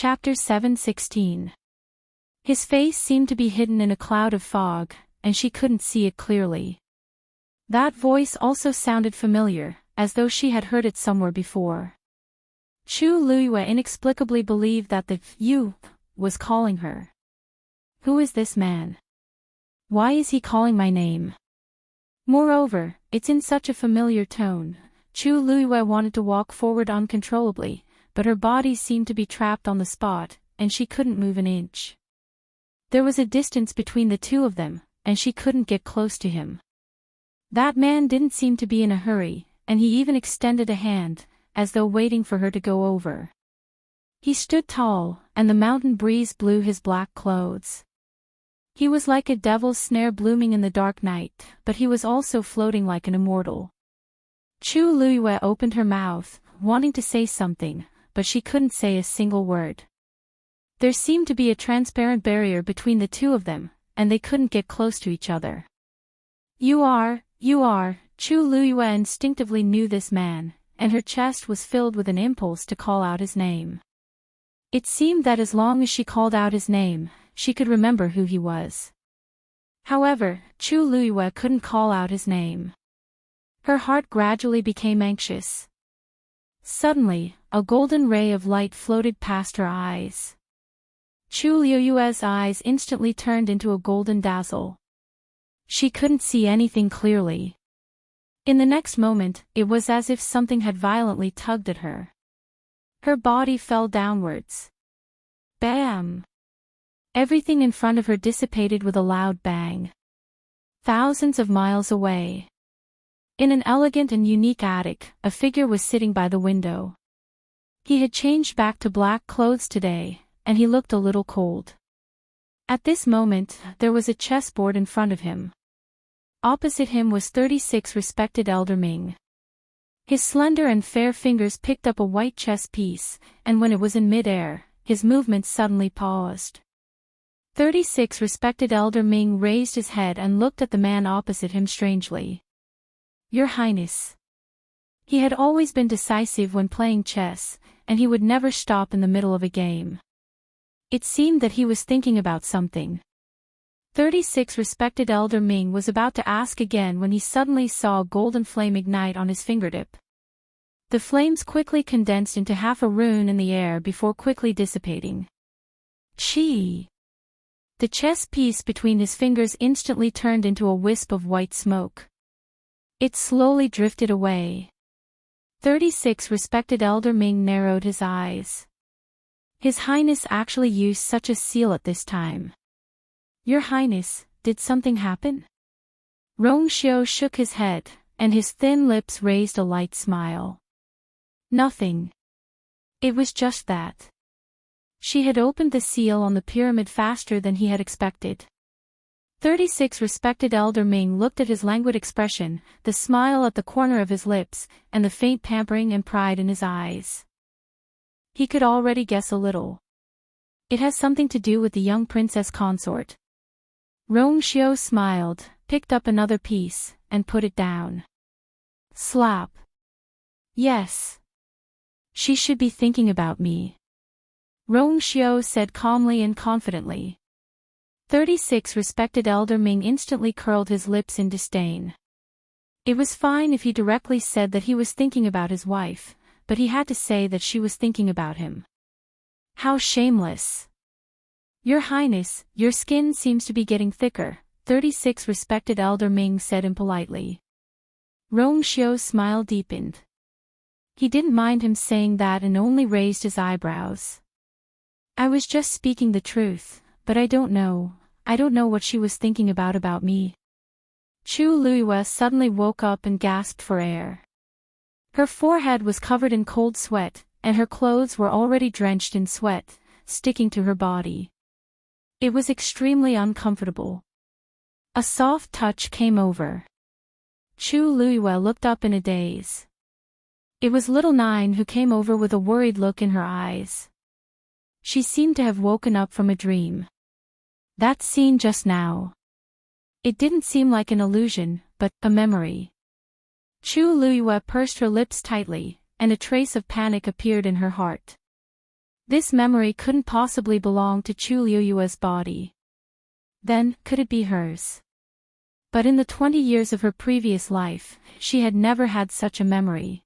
Chapter 7:16. His face seemed to be hidden in a cloud of fog, and she couldn't see it clearly. That voice also sounded familiar, as though she had heard it somewhere before. Chu Luiyue inexplicably believed that the you was calling her. Who is this man? Why is he calling my name? Moreover, it's in such a familiar tone. Chu Luiyue wanted to walk forward uncontrollably, but her body seemed to be trapped on the spot, and she couldn't move an inch. There was a distance between the two of them, and she couldn't get close to him. That man didn't seem to be in a hurry, and he even extended a hand, as though waiting for her to go over. He stood tall, and the mountain breeze blew his black clothes. He was like a devil's snare blooming in the dark night, but he was also floating like an immortal. Chu Luiyue opened her mouth, wanting to say something, but she couldn't say a single word. There seemed to be a transparent barrier between the two of them, and they couldn't get close to each other. You are, Chu Luiyue instinctively knew this man, and her chest was filled with an impulse to call out his name. It seemed that as long as she called out his name, she could remember who he was. However, Chu Luiyue couldn't call out his name. Her heart gradually became anxious. Suddenly, a golden ray of light floated past her eyes. Chu Luiyue's eyes instantly turned into a golden dazzle. She couldn't see anything clearly. In the next moment, it was as if something had violently tugged at her. Her body fell downwards. Bam! Everything in front of her dissipated with a loud bang. Thousands of miles away. In an elegant and unique attic, a figure was sitting by the window. He had changed back to black clothes today, and he looked a little cold. At this moment, there was a chessboard in front of him. Opposite him was 36 respected elder Ming. His slender and fair fingers picked up a white chess piece, and when it was in mid-air, his movements suddenly paused. 36 respected elder Ming raised his head and looked at the man opposite him strangely. Your Highness. He had always been decisive when playing chess, and he would never stop in the middle of a game. It seemed that he was thinking about something. 36 respected elder Ming was about to ask again when he suddenly saw a golden flame ignite on his fingertip. The flames quickly condensed into half a rune in the air before quickly dissipating. Chi! The chess piece between his fingers instantly turned into a wisp of white smoke. It slowly drifted away. 36 respected elder Ming narrowed his eyes. His Highness actually used such a seal at this time. Your Highness, did something happen? Rongxiu shook his head, and his thin lips raised a light smile. Nothing. It was just that. She had opened the seal on the pyramid faster than he had expected. 36 respected elder Ming looked at his languid expression, the smile at the corner of his lips, and the faint pampering and pride in his eyes. He could already guess a little. It has something to do with the young princess consort. Rongxiu smiled, picked up another piece, and put it down. Slap. Yes. She should be thinking about me. Rongxiu said calmly and confidently. 36 respected elder Ming instantly curled his lips in disdain. It was fine if he directly said that he was thinking about his wife, but he had to say that she was thinking about him. How shameless. Your Highness, your skin seems to be getting thicker, 36 respected elder Ming said impolitely. Rongxiu's smile deepened. He didn't mind him saying that and only raised his eyebrows. I was just speaking the truth, but I don't know what she was thinking about me. Chu Luiyue suddenly woke up and gasped for air. Her forehead was covered in cold sweat, and her clothes were already drenched in sweat, sticking to her body. It was extremely uncomfortable. A soft touch came over. Chu Luiyue looked up in a daze. It was little Nine who came over with a worried look in her eyes. She seemed to have woken up from a dream. That scene just now. It didn't seem like an illusion, but a memory. Chu Luiyue pursed her lips tightly, and a trace of panic appeared in her heart. This memory couldn't possibly belong to Chu Liuyue's body. Then, could it be hers? But in the 20 years of her previous life, she had never had such a memory.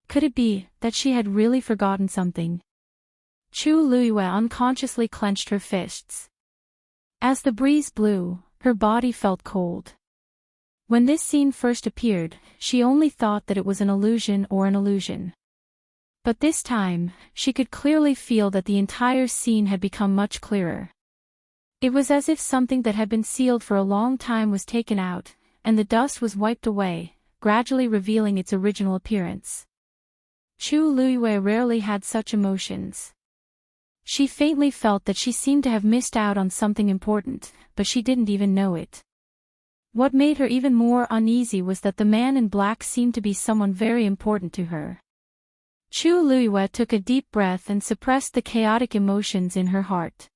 Could it be that she had really forgotten something? Chu Liyue unconsciously clenched her fists. As the breeze blew, her body felt cold. When this scene first appeared, she only thought that it was an illusion or an illusion. But this time, she could clearly feel that the entire scene had become much clearer. It was as if something that had been sealed for a long time was taken out, and the dust was wiped away, gradually revealing its original appearance. Chu Liyue rarely had such emotions. She faintly felt that she seemed to have missed out on something important, but she didn't even know it. What made her even more uneasy was that the man in black seemed to be someone very important to her. Chu Liyue took a deep breath and suppressed the chaotic emotions in her heart.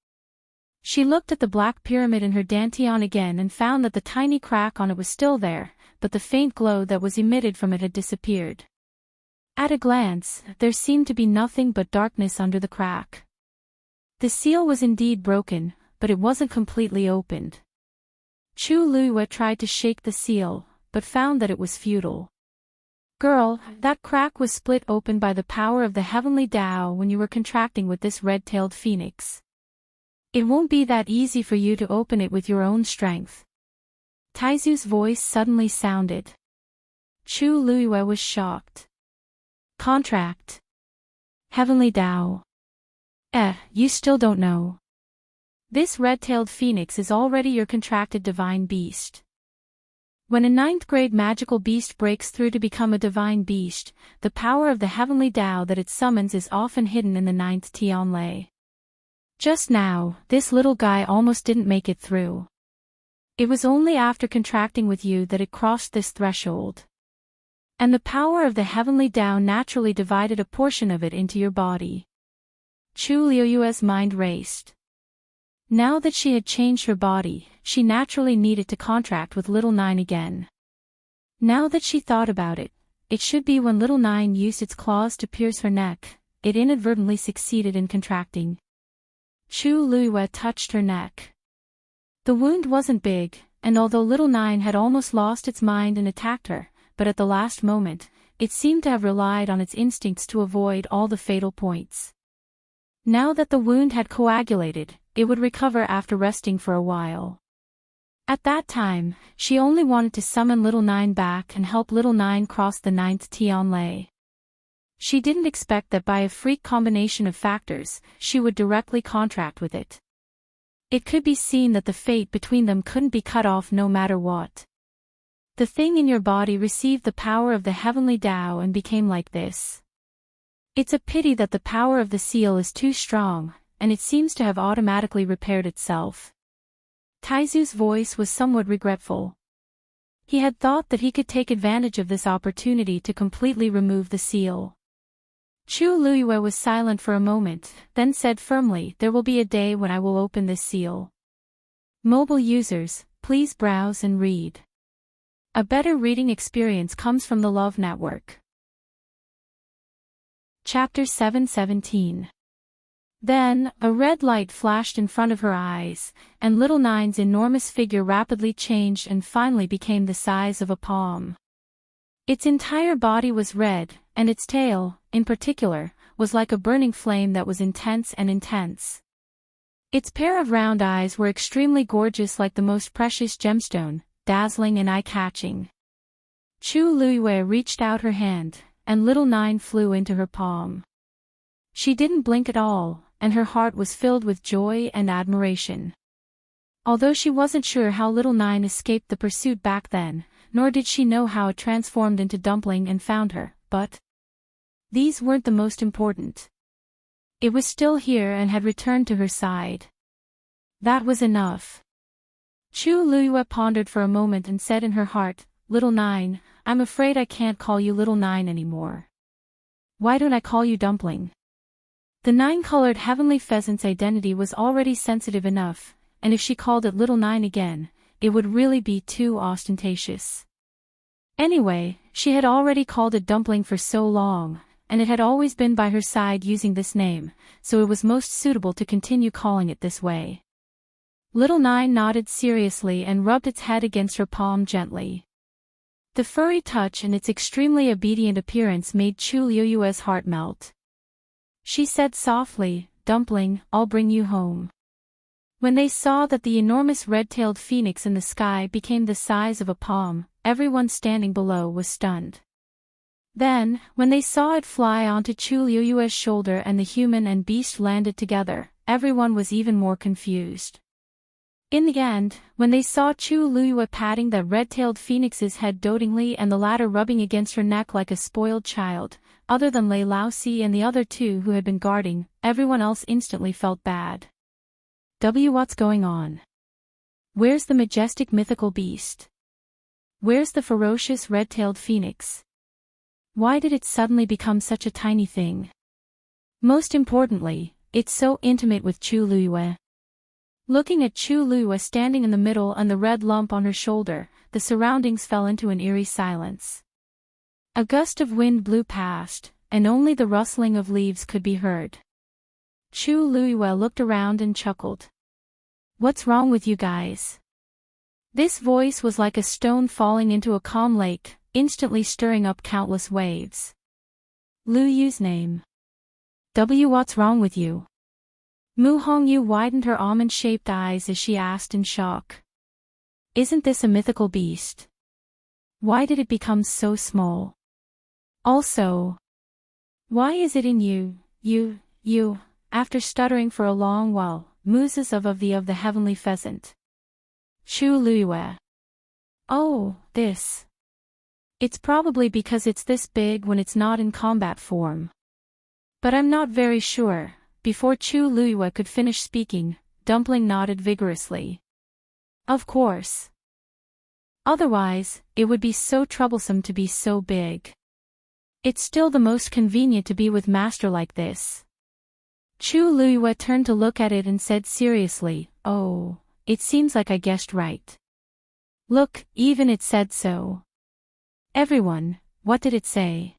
She looked at the black pyramid in her dantian again and found that the tiny crack on it was still there, but the faint glow that was emitted from it had disappeared. At a glance, there seemed to be nothing but darkness under the crack. The seal was indeed broken, but it wasn't completely opened. Chu Liyue tried to shake the seal, but found that it was futile. Girl, that crack was split open by the power of the heavenly Tao when you were contracting with this red-tailed phoenix. It won't be that easy for you to open it with your own strength. Taizu's voice suddenly sounded. Chu Liyue was shocked. Contract. Heavenly Tao. You still don't know. This red-tailed phoenix is already your contracted divine beast. When a 9th-grade magical beast breaks through to become a divine beast, the power of the heavenly Tao that it summons is often hidden in the 9th Tianlei. Just now, this little guy almost didn't make it through. It was only after contracting with you that it crossed this threshold. And the power of the heavenly Tao naturally divided a portion of it into your body. Chu Liyue's mind raced. Now that she had changed her body, she naturally needed to contract with Little Nine again. Now that she thought about it, it should be when Little Nine used its claws to pierce her neck, it inadvertently succeeded in contracting. Chu Liyue touched her neck. The wound wasn't big, and although Little Nine had almost lost its mind and attacked her, but at the last moment, it seemed to have relied on its instincts to avoid all the fatal points. Now that the wound had coagulated, it would recover after resting for a while. At that time, she only wanted to summon Little Nine back and help Little Nine cross the 9th Tianlei. She didn't expect that by a freak combination of factors, she would directly contract with it. It could be seen that the fate between them couldn't be cut off no matter what. The thing in your body received the power of the heavenly Tao and became like this. It's a pity that the power of the seal is too strong, and it seems to have automatically repaired itself. Taizu's voice was somewhat regretful. He had thought that he could take advantage of this opportunity to completely remove the seal. Chu Liyue was silent for a moment, then said firmly, "There will be a day when I will open this seal." Mobile users, please browse and read. A better reading experience comes from the Love Network. Chapter 717. Then, a red light flashed in front of her eyes, and Little Nine's enormous figure rapidly changed and finally became the size of a palm. Its entire body was red, and its tail, in particular, was like a burning flame that was intense and intense. Its pair of round eyes were extremely gorgeous, like the most precious gemstone, dazzling and eye-catching. Chu Liyue reached out her hand, and Little Nine flew into her palm. She didn't blink at all, and her heart was filled with joy and admiration. Although she wasn't sure how Little Nine escaped the pursuit back then, nor did she know how it transformed into Dumpling and found her, but these weren't the most important. It was still here and had returned to her side. That was enough. Chu Liyue pondered for a moment and said in her heart, "Little Nine, I'm afraid I can't call you Little Nine anymore. Why don't I call you Dumpling?" The 9-colored heavenly pheasant's identity was already sensitive enough, and if she called it Little Nine again, it would really be too ostentatious. Anyway, she had already called it Dumpling for so long, and it had always been by her side using this name, so it was most suitable to continue calling it this way. Little Nine nodded seriously and rubbed its head against her palm gently. The furry touch and its extremely obedient appearance made Chu Liuyue's heart melt. She said softly, "Dumpling, I'll bring you home." When they saw that the enormous red-tailed phoenix in the sky became the size of a palm, everyone standing below was stunned. Then, when they saw it fly onto Chu Liuyue's shoulder and the human and beast landed together, everyone was even more confused. In the end, when they saw Chu Liyue patting that red-tailed phoenix's head dotingly and the latter rubbing against her neck like a spoiled child, other than Lei Laosi and the other two who had been guarding, everyone else instantly felt bad. What's going on? Where's the majestic mythical beast? Where's the ferocious red-tailed phoenix? Why did it suddenly become such a tiny thing? Most importantly, it's so intimate with Chu Liyue. Looking at Chu Liyue standing in the middle and the red lump on her shoulder, the surroundings fell into an eerie silence. A gust of wind blew past, and only the rustling of leaves could be heard. Chu Liyue looked around and chuckled. "What's wrong with you guys?" This voice was like a stone falling into a calm lake, instantly stirring up countless waves. Lu Yu's name. What's wrong with you? Mu Hongyu widened her almond-shaped eyes as she asked in shock. Isn't this a mythical beast? Why did it become so small? Also, why is it in you, after stuttering for a long while, Muses of the heavenly pheasant. Chu Liyue. Oh, this. It's probably because it's this big when it's not in combat form. But I'm not very sure. Before Chu Liyue could finish speaking, Dumpling nodded vigorously. Of course. Otherwise, it would be so troublesome to be so big. It's still the most convenient to be with master like this. Chu Liyue turned to look at it and said seriously, "Oh, it seems like I guessed right. Look, even it said so." Everyone, what did it say?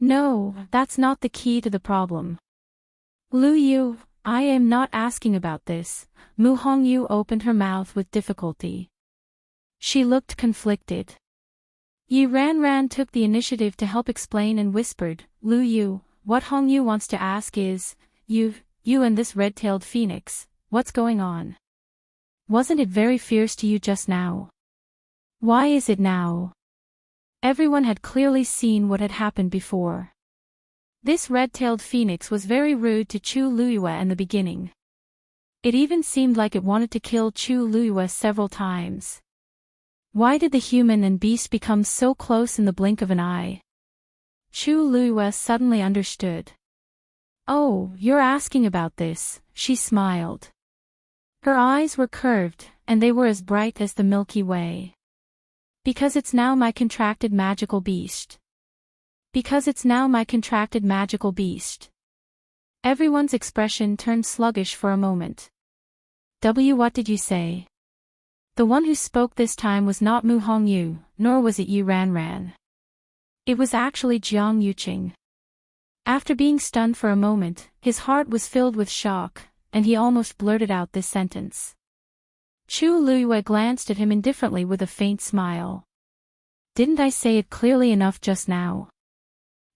No, that's not the key to the problem. Lu Yu, I am not asking about this. Mu Hongyu opened her mouth with difficulty. She looked conflicted. Yi Ranran took the initiative to help explain and whispered, Lu Yu, what Hongyu wants to ask is, you and this red-tailed phoenix, what's going on? Wasn't it very fierce to you just now? Why is it now? Everyone had clearly seen what had happened before. This red-tailed phoenix was very rude to Chu Liyue in the beginning. It even seemed like it wanted to kill Chu Liyue several times. Why did the human and beast become so close in the blink of an eye? Chu Liyue suddenly understood. Oh, you're asking about this, she smiled. Her eyes were curved, and they were as bright as the Milky Way. Because it's now my contracted magical beast. Because it's now my contracted magical beast. Everyone's expression turned sluggish for a moment. What did you say? The one who spoke this time was not Mu Hongyu, nor was it Yi Ranran. It was actually Jiang Yuqing. After being stunned for a moment, his heart was filled with shock, and he almost blurted out this sentence. Chu Liyue glanced at him indifferently with a faint smile. Didn't I say it clearly enough just now?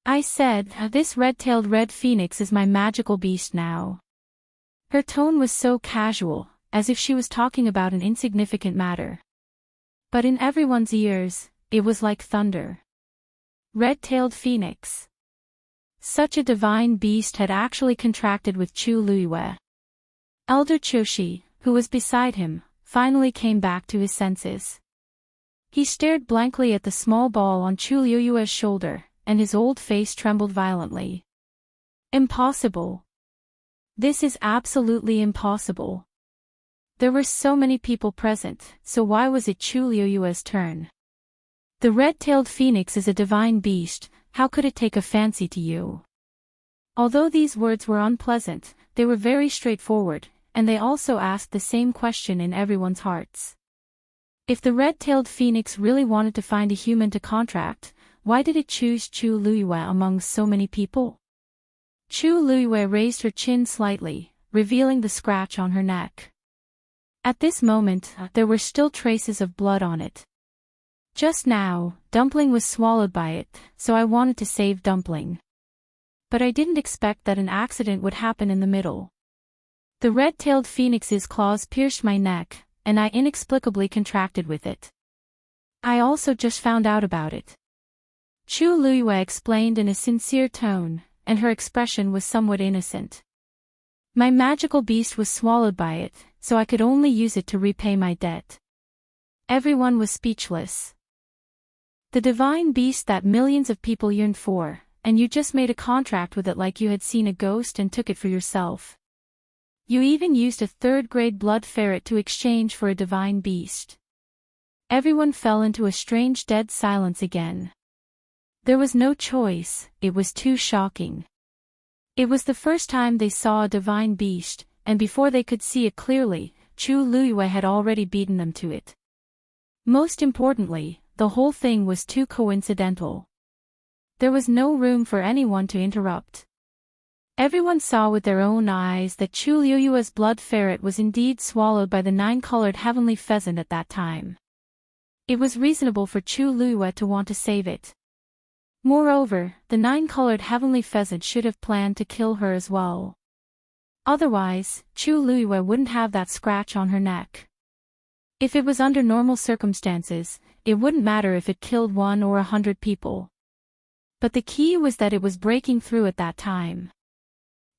I said, this red-tailed red phoenix is my magical beast now. Her tone was so casual, as if she was talking about an insignificant matter. But in everyone's ears, it was like thunder. Red-tailed phoenix. Such a divine beast had actually contracted with Chu Liyue. Elder Choshi, who was beside him, finally came back to his senses. He stared blankly at the small ball on Chu Liyue's shoulder, and his old face trembled violently. Impossible. This is absolutely impossible. There were so many people present, so why was it Chu Liyue's turn? The red-tailed phoenix is a divine beast, how could it take a fancy to you? Although these words were unpleasant, they were very straightforward, and they also asked the same question in everyone's hearts. If the red-tailed phoenix really wanted to find a human to contract, why did it choose Chu Luiyue among so many people? Chu Luiyue raised her chin slightly, revealing the scratch on her neck. At this moment, there were still traces of blood on it. Just now, Dumpling was swallowed by it, so I wanted to save Dumpling. But I didn't expect that an accident would happen in the middle. The red-tailed phoenix's claws pierced my neck, and I inexplicably contracted with it. I also just found out about it. Chu Luiyue explained in a sincere tone, and her expression was somewhat innocent. My magical beast was swallowed by it, so I could only use it to repay my debt. Everyone was speechless. The divine beast that millions of people yearned for, and you just made a contract with it like you had seen a ghost and took it for yourself. You even used a third-grade blood ferret to exchange for a divine beast. Everyone fell into a strange dead silence again. There was no choice, it was too shocking. It was the first time they saw a divine beast, and before they could see it clearly, Chu Luiyue had already beaten them to it. Most importantly, the whole thing was too coincidental. There was no room for anyone to interrupt. Everyone saw with their own eyes that Chu Luiyue's blood ferret was indeed swallowed by the nine-colored heavenly pheasant at that time. It was reasonable for Chu Luiyue to want to save it. Moreover, the nine-colored heavenly pheasant should have planned to kill her as well. Otherwise, Chu Luiyue wouldn't have that scratch on her neck. If it was under normal circumstances, it wouldn't matter if it killed 1 or 100 people. But the key was that it was breaking through at that time.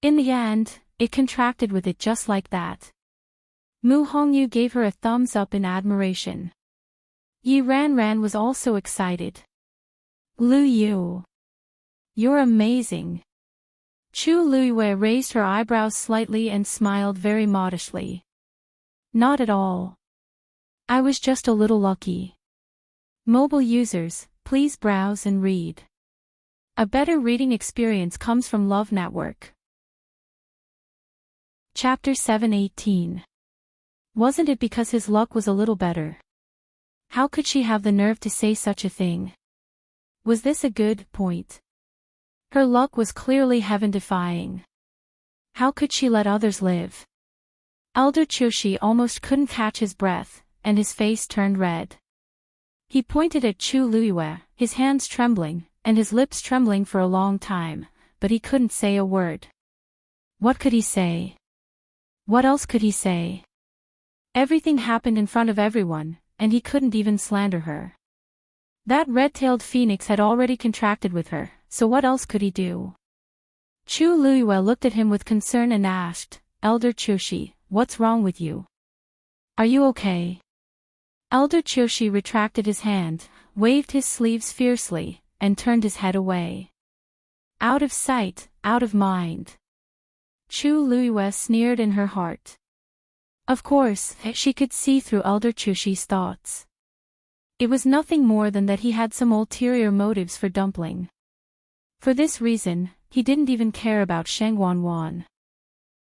In the end, it contracted with it just like that. Mu Hongyu gave her a thumbs up in admiration. Yi Ranran was also excited. Lu Yu, you're amazing. Chu Luiyue raised her eyebrows slightly and smiled very modestly. Not at all. I was just a little lucky. Mobile users, please browse and read. A better reading experience comes from Love Network. Chapter 7:18. Wasn't it because his luck was a little better? How could she have the nerve to say such a thing? Was this a good point? Her luck was clearly heaven-defying. How could she let others live? Elder Chushi almost couldn't catch his breath, and his face turned red. He pointed at Chu Luiyue, his hands trembling, and his lips trembling for a long time, but he couldn't say a word. What could he say? What else could he say? Everything happened in front of everyone, and he couldn't even slander her. That red-tailed phoenix had already contracted with her, so what else could he do? Chu Luiyue looked at him with concern and asked, Elder Chushi, what's wrong with you? Are you okay? Elder Chushi retracted his hand, waved his sleeves fiercely, and turned his head away. Out of sight, out of mind. Chu Luiyue sneered in her heart. Of course, she could see through Elder Chushi's thoughts. It was nothing more than that he had some ulterior motives for Dumpling. For this reason, he didn't even care about Sheng Wanwan.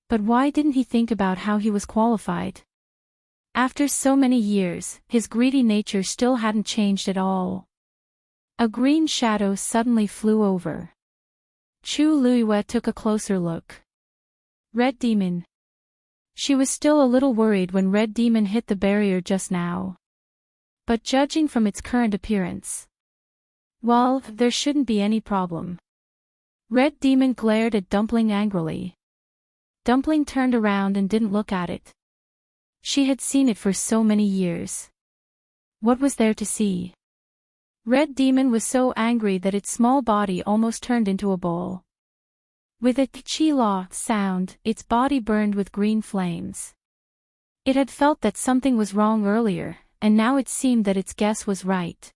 But why didn't he think about how he was qualified? After so many years, his greedy nature still hadn't changed at all. A green shadow suddenly flew over. Chu Luiyue took a closer look. Red Demon. She was still a little worried when Red Demon hit the barrier just now. But judging from its current appearance, well, there shouldn't be any problem. Red Demon glared at Dumpling angrily. Dumpling turned around and didn't look at it. She had seen it for so many years. What was there to see? Red Demon was so angry that its small body almost turned into a ball. With a chi-la sound, its body burned with green flames. It had felt that something was wrong earlier, and now it seemed that its guess was right.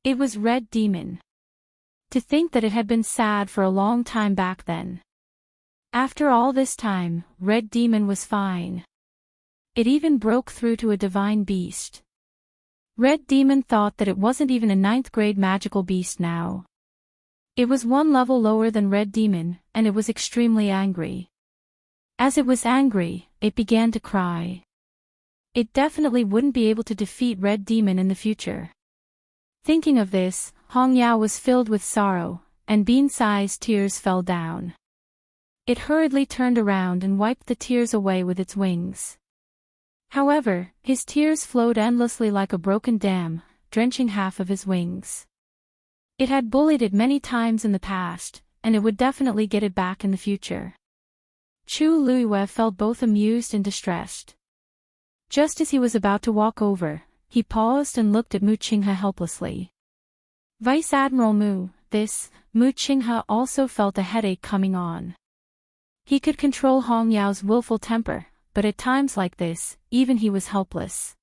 It was Red Demon. To think that it had been sad for a long time back then. After all this time, Red Demon was fine. It even broke through to a divine beast. Red Demon thought that it wasn't even a 9th-grade magical beast now. It was one level lower than Red Demon, and it was extremely angry. As it was angry, it began to cry. It definitely wouldn't be able to defeat Red Demon in the future. Thinking of this, Hong Yao was filled with sorrow, and Bean-sized tears fell down. It hurriedly turned around and wiped the tears away with its wings. However, his tears flowed endlessly like a broken dam, drenching half of his wings. It had bullied it many times in the past, and it would definitely get it back in the future. Chu Luiyue felt both amused and distressed. Just as he was about to walk over, he paused and looked at Mu Qinghe helplessly. Vice Admiral Mu Qinghe also felt a headache coming on. He could control Hong Yao's willful temper, but at times like this, even he was helpless.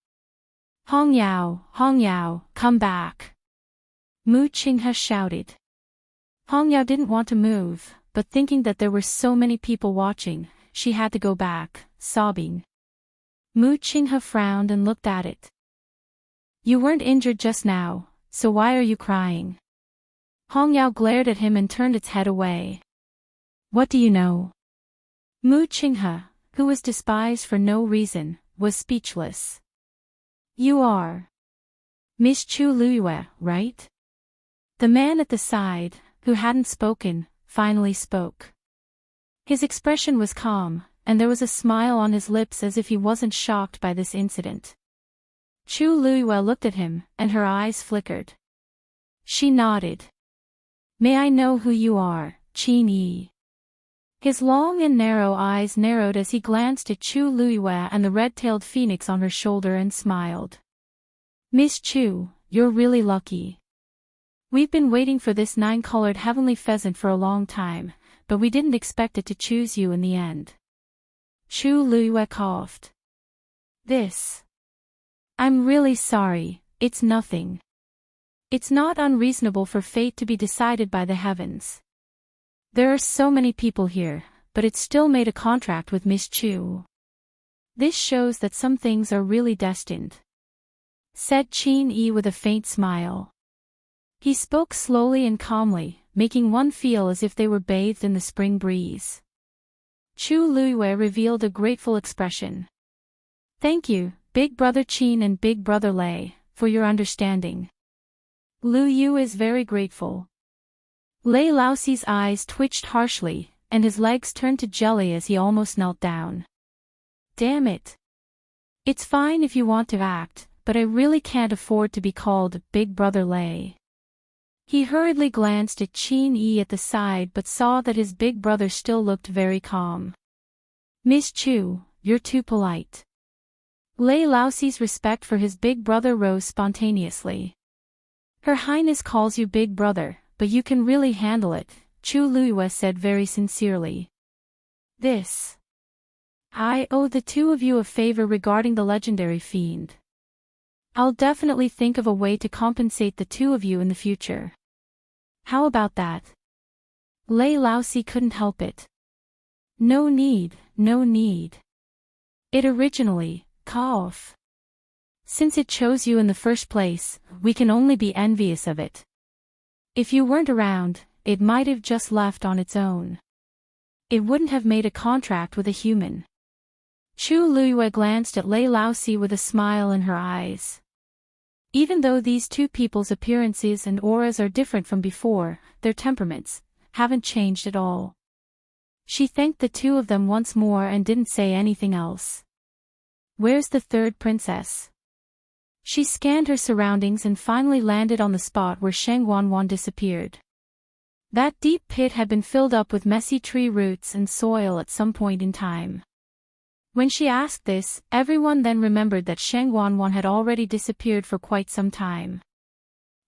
Hong Yao, come back! Mu Qinghe shouted. Hong Yao didn't want to move, but thinking that there were so many people watching, she had to go back, sobbing. Mu Qinghe frowned and looked at it. You weren't injured just now, so why are you crying? Hong Yao glared at him and turned its head away. What do you know? Mu Qinghe, who was despised for no reason, was speechless. You are Miss Chu Luiyue, right? The man at the side, who hadn't spoken, finally spoke. His expression was calm, and there was a smile on his lips as if he wasn't shocked by this incident. Chu Luiyue looked at him, and her eyes flickered. She nodded. May I know who you are, Qin Yi? His long and narrow eyes narrowed as he glanced at Chu Luiyue and the red-tailed phoenix on her shoulder and smiled. Miss Chu, you're really lucky. We've been waiting for this 9-colored heavenly pheasant for a long time, but we didn't expect it to choose you in the end. Chu Luiyue coughed. I'm really sorry, it's nothing. It's not unreasonable for fate to be decided by the heavens. There are so many people here, but it still made a contract with Miss Chu. This shows that some things are really destined, said Qin Yi with a faint smile. He spoke slowly and calmly, making one feel as if they were bathed in the spring breeze. Chu Luiyue revealed a grateful expression. Thank you, Big Brother Qin and Big Brother Lei, for your understanding. Lu Yu is very grateful. Lei Laoxi's eyes twitched harshly, and his legs turned to jelly as he almost knelt down. Damn it. It's fine if you want to act, but I really can't afford to be called Big Brother Lei. He hurriedly glanced at Qin Yi at the side but saw that his big brother still looked very calm. Miss Chu, you're too polite. Lei Laoxi's respect for his big brother rose spontaneously. Her Highness calls you Big Brother, but you can really handle it, Chu Luiyue said very sincerely. I owe the two of you a favor regarding the legendary fiend. I'll definitely think of a way to compensate the two of you in the future. How about that? Lei Laoxi couldn't help it. No need. It originally, cough. Since it chose you in the first place, we can only be envious of it. If you weren't around, it might have just left on its own. It wouldn't have made a contract with a human. Chu Luiyue glanced at Lei Laoxi with a smile in her eyes. Even though these two people's appearances and auras are different from before, their temperaments haven't changed at all. She thanked the two of them once more and didn't say anything else. Where's the third princess? She scanned her surroundings and finally landed on the spot where Sheng Wanwan disappeared. That deep pit had been filled up with messy tree roots and soil at some point in time. When she asked this, everyone then remembered that Sheng Wanwan had already disappeared for quite some time.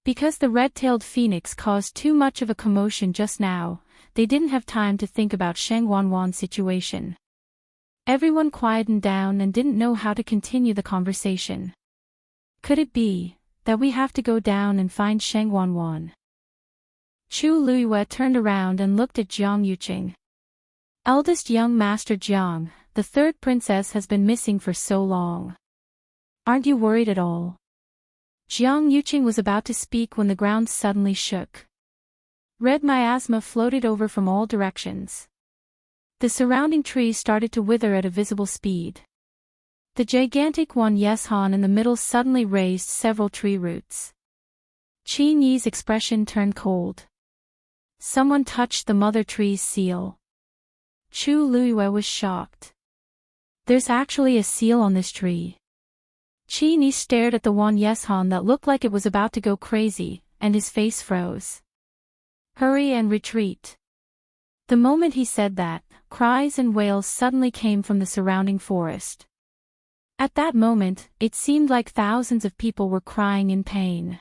Because the red-tailed phoenix caused too much of a commotion just now, they didn't have time to think about Sheng Wanwan's situation. Everyone quietened down and didn't know how to continue the conversation. Could it be that we have to go down and find Sheng Wanwan? Chu Luiyue turned around and looked at Jiang Yuqing. Eldest young master Jiang, the third princess has been missing for so long. Aren't you worried at all? Jiang Yuqing was about to speak when the ground suddenly shook. Red miasma floated over from all directions. The surrounding trees started to wither at a visible speed. The gigantic one Yeshan in the middle suddenly raised several tree roots. Qin Yi's expression turned cold. Someone touched the mother tree's seal. Chu Luiyue was shocked. There's actually a seal on this tree. Qin Yi stared at the Wan Yeshan that looked like it was about to go crazy, and his face froze. Hurry and retreat. The moment he said that, cries and wails suddenly came from the surrounding forest. At that moment, it seemed like thousands of people were crying in pain.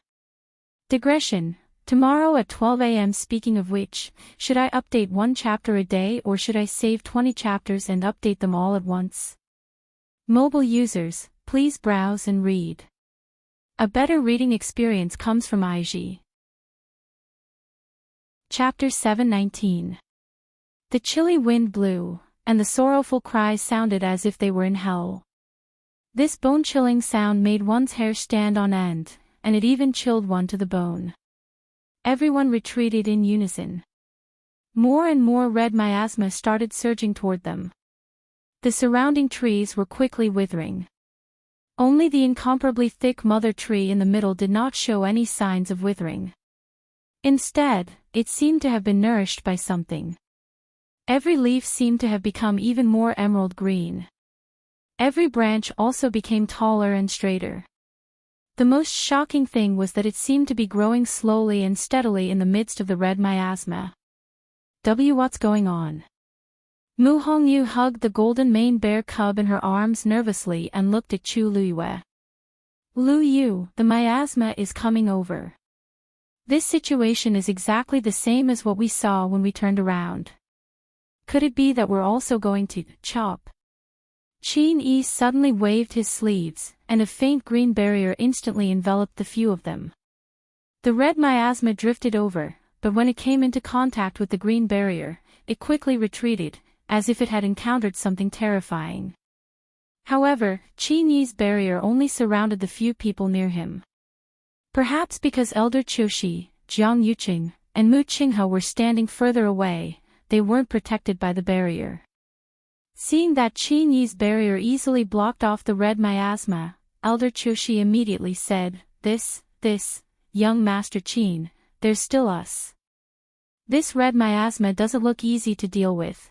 Digression. Tomorrow at 12 a.m. Speaking of which, should I update one chapter a day or should I save 20 chapters and update them all at once? Mobile users, please browse and read. A better reading experience comes from IG. Chapter 7:19. The chilly wind blew, and the sorrowful cries sounded as if they were in hell. This bone-chilling sound made one's hair stand on end, and it even chilled one to the bone. Everyone retreated in unison. More and more red miasma started surging toward them. The surrounding trees were quickly withering. Only the incomparably thick mother tree in the middle did not show any signs of withering. Instead, it seemed to have been nourished by something. Every leaf seemed to have become even more emerald green. Every branch also became taller and straighter. The most shocking thing was that it seemed to be growing slowly and steadily in the midst of the red miasma. What's going on? Mu Hongyu hugged the golden mane bear cub in her arms nervously and looked at Chu Luiyue. Lu Yu, the miasma is coming over. This situation is exactly the same as what we saw when we turned around. Could it be that we're also going to chop? Qin Yi suddenly waved his sleeves, and a faint green barrier instantly enveloped the few of them. The red miasma drifted over, but when it came into contact with the green barrier, it quickly retreated, as if it had encountered something terrifying. However, Qin Yi's barrier only surrounded the few people near him. Perhaps because Elder Qiushi, Jiang Yuqing, and Mu Qinghe were standing further away, they weren't protected by the barrier. Seeing that Qin Yi's barrier easily blocked off the red miasma, Elder Qiushi immediately said, This, young Master Qin, there's still us. This red miasma doesn't look easy to deal with.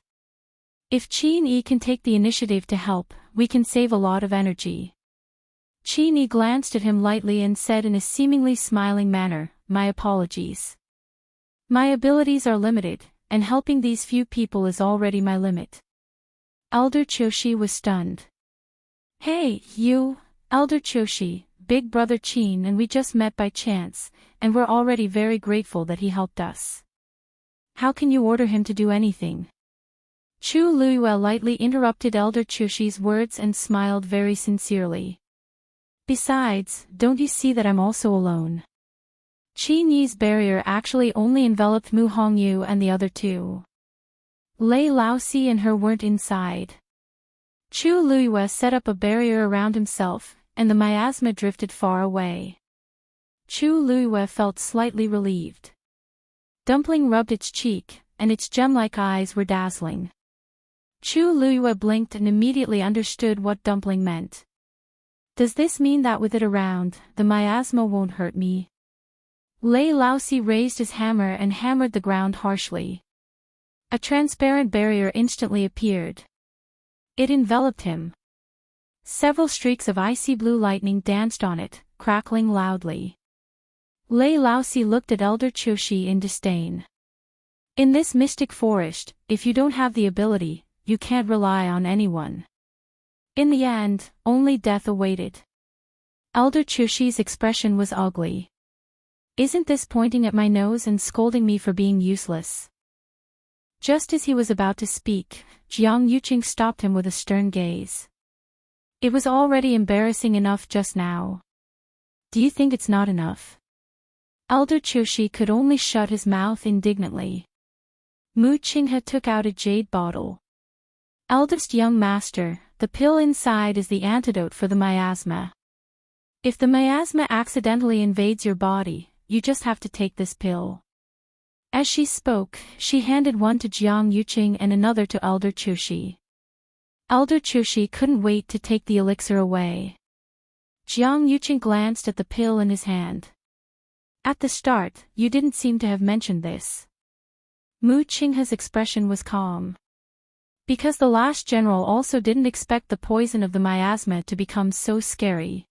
If Qin Yi can take the initiative to help, we can save a lot of energy. Qin Yi glanced at him lightly and said in a seemingly smiling manner, My apologies. My abilities are limited, and helping these few people is already my limit. Elder Qiushi was stunned. Hey, you, Elder Qiushi, big brother Qin, and we just met by chance, and we're already very grateful that he helped us. How can you order him to do anything? Chu Luiyue lightly interrupted Elder Qiushi's words and smiled very sincerely. Besides, don't you see that I'm also alone? Qin Yi's barrier actually only enveloped Mu Hongyu and the other two. Lei Laosi and her weren't inside. Chu Luiyue set up a barrier around himself, and the miasma drifted far away. Chu Luiyue felt slightly relieved. Dumpling rubbed its cheek, and its gem-like eyes were dazzling. Chu Luiyue blinked and immediately understood what dumpling meant. Does this mean that with it around, the miasma won't hurt me? Lei Laosi raised his hammer and hammered the ground harshly. A transparent barrier instantly appeared. It enveloped him. Several streaks of icy blue lightning danced on it, crackling loudly. Lei Laosi looked at Elder Qiushi in disdain. In this mystic forest, if you don't have the ability, you can't rely on anyone. In the end, only death awaited. Elder Qiushi's expression was ugly. Isn't this pointing at my nose and scolding me for being useless? Just as he was about to speak, Jiang Yuqing stopped him with a stern gaze. It was already embarrassing enough just now. Do you think it's not enough? Elder Qiushi could only shut his mouth indignantly. Mu Qinghe took out a jade bottle. Eldest young master, the pill inside is the antidote for the miasma. If the miasma accidentally invades your body, you just have to take this pill. As she spoke, she handed one to Jiang Yuqing and another to Elder Qiushi. Elder Qiushi couldn't wait to take the elixir away. Jiang Yuqing glanced at the pill in his hand. At the start, you didn't seem to have mentioned this. Mu Qinghe's expression was calm. Because the last general also didn't expect the poison of the miasma to become so scary.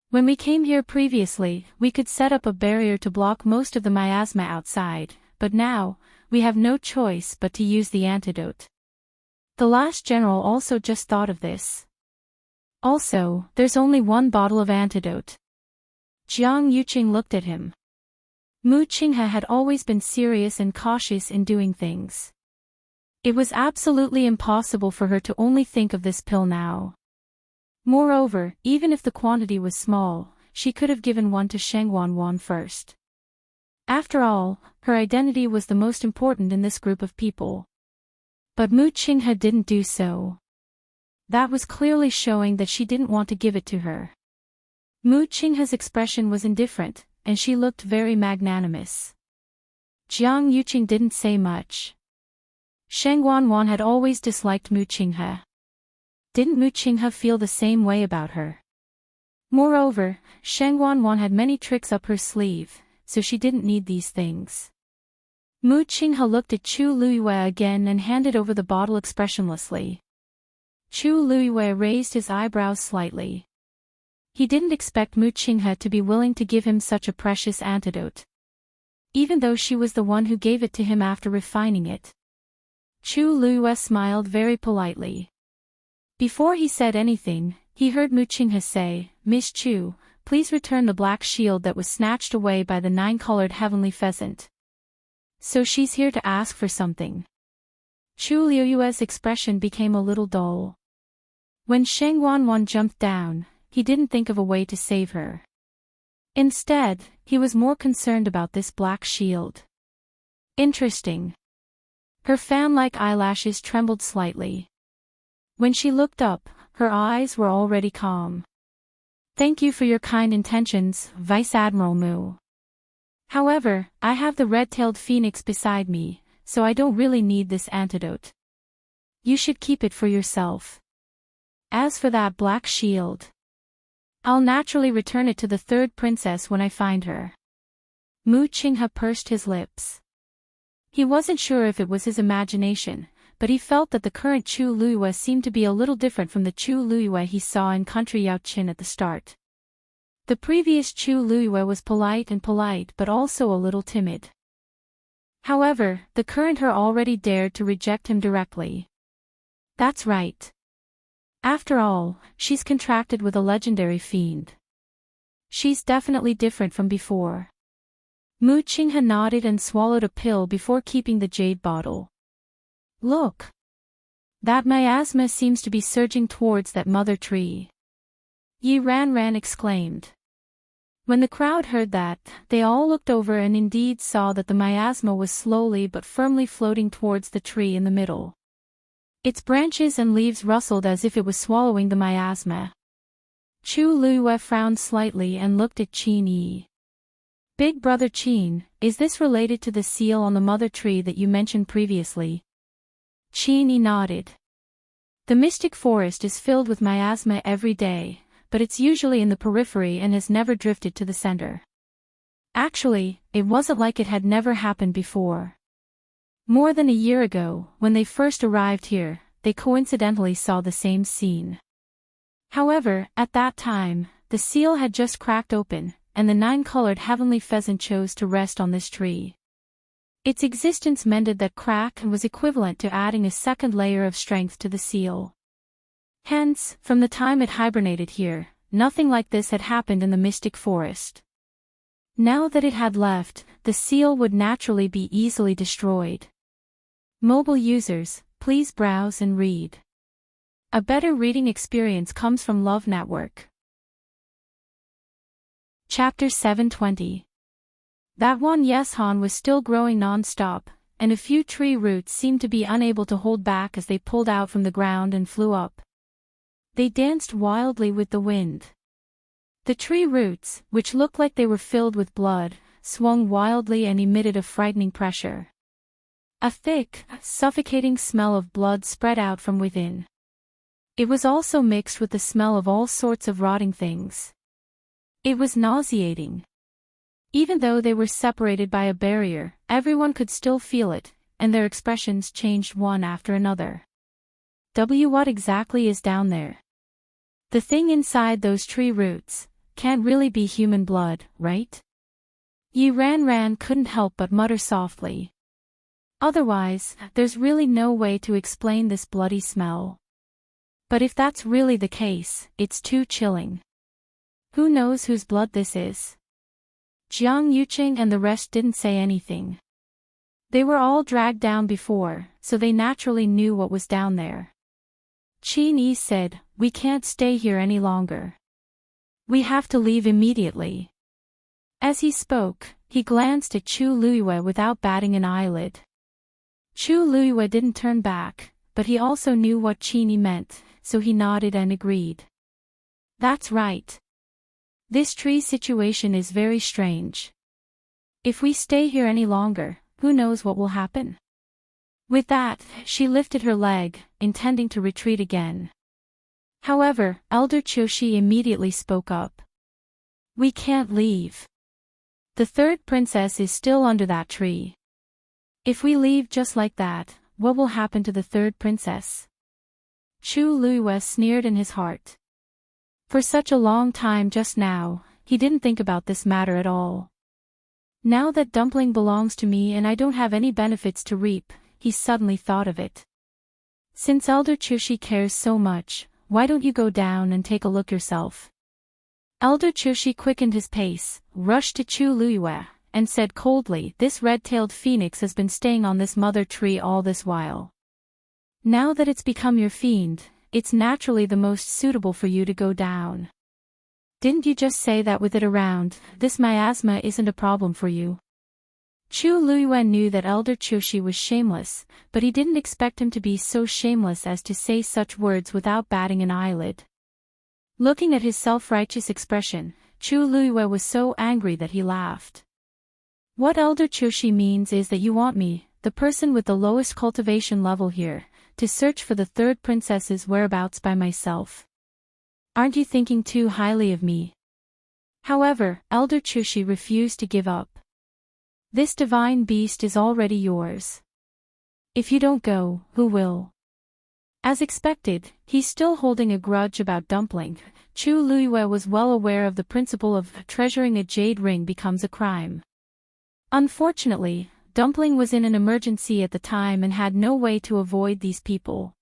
When we came here previously, we could set up a barrier to block most of the miasma outside, but now, we have no choice but to use the antidote. The last general also just thought of this. Also, there's only one bottle of antidote. Jiang Yuqing looked at him. Mu Qinghe had always been serious and cautious in doing things. It was absolutely impossible for her to only think of this pill now. Moreover, even if the quantity was small, she could have given one to Sheng Wanwan first. After all, her identity was the most important in this group of people. But Mu Qinghe didn't do so. That was clearly showing that she didn't want to give it to her. Mu Qinghe's expression was indifferent, and she looked very magnanimous. Jiang Yuqing didn't say much. Sheng Wanwan had always disliked Mu Qinghe. Didn't Mu Qinghe feel the same way about her? Moreover, Sheng Wanwan had many tricks up her sleeve, so she didn't need these things. Mu Qinghe looked at Chu Luiyue again and handed over the bottle expressionlessly. Chu Luiyue raised his eyebrows slightly. He didn't expect Mu Qinghe to be willing to give him such a precious antidote. Even though she was the one who gave it to him after refining it. Chu Luiyue smiled very politely. Before he said anything, he heard Mu Qinghe say, "Miss Chu, please return the black shield that was snatched away by the nine-colored heavenly pheasant." So she's here to ask for something. Chu Luiyue's expression became a little dull. When Sheng Wanwan jumped down, he didn't think of a way to save her. Instead, he was more concerned about this black shield. Interesting. Her fan-like eyelashes trembled slightly. When she looked up, her eyes were already calm. "Thank you for your kind intentions, Vice Admiral Mu. However, I have the red-tailed phoenix beside me, so I don't really need this antidote. You should keep it for yourself. As for that black shield, I'll naturally return it to the third princess when I find her." Mu Qinghe pursed his lips. He wasn't sure if it was his imagination, but he felt that the current Chu Luiyue seemed to be a little different from the Chu Luiyue he saw in country Yaoqin at the start. The previous Chu Luiyue was polite but also a little timid. However, the current her already dared to reject him directly. That's right. After all, she's contracted with a legendary fiend. She's definitely different from before. Mu Qinghe nodded and swallowed a pill before keeping the jade bottle. "Look! That miasma seems to be surging towards that mother tree," Yi Ranran exclaimed. When the crowd heard that, they all looked over and indeed saw that the miasma was slowly but firmly floating towards the tree in the middle. Its branches and leaves rustled as if it was swallowing the miasma. Chu Luiyue frowned slightly and looked at Qin Yi. "Big brother Qin, is this related to the seal on the mother tree that you mentioned previously?" Qin Yi nodded. "The mystic forest is filled with miasma every day, but it's usually in the periphery and has never drifted to the center. Actually, it wasn't like it had never happened before. More than a year ago, when they first arrived here, they coincidentally saw the same scene. However, at that time, the seal had just cracked open, and the nine-colored heavenly pheasant chose to rest on this tree. Its existence mended that crack and was equivalent to adding a second layer of strength to the seal. Hence, from the time it hibernated here, nothing like this had happened in the mystic forest. Now that it had left, the seal would naturally be easily destroyed. Mobile users, please browse and read. A better reading experience comes from Love Network. Chapter 720. That one Yeshan was still growing non-stop, and a few tree roots seemed to be unable to hold back as they pulled out from the ground and flew up. They danced wildly with the wind. The tree roots, which looked like they were filled with blood, swung wildly and emitted a frightening pressure. A thick, suffocating smell of blood spread out from within. It was also mixed with the smell of all sorts of rotting things. It was nauseating. Even though they were separated by a barrier, everyone could still feel it, and their expressions changed one after another. What exactly is down there? The thing inside those tree roots can't really be human blood, right? Ran couldn't help but mutter softly. Otherwise, there's really no way to explain this bloody smell. But if that's really the case, it's too chilling. Who knows whose blood this is? Jiang Yuqing and the rest didn't say anything. They were all dragged down before, so they naturally knew what was down there. Qin Yi said, "We can't stay here any longer. We have to leave immediately." As he spoke, he glanced at Chu Luiyue without batting an eyelid. Chu Luiyue didn't turn back, but he also knew what Qin Yi meant, so he nodded and agreed. "That's right. This tree situation is very strange. If we stay here any longer, who knows what will happen?" With that, she lifted her leg, intending to retreat again. However, Elder Qiushi immediately spoke up. "We can't leave. The third princess is still under that tree. If we leave just like that, what will happen to the third princess?" Chu Luiyue sneered in his heart. For such a long time just now, he didn't think about this matter at all. Now that Dumpling belongs to me and I don't have any benefits to reap, he suddenly thought of it. Since Elder Qiushi cares so much, why don't you go down and take a look yourself? Elder Qiushi quickened his pace, rushed to Chu Luiyue, and said coldly, "This red-tailed phoenix has been staying on this mother tree all this while. Now that it's become your fiend, it's naturally the most suitable for you to go down. Didn't you just say that with it around, this miasma isn't a problem for you?" Chu Luiyue knew that Elder Qiushi was shameless, but he didn't expect him to be so shameless as to say such words without batting an eyelid. Looking at his self-righteous expression, Chu Luiyue was so angry that he laughed. "What Elder Qiushi means is that you want me, the person with the lowest cultivation level here, to search for the third princess's whereabouts by myself. Aren't you thinking too highly of me?" However, Elder Qiushi refused to give up. "This divine beast is already yours. If you don't go, who will?" As expected, he's still holding a grudge about Dumpling. Chu Luiyue was well aware of the principle of treasuring a jade ring becomes a crime. Unfortunately, Dumpling was in an emergency at the time and had no way to avoid these people.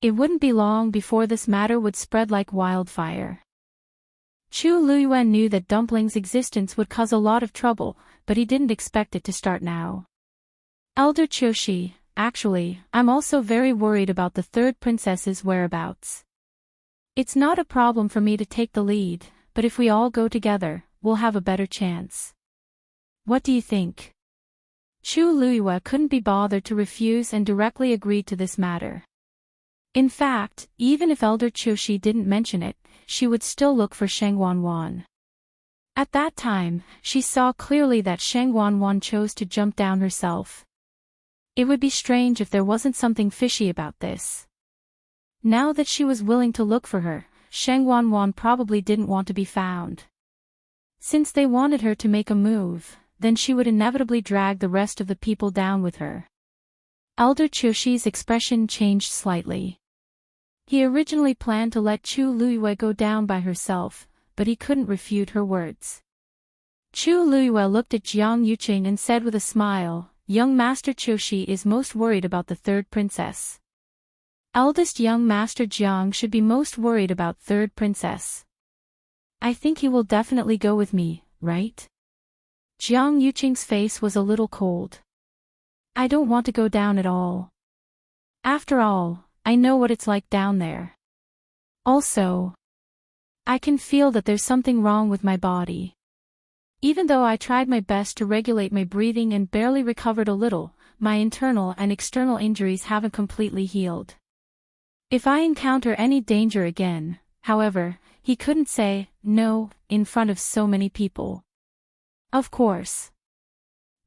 It wouldn't be long before this matter would spread like wildfire. Chu Luiyue knew that Dumpling's existence would cause a lot of trouble, but he didn't expect it to start now. "Elder Qiushi, actually, I'm also very worried about the third princess's whereabouts. It's not a problem for me to take the lead, but if we all go together, we'll have a better chance. What do you think?" Chu Luiyue couldn't be bothered to refuse and directly agreed to this matter. In fact, even if Elder Qiushi didn't mention it, she would still look for Sheng Wanwan. At that time, she saw clearly that Sheng Wanwan chose to jump down herself. It would be strange if there wasn't something fishy about this. Now that she was willing to look for her, Sheng Wanwan probably didn't want to be found. Since they wanted her to make a move, then she would inevitably drag the rest of the people down with her. Elder Qiushi's expression changed slightly. He originally planned to let Chu Luiyue go down by herself, but he couldn't refute her words. Chu Luiyue looked at Jiang Yuqing and said with a smile, "Young Master Qiushi is most worried about the third princess. Eldest young Master Jiang should be most worried about third princess. I think he will definitely go with me, right?" Jiang Yuqing's face was a little cold. "I don't want to go down at all. After all, I know what it's like down there. Also, I can feel that there's something wrong with my body. Even though I tried my best to regulate my breathing and barely recovered a little, my internal and external injuries haven't completely healed. If I encounter any danger again," however, he couldn't say no in front of so many people. "Of course."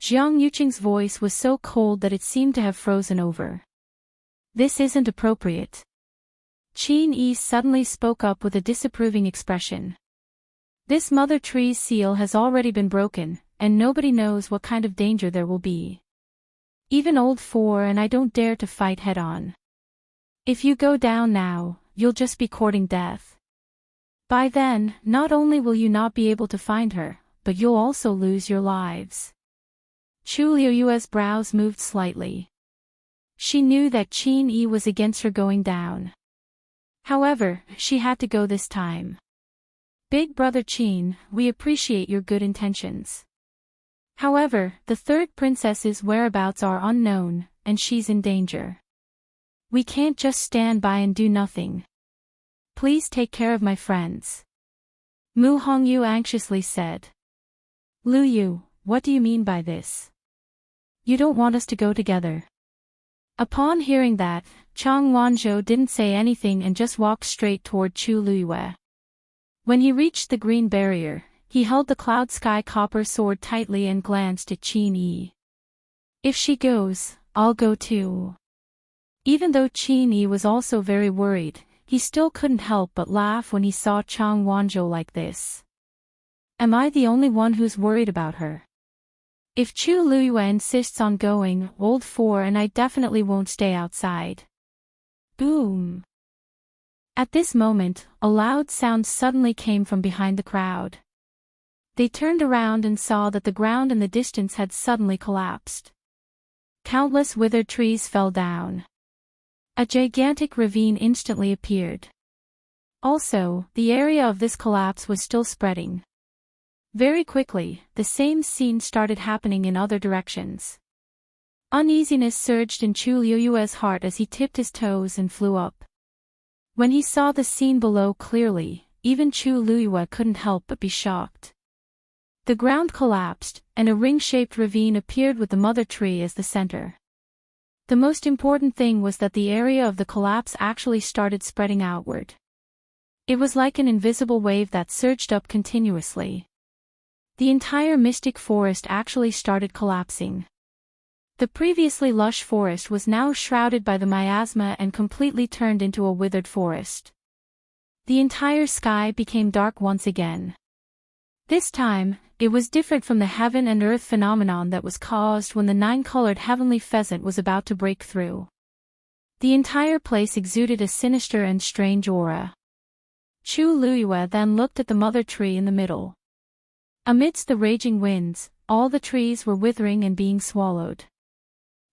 Jiang Yuqing's voice was so cold that it seemed to have frozen over. "This isn't appropriate." Qin Yi suddenly spoke up with a disapproving expression. This mother tree's seal has already been broken, and nobody knows what kind of danger there will be. Even old 4 and I don't dare to fight head-on. If you go down now, you'll just be courting death. By then, not only will you not be able to find her, but you'll also lose your lives. Chu Liuyue's brows moved slightly. She knew that Qin Yi was against her going down. However, she had to go this time. Big brother Qin, we appreciate your good intentions. However, the third princess's whereabouts are unknown, and she's in danger. We can't just stand by and do nothing. Please take care of my friends. Mu Hongyu anxiously said. Lu Yu, what do you mean by this? You don't want us to go together? Upon hearing that, Chang Wanzhou didn't say anything and just walked straight toward Chu Liyue. When he reached the green barrier, he held the cloud sky copper sword tightly and glanced at Qin Yi. If she goes, I'll go too. Even though Qin Yi was also very worried, he still couldn't help but laugh when he saw Chang Wanzhou like this. Am I the only one who's worried about her? If Chu Liyue insists on going, old 4 and I definitely won't stay outside. Boom! At this moment, a loud sound suddenly came from behind the crowd. They turned around and saw that the ground in the distance had suddenly collapsed. Countless withered trees fell down. A gigantic ravine instantly appeared. Also, the area of this collapse was still spreading. Very quickly, the same scene started happening in other directions. Uneasiness surged in Chu Liyue's heart as he tipped his toes and flew up. When he saw the scene below clearly, even Chu Liyue couldn't help but be shocked. The ground collapsed, and a ring-shaped ravine appeared with the mother tree as the center. The most important thing was that the area of the collapse actually started spreading outward. It was like an invisible wave that surged up continuously. The entire mystic forest actually started collapsing. The previously lush forest was now shrouded by the miasma and completely turned into a withered forest. The entire sky became dark once again. This time, it was different from the heaven and earth phenomenon that was caused when the 9-colored heavenly pheasant was about to break through. The entire place exuded a sinister and strange aura. Chu Liyue then looked at the mother tree in the middle. Amidst the raging winds, all the trees were withering and being swallowed.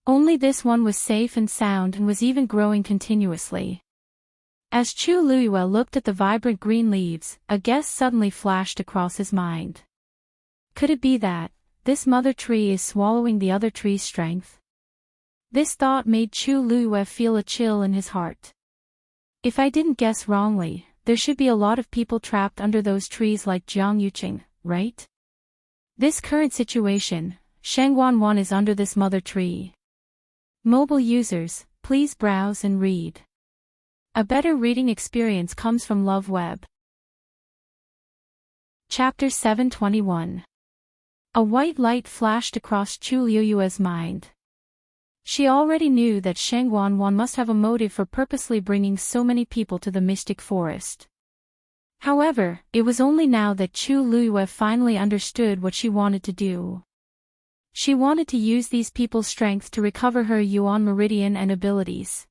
Only this one was safe and sound and was even growing continuously. As Chu Liyue looked at the vibrant green leaves, a guess suddenly flashed across his mind. Could it be that this mother tree is swallowing the other tree's strength? This thought made Chu Liyue feel a chill in his heart. If I didn't guess wrongly, there should be a lot of people trapped under those trees like Jiang Yuqing, right? This current situation, Shengguanwan is under this mother tree. Mobile users, please browse and read. A better reading experience comes from Love Web. Chapter 721. A white light flashed across Chu Liyue's mind. She already knew that Shengguanwan must have a motive for purposely bringing so many people to the mystic forest. However, it was only now that Chu Liyue finally understood what she wanted to do. She wanted to use these people's strength to recover her Yuan meridian and abilities.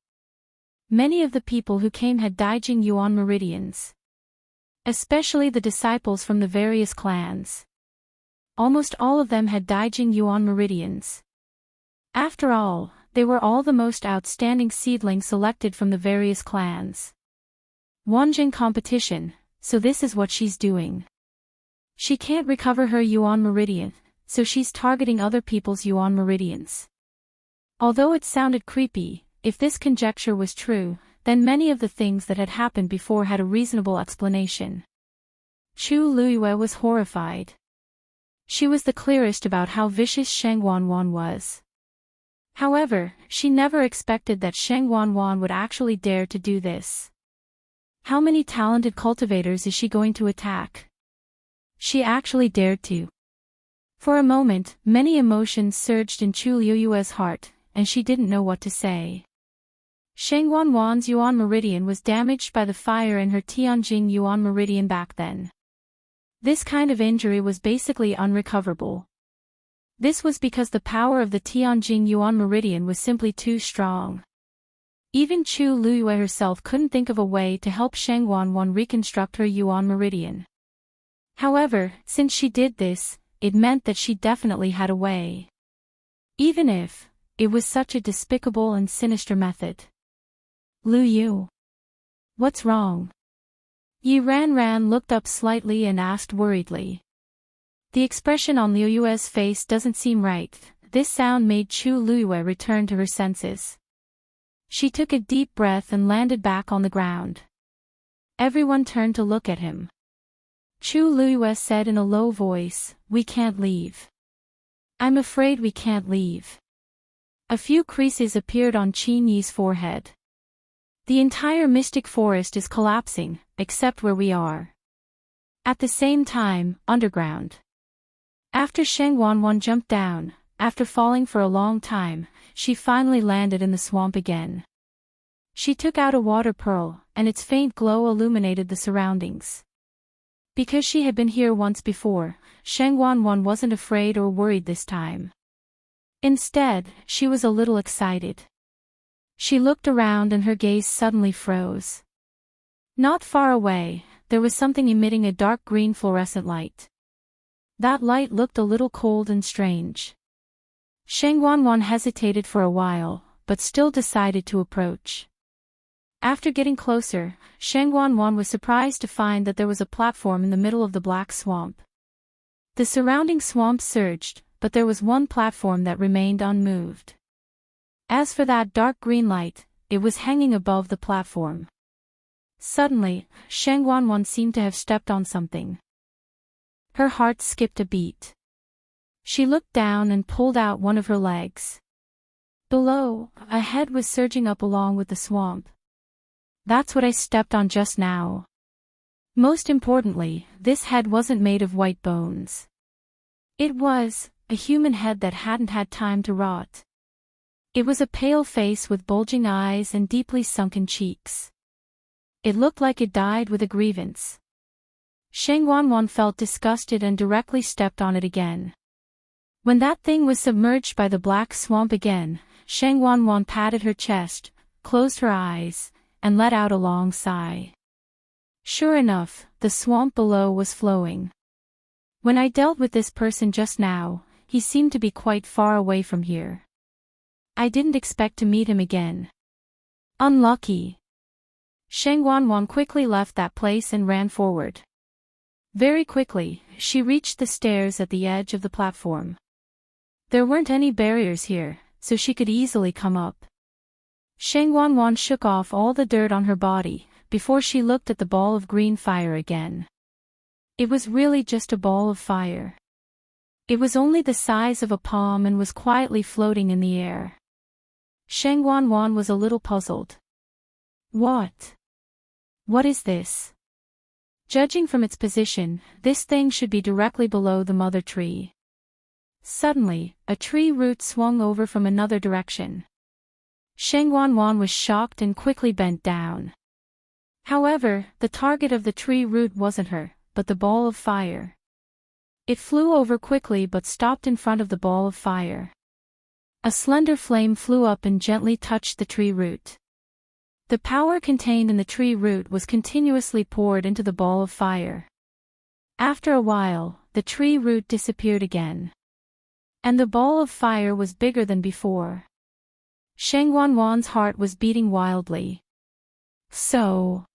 Many of the people who came had Daijing Yuan meridians. Especially the disciples from the various clans. Almost all of them had Daijing Yuan meridians. After all, they were all the most outstanding seedlings selected from the various clans. Wanjing competition, so this is what she's doing. She can't recover her Yuan meridian, so she's targeting other people's Yuan meridians. Although it sounded creepy, if this conjecture was true, then many of the things that had happened before had a reasonable explanation. Chu Liyue was horrified. She was the clearest about how vicious Shengguanwan was. However, she never expected that Shengguanwan would actually dare to do this. How many talented cultivators is she going to attack? She actually dared to. For a moment, many emotions surged in Chu Liyue's heart, and she didn't know what to say. Shengguanwan's Yuan meridian was damaged by the fire in her Tianjing Yuan meridian back then. This kind of injury was basically unrecoverable. This was because the power of the Tianjin Yuan meridian was simply too strong. Even Chu Luyue herself couldn't think of a way to help Sheng Wanwan reconstruct her Yuan meridian. However, since she did this, it meant that she definitely had a way. Even if it was such a despicable and sinister method. Lu Yu. What's wrong? Yi Ran looked up slightly and asked worriedly. The expression on Liu Yue's face doesn't seem right. This sound made Chu Luyue return to her senses. She took a deep breath and landed back on the ground. Everyone turned to look at him. Chu Luyue said in a low voice, "We can't leave. I'm afraid we can't leave." A few creases appeared on Qin Yi's forehead. The entire mystic forest is collapsing, except where we are. At the same time, underground. After Sheng Wanwan jumped down, after falling for a long time, she finally landed in the swamp again. She took out a water pearl, and its faint glow illuminated the surroundings. Because she had been here once before, Sheng Wanwan wasn't afraid or worried this time. Instead, she was a little excited. She looked around and her gaze suddenly froze. Not far away, there was something emitting a dark green fluorescent light. That light looked a little cold and strange. Sheng Wanwan hesitated for a while, but still decided to approach. After getting closer, Sheng Wanwan was surprised to find that there was a platform in the middle of the black swamp. The surrounding swamp surged, but there was one platform that remained unmoved. As for that dark green light, it was hanging above the platform. Suddenly, Sheng Wanwan seemed to have stepped on something. Her heart skipped a beat. She looked down and pulled out one of her legs. Below, a head was surging up along with the swamp. That's what I stepped on just now. Most importantly, this head wasn't made of white bones. It was a human head that hadn't had time to rot. It was a pale face with bulging eyes and deeply sunken cheeks. It looked like it died with a grievance. Sheng Wanwan felt disgusted and directly stepped on it again. When that thing was submerged by the black swamp again, Sheng Wanwan patted her chest, closed her eyes, and let out a long sigh. Sure enough, the swamp below was flowing. When I dealt with this person just now, he seemed to be quite far away from here. I didn't expect to meet him again. Unlucky. Sheng Wanwan quickly left that place and ran forward. Very quickly, she reached the stairs at the edge of the platform. There weren't any barriers here, so she could easily come up. Sheng Wanwan shook off all the dirt on her body, before she looked at the ball of green fire again. It was really just a ball of fire. It was only the size of a palm and was quietly floating in the air. Sheng Wanwan was a little puzzled. What is this? Judging from its position, this thing should be directly below the mother tree. Suddenly, a tree root swung over from another direction. Sheng Wanwan was shocked and quickly bent down. However, the target of the tree root wasn't her, but the ball of fire. It flew over quickly but stopped in front of the ball of fire. A slender flame flew up and gently touched the tree root. The power contained in the tree root was continuously poured into the ball of fire. After a while, the tree root disappeared again. And the ball of fire was bigger than before. Sheng Wanwan's heart was beating wildly. So,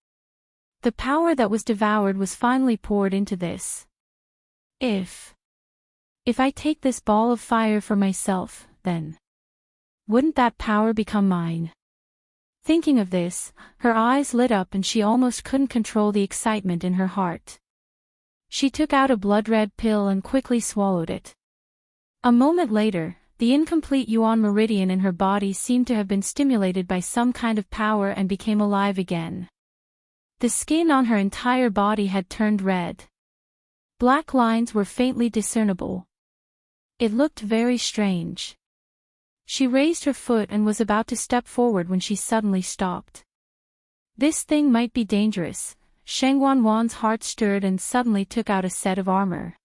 the power that was devoured was finally poured into this. If I take this ball of fire for myself, then wouldn't that power become mine? Thinking of this, her eyes lit up and she almost couldn't control the excitement in her heart. She took out a blood-red pill and quickly swallowed it. A moment later, the incomplete Yuan meridian in her body seemed to have been stimulated by some kind of power and became alive again. The skin on her entire body had turned red. Black lines were faintly discernible. It looked very strange. She raised her foot and was about to step forward when she suddenly stopped. This thing might be dangerous, Sheng Wanwan's heart stirred and suddenly took out a set of armor.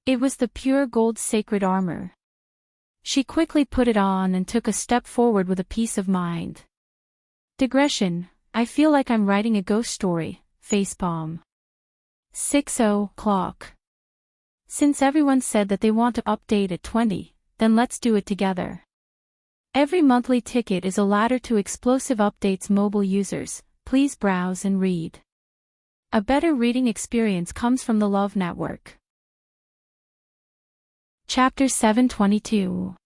It was the pure gold sacred armor. She quickly put it on and took a step forward with a peace of mind. Digression, I feel like I'm writing a ghost story, facepalm. 6:00. Since everyone said that they want to update at 20, then let's do it together. Every monthly ticket is a ladder to explosive updates. Mobile users, please browse and read. A better reading experience comes from the Love Network. Chapter 722.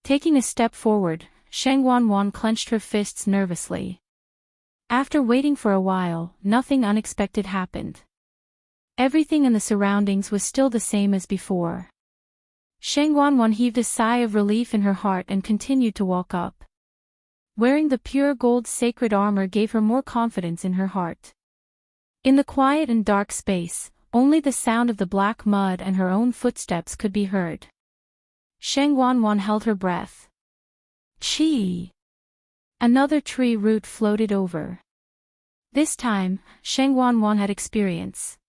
Taking a step forward, Sheng Wanwan clenched her fists nervously. After waiting for a while, nothing unexpected happened. Everything in the surroundings was still the same as before. Sheng Wanwan heaved a sigh of relief in her heart and continued to walk up. Wearing the pure gold sacred armor gave her more confidence in her heart. In the quiet and dark space, only the sound of the black mud and her own footsteps could be heard. Sheng Wanwan held her breath. Chi! Another tree root floated over. This time, Sheng Wanwan had experience.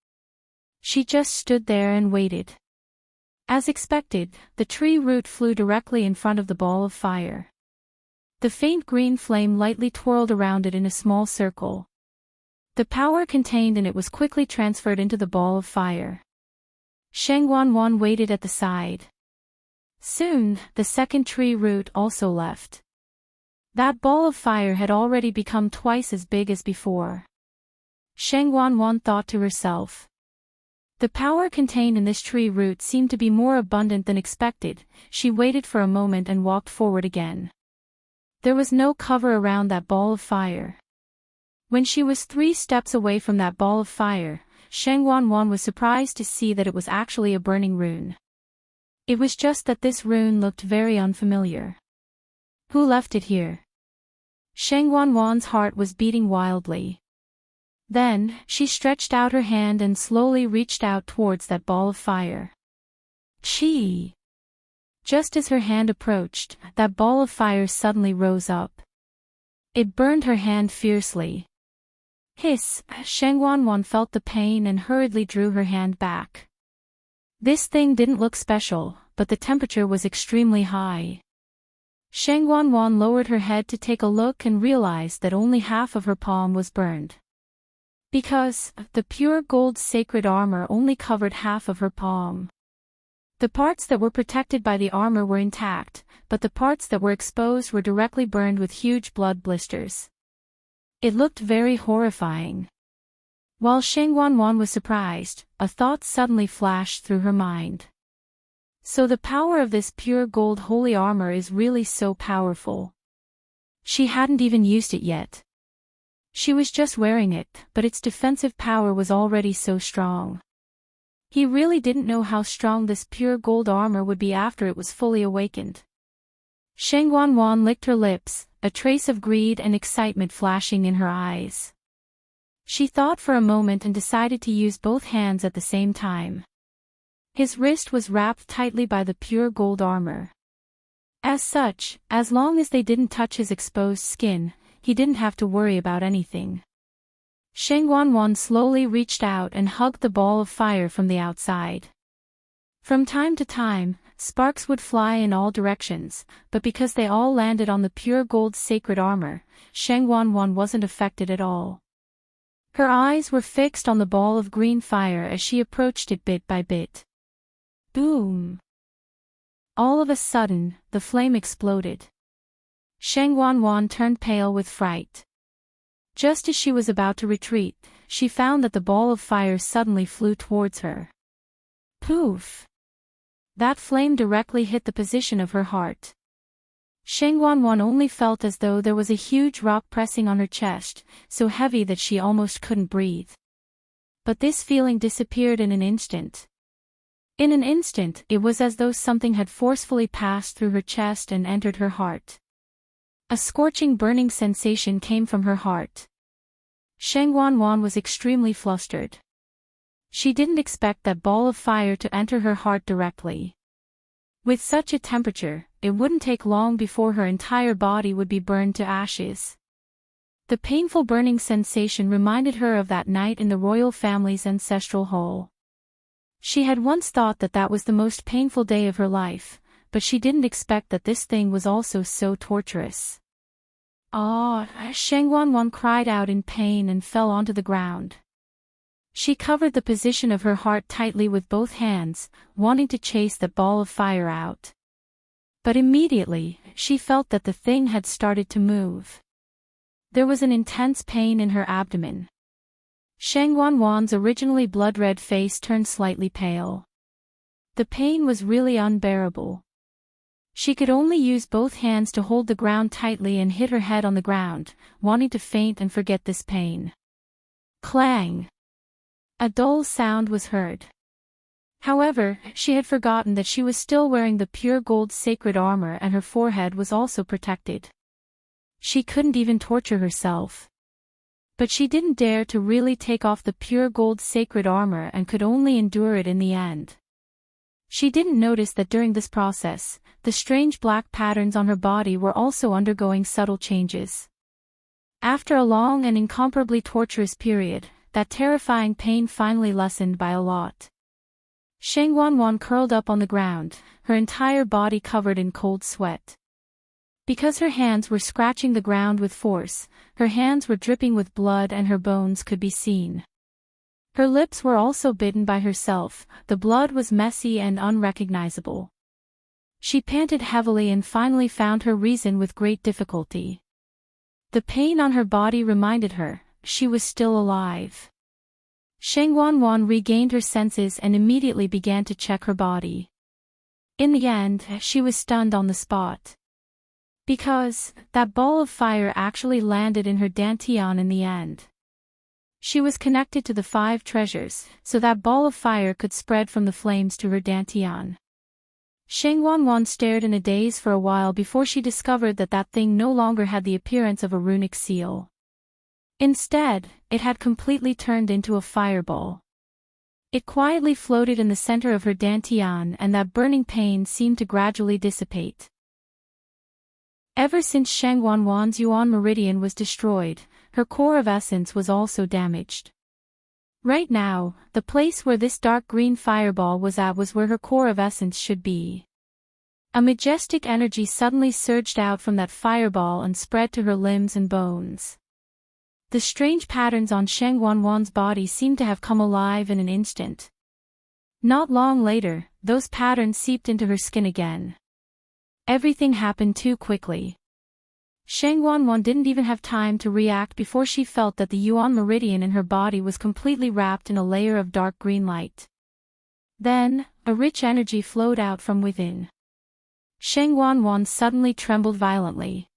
She just stood there and waited. As expected, the tree root flew directly in front of the ball of fire. The faint green flame lightly twirled around it in a small circle. The power contained in it was quickly transferred into the ball of fire. Sheng Wanwan waited at the side. Soon, the second tree root also left. That ball of fire had already become twice as big as before. Sheng Wanwan thought to herself. The power contained in this tree root seemed to be more abundant than expected. She waited for a moment and walked forward again. There was no cover around that ball of fire. When she was 3 steps away from that ball of fire, Sheng Wanwan was surprised to see that it was actually a burning rune. It was just that this rune looked very unfamiliar. Who left it here? Sheng Wanwan's heart was beating wildly. Then, she stretched out her hand and slowly reached out towards that ball of fire. Chi! Just as her hand approached, that ball of fire suddenly rose up. It burned her hand fiercely. Hiss! Sheng Wanwan felt the pain and hurriedly drew her hand back. This thing didn't look special, but the temperature was extremely high. Sheng Wanwan lowered her head to take a look and realized that only half of her palm was burned. Because, the pure gold sacred armor only covered half of her palm. The parts that were protected by the armor were intact, but the parts that were exposed were directly burned with huge blood blisters. It looked very horrifying. While Sheng Wanwan was surprised, a thought suddenly flashed through her mind. So the power of this pure gold holy armor is really so powerful. She hadn't even used it yet. She was just wearing it, but its defensive power was already so strong. He really didn't know how strong this pure gold armor would be after it was fully awakened. Sheng Wanwan licked her lips, a trace of greed and excitement flashing in her eyes. She thought for a moment and decided to use both hands at the same time. His wrist was wrapped tightly by the pure gold armor. As such, as long as they didn't touch his exposed skin, he didn't have to worry about anything. Sheng Wanwan slowly reached out and hugged the ball of fire from the outside. From time to time, sparks would fly in all directions, but because they all landed on the pure gold sacred armor, Sheng Wanwan wasn't affected at all. Her eyes were fixed on the ball of green fire as she approached it bit by bit. Boom! All of a sudden, the flame exploded. Sheng Wanwan turned pale with fright. Just as she was about to retreat, she found that the ball of fire suddenly flew towards her. Poof! That flame directly hit the position of her heart. Sheng Wanwan only felt as though there was a huge rock pressing on her chest, so heavy that she almost couldn't breathe. But this feeling disappeared in an instant. In an instant, it was as though something had forcefully passed through her chest and entered her heart. A scorching burning sensation came from her heart. Sheng Wanwan was extremely flustered. She didn't expect that ball of fire to enter her heart directly. With such a temperature, it wouldn't take long before her entire body would be burned to ashes. The painful burning sensation reminded her of that night in the royal family's ancestral hall. She had once thought that that was the most painful day of her life, but she didn't expect that this thing was also so torturous. Ah! Sheng Wanwan cried out in pain and fell onto the ground. She covered the position of her heart tightly with both hands, wanting to chase that ball of fire out. But immediately, she felt that the thing had started to move. There was an intense pain in her abdomen. Sheng Wanwan's originally blood-red face turned slightly pale. The pain was really unbearable. She could only use both hands to hold the ground tightly and hit her head on the ground, wanting to faint and forget this pain. Clang! A dull sound was heard. However, she had forgotten that she was still wearing the pure gold sacred armor and her forehead was also protected. She couldn't even torture herself. But she didn't dare to really take off the pure gold sacred armor and could only endure it in the end. She didn't notice that during this process, the strange black patterns on her body were also undergoing subtle changes. After a long and incomparably torturous period, that terrifying pain finally lessened by a lot. Sheng Wanwan curled up on the ground, her entire body covered in cold sweat. Because her hands were scratching the ground with force, her hands were dripping with blood and her bones could be seen. Her lips were also bitten by herself, the blood was messy and unrecognizable. She panted heavily and finally found her reason with great difficulty. The pain on her body reminded her, she was still alive. Sheng Wanwan regained her senses and immediately began to check her body. In the end, she was stunned on the spot. Because, that ball of fire actually landed in her dantian in the end. She was connected to the 5 treasures, so that ball of fire could spread from the flames to her dantian. Sheng Wanwan stared in a daze for a while before she discovered that that thing no longer had the appearance of a runic seal. Instead, it had completely turned into a fireball. It quietly floated in the center of her dantian and that burning pain seemed to gradually dissipate. Ever since Sheng Wanwan's Yuan meridian was destroyed, her core of essence was also damaged. Right now, the place where this dark green fireball was at was where her core of essence should be. A majestic energy suddenly surged out from that fireball and spread to her limbs and bones. The strange patterns on Sheng Wanwan's body seemed to have come alive in an instant. Not long later, those patterns seeped into her skin again. Everything happened too quickly. Sheng Wanwan didn't even have time to react before she felt that the Yuan meridian in her body was completely wrapped in a layer of dark green light. Then, a rich energy flowed out from within. Sheng Wanwan suddenly trembled violently.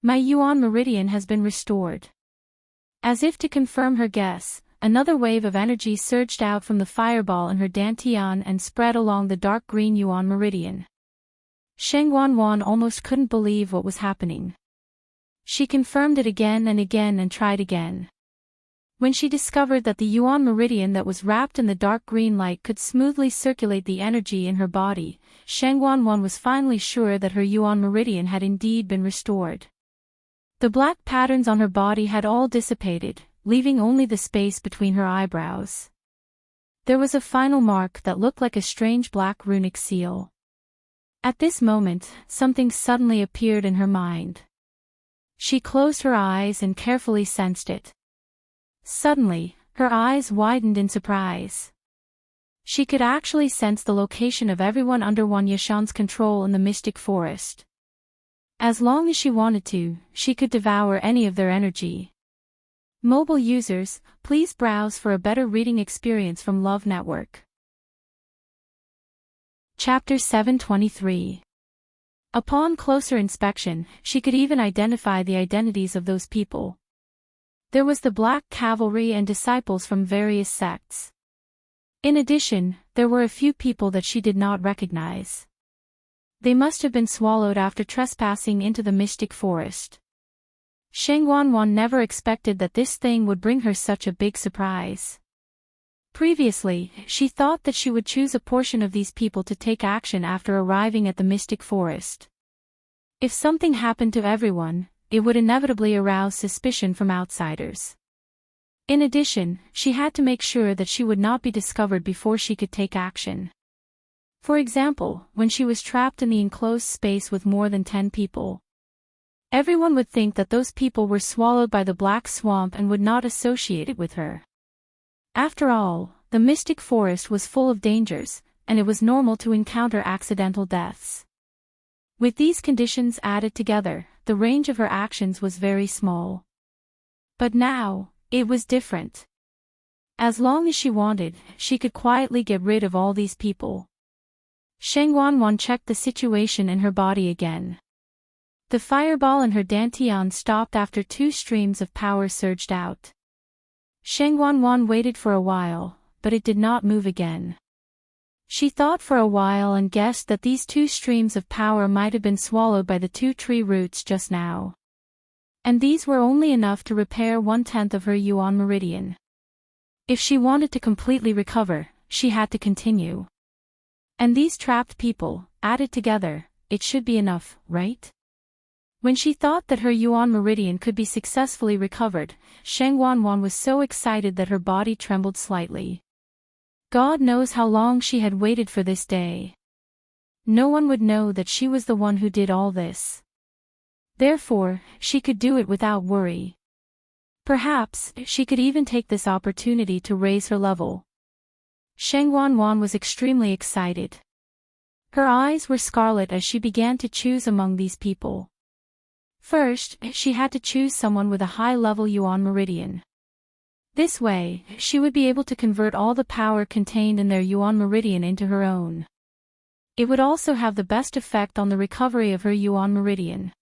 My Yuan meridian has been restored. As if to confirm her guess, another wave of energy surged out from the fireball in her dantian and spread along the dark green Yuan meridian. Sheng Wanwan almost couldn't believe what was happening. She confirmed it again and tried again. When she discovered that the Yuan meridian that was wrapped in the dark green light could smoothly circulate the energy in her body, Sheng Wanwan was finally sure that her Yuan meridian had indeed been restored. The black patterns on her body had all dissipated, leaving only the space between her eyebrows. There was a final mark that looked like a strange black runic seal. At this moment, something suddenly appeared in her mind. She closed her eyes and carefully sensed it. Suddenly, her eyes widened in surprise. She could actually sense the location of everyone under Wan Yashan's control in the mystic forest. As long as she wanted to, she could devour any of their energy. Mobile users, please browse for a better reading experience from Love Network. Chapter 723. Upon closer inspection, she could even identify the identities of those people. There was the Black Cavalry and disciples from various sects. In addition, there were a few people that she did not recognize. They must have been swallowed after trespassing into the mystic forest. Sheng Wanwan never expected that this thing would bring her such a big surprise. Previously, she thought that she would choose a portion of these people to take action after arriving at the mystic forest. If something happened to everyone, it would inevitably arouse suspicion from outsiders. In addition, she had to make sure that she would not be discovered before she could take action. For example, when she was trapped in the enclosed space with more than 10 people. Everyone would think that those people were swallowed by the black swamp and would not associate it with her. After all, the mystic forest was full of dangers, and it was normal to encounter accidental deaths. With these conditions added together, the range of her actions was very small. But now, it was different. As long as she wanted, she could quietly get rid of all these people. Sheng Wanwan checked the situation in her body again. The fireball in her dantian stopped after 2 streams of power surged out. Sheng Wanwan waited for a while, but it did not move again. She thought for a while and guessed that these 2 streams of power might have been swallowed by the 2 tree roots just now. And these were only enough to repair 1/10 of her yuan meridian. If she wanted to completely recover, she had to continue. And these trapped people, added together, it should be enough, right? When she thought that her yuan meridian could be successfully recovered, Sheng Wanwan was so excited that her body trembled slightly. God knows how long she had waited for this day. No one would know that she was the one who did all this. Therefore, she could do it without worry. Perhaps, she could even take this opportunity to raise her level. Sheng Wanwan was extremely excited. Her eyes were scarlet as she began to choose among these people. First, she had to choose someone with a high-level yuan meridian. This way, she would be able to convert all the power contained in their yuan meridian into her own. It would also have the best effect on the recovery of her yuan meridian.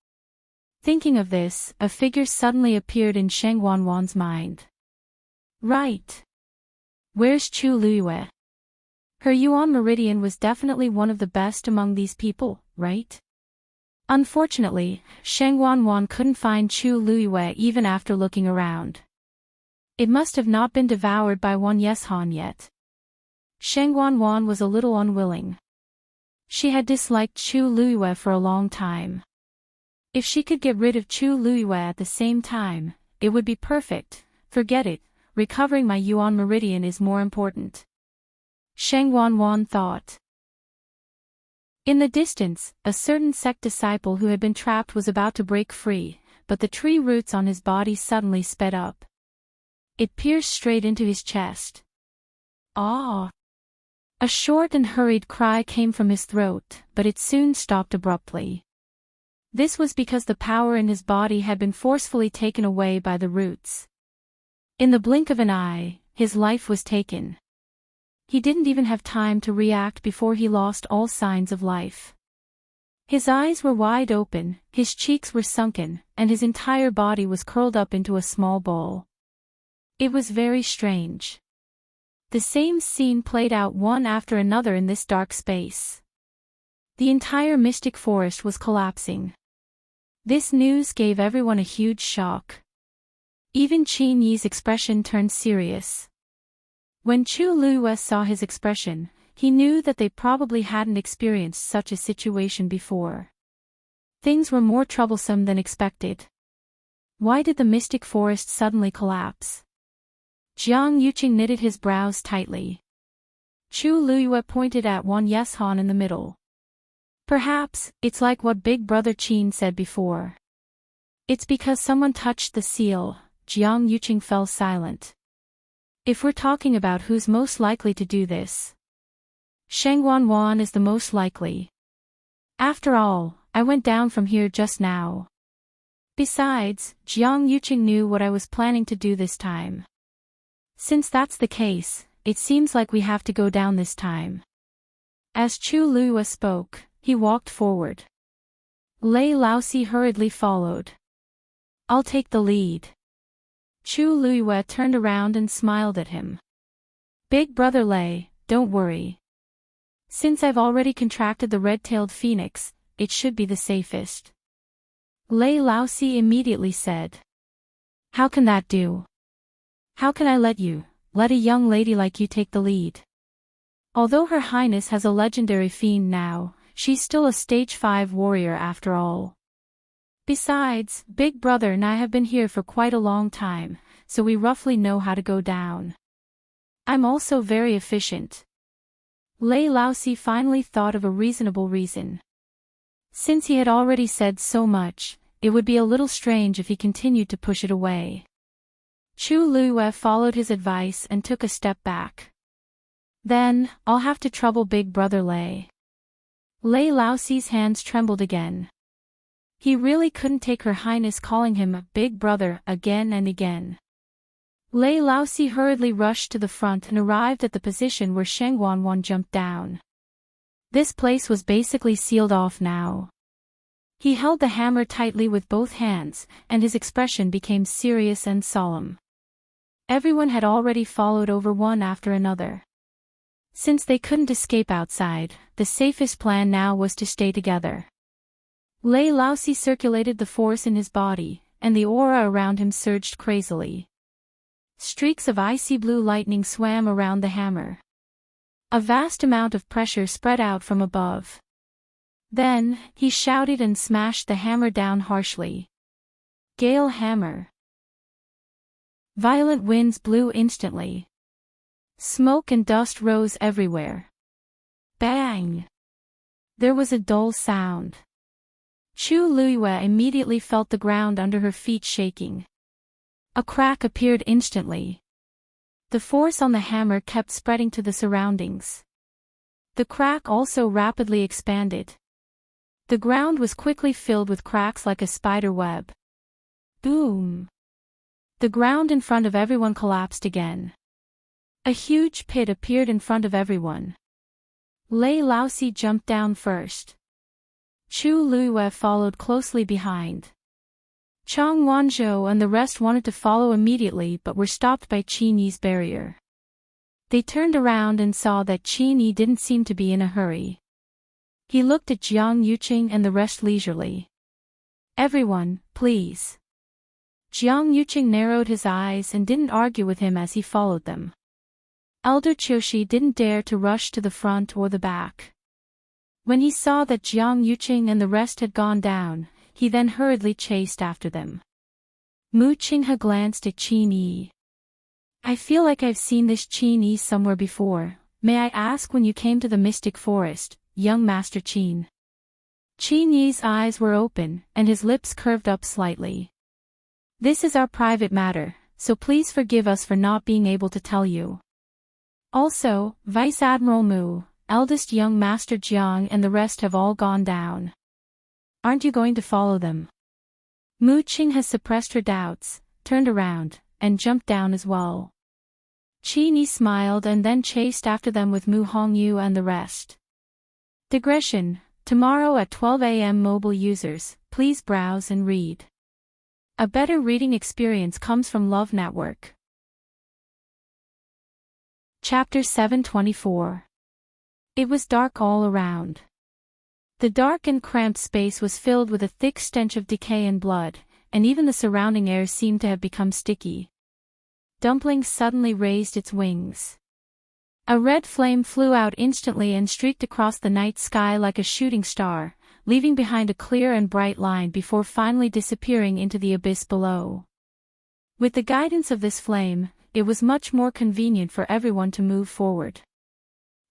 Thinking of this, a figure suddenly appeared in Sheng Wanwan's mind. Right. Where's Chu Luiyue? Her yuan meridian was definitely one of the best among these people, right? Unfortunately, Sheng Wanwan couldn't find Chu Luiyue even after looking around. It must have not been devoured by Wan Yeshan yet. Sheng Wanwan was a little unwilling. She had disliked Chu Luiyue for a long time. If she could get rid of Chu Luiyue at the same time, it would be perfect. Forget it, recovering my yuan meridian is more important. Sheng Wanwan thought. In the distance, a certain sect disciple who had been trapped was about to break free, but the tree roots on his body suddenly sped up. It pierced straight into his chest. Ah! A short and hurried cry came from his throat, but it soon stopped abruptly. This was because the power in his body had been forcefully taken away by the roots. In the blink of an eye, his life was taken. He didn't even have time to react before he lost all signs of life. His eyes were wide open, his cheeks were sunken, and his entire body was curled up into a small ball. It was very strange. The same scene played out one after another in this dark space. The entire mystic forest was collapsing. This news gave everyone a huge shock. Even Qin Yi's expression turned serious. When Chu Luiyue saw his expression, he knew that they probably hadn't experienced such a situation before. Things were more troublesome than expected. Why did the mystic forest suddenly collapse? Jiang Yuqing knitted his brows tightly. Chu Luiyue pointed at Wan Yeshan in the middle. Perhaps, it's like what Big Brother Qin said before. It's because someone touched the seal. Jiang Yuqing fell silent. If we're talking about who's most likely to do this, Sheng Wanwan is the most likely. After all, I went down from here just now. Besides, Jiang Yuqing knew what I was planning to do this time. Since that's the case, it seems like we have to go down this time. As Chu Luiyue spoke, he walked forward. Lei Laosi hurriedly followed. I'll take the lead. Chu Luiyue turned around and smiled at him. Big brother Lei, don't worry. Since I've already contracted the red-tailed phoenix, it should be the safest. Lei Laosi immediately said. How can that do? How can I let a young lady like you take the lead? Although Her Highness has a legendary fiend now, she's still a stage 5 warrior after all. Besides, Big Brother and I have been here for quite a long time, so we roughly know how to go down. I'm also very efficient. Lei Laosi finally thought of a reasonable reason. Since he had already said so much, it would be a little strange if he continued to push it away. Chu Luiyue followed his advice and took a step back. Then, I'll have to trouble Big Brother Lei. Lei Laosi's hands trembled again. He really couldn't take Her Highness calling him Big Brother again and again. Lei Laosi hurriedly rushed to the front and arrived at the position where Sheng Wanwan jumped down. This place was basically sealed off now. He held the hammer tightly with both hands, and his expression became serious and solemn. Everyone had already followed over one after another. Since they couldn't escape outside, the safest plan now was to stay together. Lei Laosi circulated the force in his body, and the aura around him surged crazily. Streaks of icy blue lightning swam around the hammer. A vast amount of pressure spread out from above. Then, he shouted and smashed the hammer down harshly. Gale hammer. Violent winds blew instantly. Smoke and dust rose everywhere. Bang! There was a dull sound. Chu Luiyue immediately felt the ground under her feet shaking. A crack appeared instantly. The force on the hammer kept spreading to the surroundings. The crack also rapidly expanded. The ground was quickly filled with cracks like a spider web. Boom! The ground in front of everyone collapsed again. A huge pit appeared in front of everyone. Lei Laosi jumped down first. Chu Luiyue followed closely behind. Chang Wanzhou and the rest wanted to follow immediately but were stopped by Qin Yi's barrier. They turned around and saw that Qin Yi didn't seem to be in a hurry. He looked at Jiang Yuqing and the rest leisurely. Everyone, please. Jiang Yuqing narrowed his eyes and didn't argue with him as he followed them. Elder Qiushi didn't dare to rush to the front or the back. When he saw that Jiang Yuqing and the rest had gone down, he then hurriedly chased after them. Mu Qinghe glanced at Qin Yi. I feel like I've seen this Qin Yi somewhere before. May I ask when you came to the Mystic Forest, young Master Qin? Qin Yi's eyes were open, and his lips curved up slightly. This is our private matter, so please forgive us for not being able to tell you. Also, Vice Admiral Mu, eldest young Master Jiang and the rest have all gone down. Aren't you going to follow them? Mu Qing has suppressed her doubts, turned around, and jumped down as well. Qin Yi smiled and then chased after them with Mu Hongyu and the rest. Digression: tomorrow at 12 a.m. mobile users, please browse and read. A better reading experience comes from Love Network. Chapter 724. It was dark all around. The dark and cramped space was filled with a thick stench of decay and blood, and even the surrounding air seemed to have become sticky. Dumpling suddenly raised its wings. A red flame flew out instantly and streaked across the night sky like a shooting star, leaving behind a clear and bright line before finally disappearing into the abyss below. With the guidance of this flame, it was much more convenient for everyone to move forward.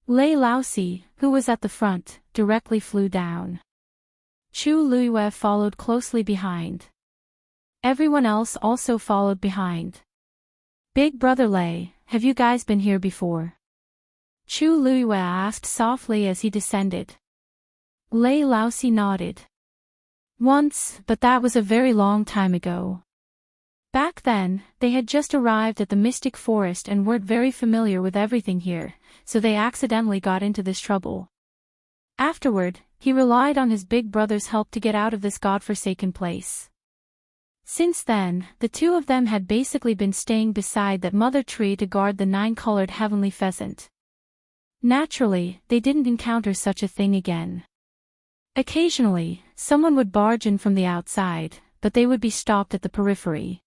Lei Laosi, who was at the front, directly flew down. Chu Luiyue followed closely behind. Everyone else also followed behind. Big Brother Lei, have you guys been here before? Chu Luiyue asked softly as he descended. Lei Laosi nodded. Once, but that was a very long time ago. Back then, they had just arrived at the Mystic Forest and weren't very familiar with everything here, so they accidentally got into this trouble. Afterward, he relied on his big brother's help to get out of this godforsaken place. Since then, the two of them had basically been staying beside that mother tree to guard the 9-colored heavenly pheasant. Naturally, they didn't encounter such a thing again. Occasionally, someone would barge in from the outside, but they would be stopped at the periphery.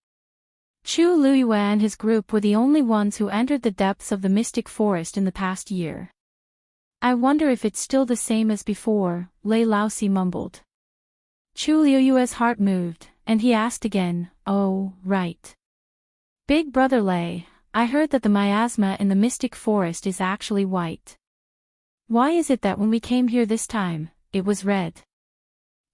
Chu Luiyue and his group were the only ones who entered the depths of the Mystic Forest in the past year. I wonder if it's still the same as before, Lei Laosi mumbled. Chu Liuyue's heart moved, and he asked again, "Oh, right. Big Brother Lei, I heard that the miasma in the mystic forest is actually white. Why is it that when we came here this time, it was red?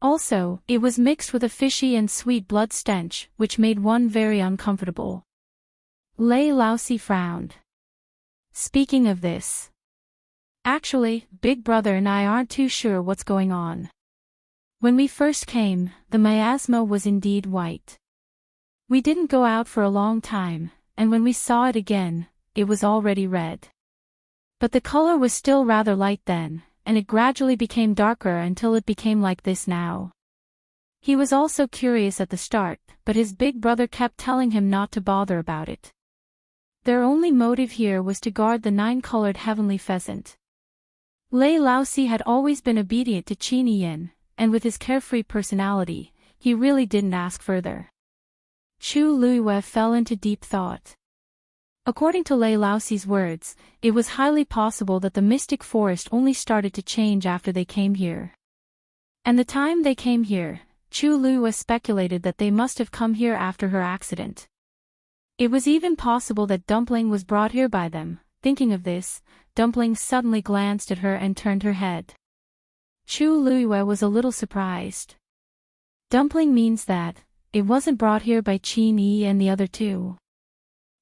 Also, it was mixed with a fishy and sweet blood stench, which made one very uncomfortable." Lei Laosi frowned. "Speaking of this, actually, Big Brother and I aren't too sure what's going on. When we first came, the miasma was indeed white. We didn't go out for a long time, and when we saw it again, it was already red. But the color was still rather light then, and it gradually became darker until it became like this now." He was also curious at the start, but his big brother kept telling him not to bother about it. Their only motive here was to guard the 9-colored heavenly pheasant. Lei Laosi had always been obedient to Qin Yin, and with his carefree personality, he really didn't ask further. Chu Luiyue fell into deep thought. According to Lei Laosi's words, it was highly possible that the mystic forest only started to change after they came here. And the time they came here, Chu Luiyue speculated that they must have come here after her accident. It was even possible that Dumpling was brought here by them. Thinking of this, Dumpling suddenly glanced at her and turned her head. Chu Luiyue was a little surprised. Dumpling means that it wasn't brought here by Qin Yi and the other two.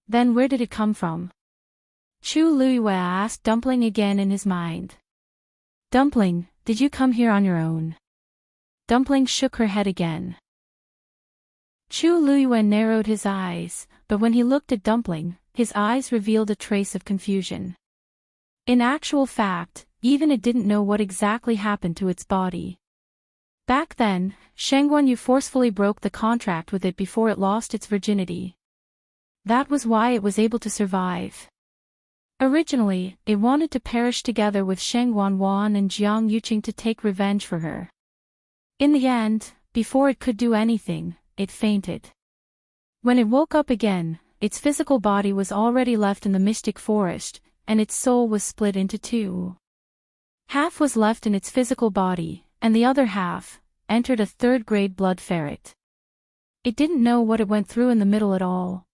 Then where did it come from? Chu Luiyue asked Dumpling again in his mind. "Dumpling, did you come here on your own?" Dumpling shook her head again. Chu Luiyue narrowed his eyes, but when he looked at Dumpling, his eyes revealed a trace of confusion. In actual fact, even it didn't know what exactly happened to its body. Back then, Shengguanyu forcefully broke the contract with it before it lost its virginity. That was why it was able to survive. Originally, it wanted to perish together with Shengguan Wan and Jiang Yuqing to take revenge for her. In the end, before it could do anything, it fainted. When it woke up again, its physical body was already left in the mystic forest, and its soul was split into two. Half was left in its physical body, and the other half entered a third-grade blood ferret. It didn't know what it went through in the middle at all.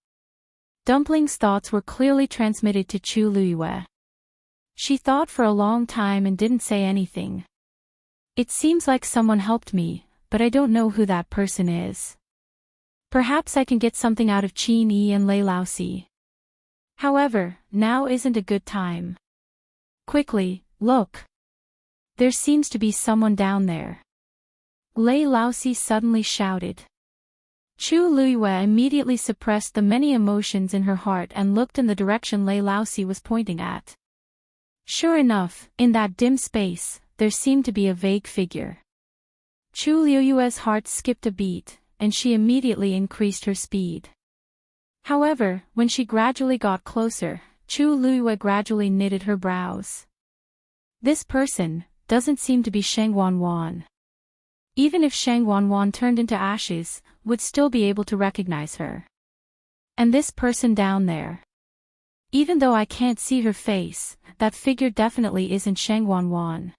Dumpling's thoughts were clearly transmitted to Chu Luiyue. She thought for a long time and didn't say anything. "It seems like someone helped me, but I don't know who that person is. Perhaps I can get something out of Qin Yi and Lei Laosi. However, now isn't a good time. Quickly, look. There seems to be someone down there." Lei Laosi suddenly shouted. Chu Luiyue immediately suppressed the many emotions in her heart and looked in the direction Lei Laosi was pointing at. Sure enough, in that dim space, there seemed to be a vague figure. Chu Liuyue's heart skipped a beat, and she immediately increased her speed. However, when she gradually got closer, Chu Luiyue gradually knitted her brows. This person doesn't seem to be Shengguan Wan. Even if Shengguan Wan turned into ashes, would still be able to recognize her. And this person down there. Even though I can't see her face, that figure definitely isn't Shengguan Wan.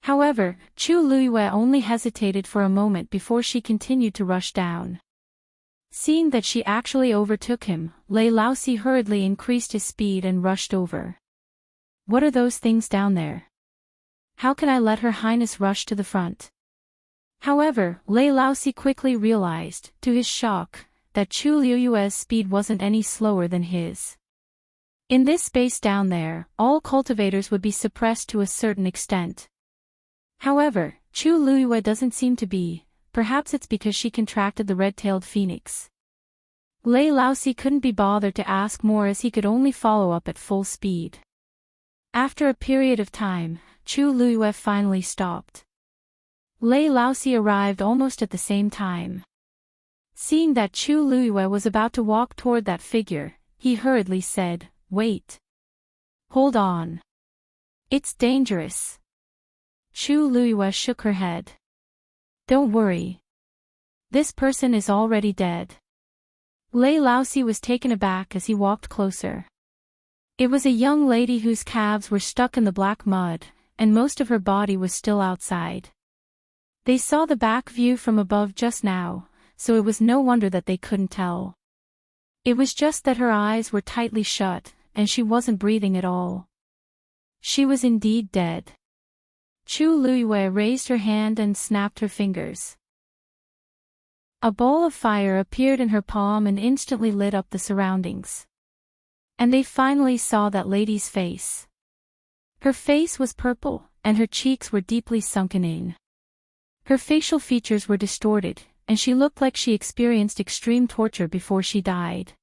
However, Chu Luiyue only hesitated for a moment before she continued to rush down. Seeing that she actually overtook him, Lei Laosi hurriedly increased his speed and rushed over. What are those things down there? How can I let Her Highness rush to the front? However, Lei Laosi quickly realized, to his shock, that Chu Liuyue's speed wasn't any slower than his. In this space down there, all cultivators would be suppressed to a certain extent. However, Chu Luiyue doesn't seem to be. Perhaps it's because she contracted the red-tailed phoenix. Lei Laosi couldn't be bothered to ask more as he could only follow up at full speed. After a period of time, Chu Luiyue finally stopped. Lei Laosi arrived almost at the same time. Seeing that Chu Luiyue was about to walk toward that figure, he hurriedly said, "Wait. Hold on. It's dangerous." Chu Luiyue shook her head. "Don't worry. This person is already dead." Lei Laosi was taken aback as he walked closer. It was a young lady whose calves were stuck in the black mud, and most of her body was still outside. They saw the back view from above just now, so it was no wonder that they couldn't tell. It was just that her eyes were tightly shut, and she wasn't breathing at all. She was indeed dead. Chu Luiyue raised her hand and snapped her fingers. A ball of fire appeared in her palm and instantly lit up the surroundings. And they finally saw that lady's face. Her face was purple, and her cheeks were deeply sunken in. Her facial features were distorted, and she looked like she experienced extreme torture before she died.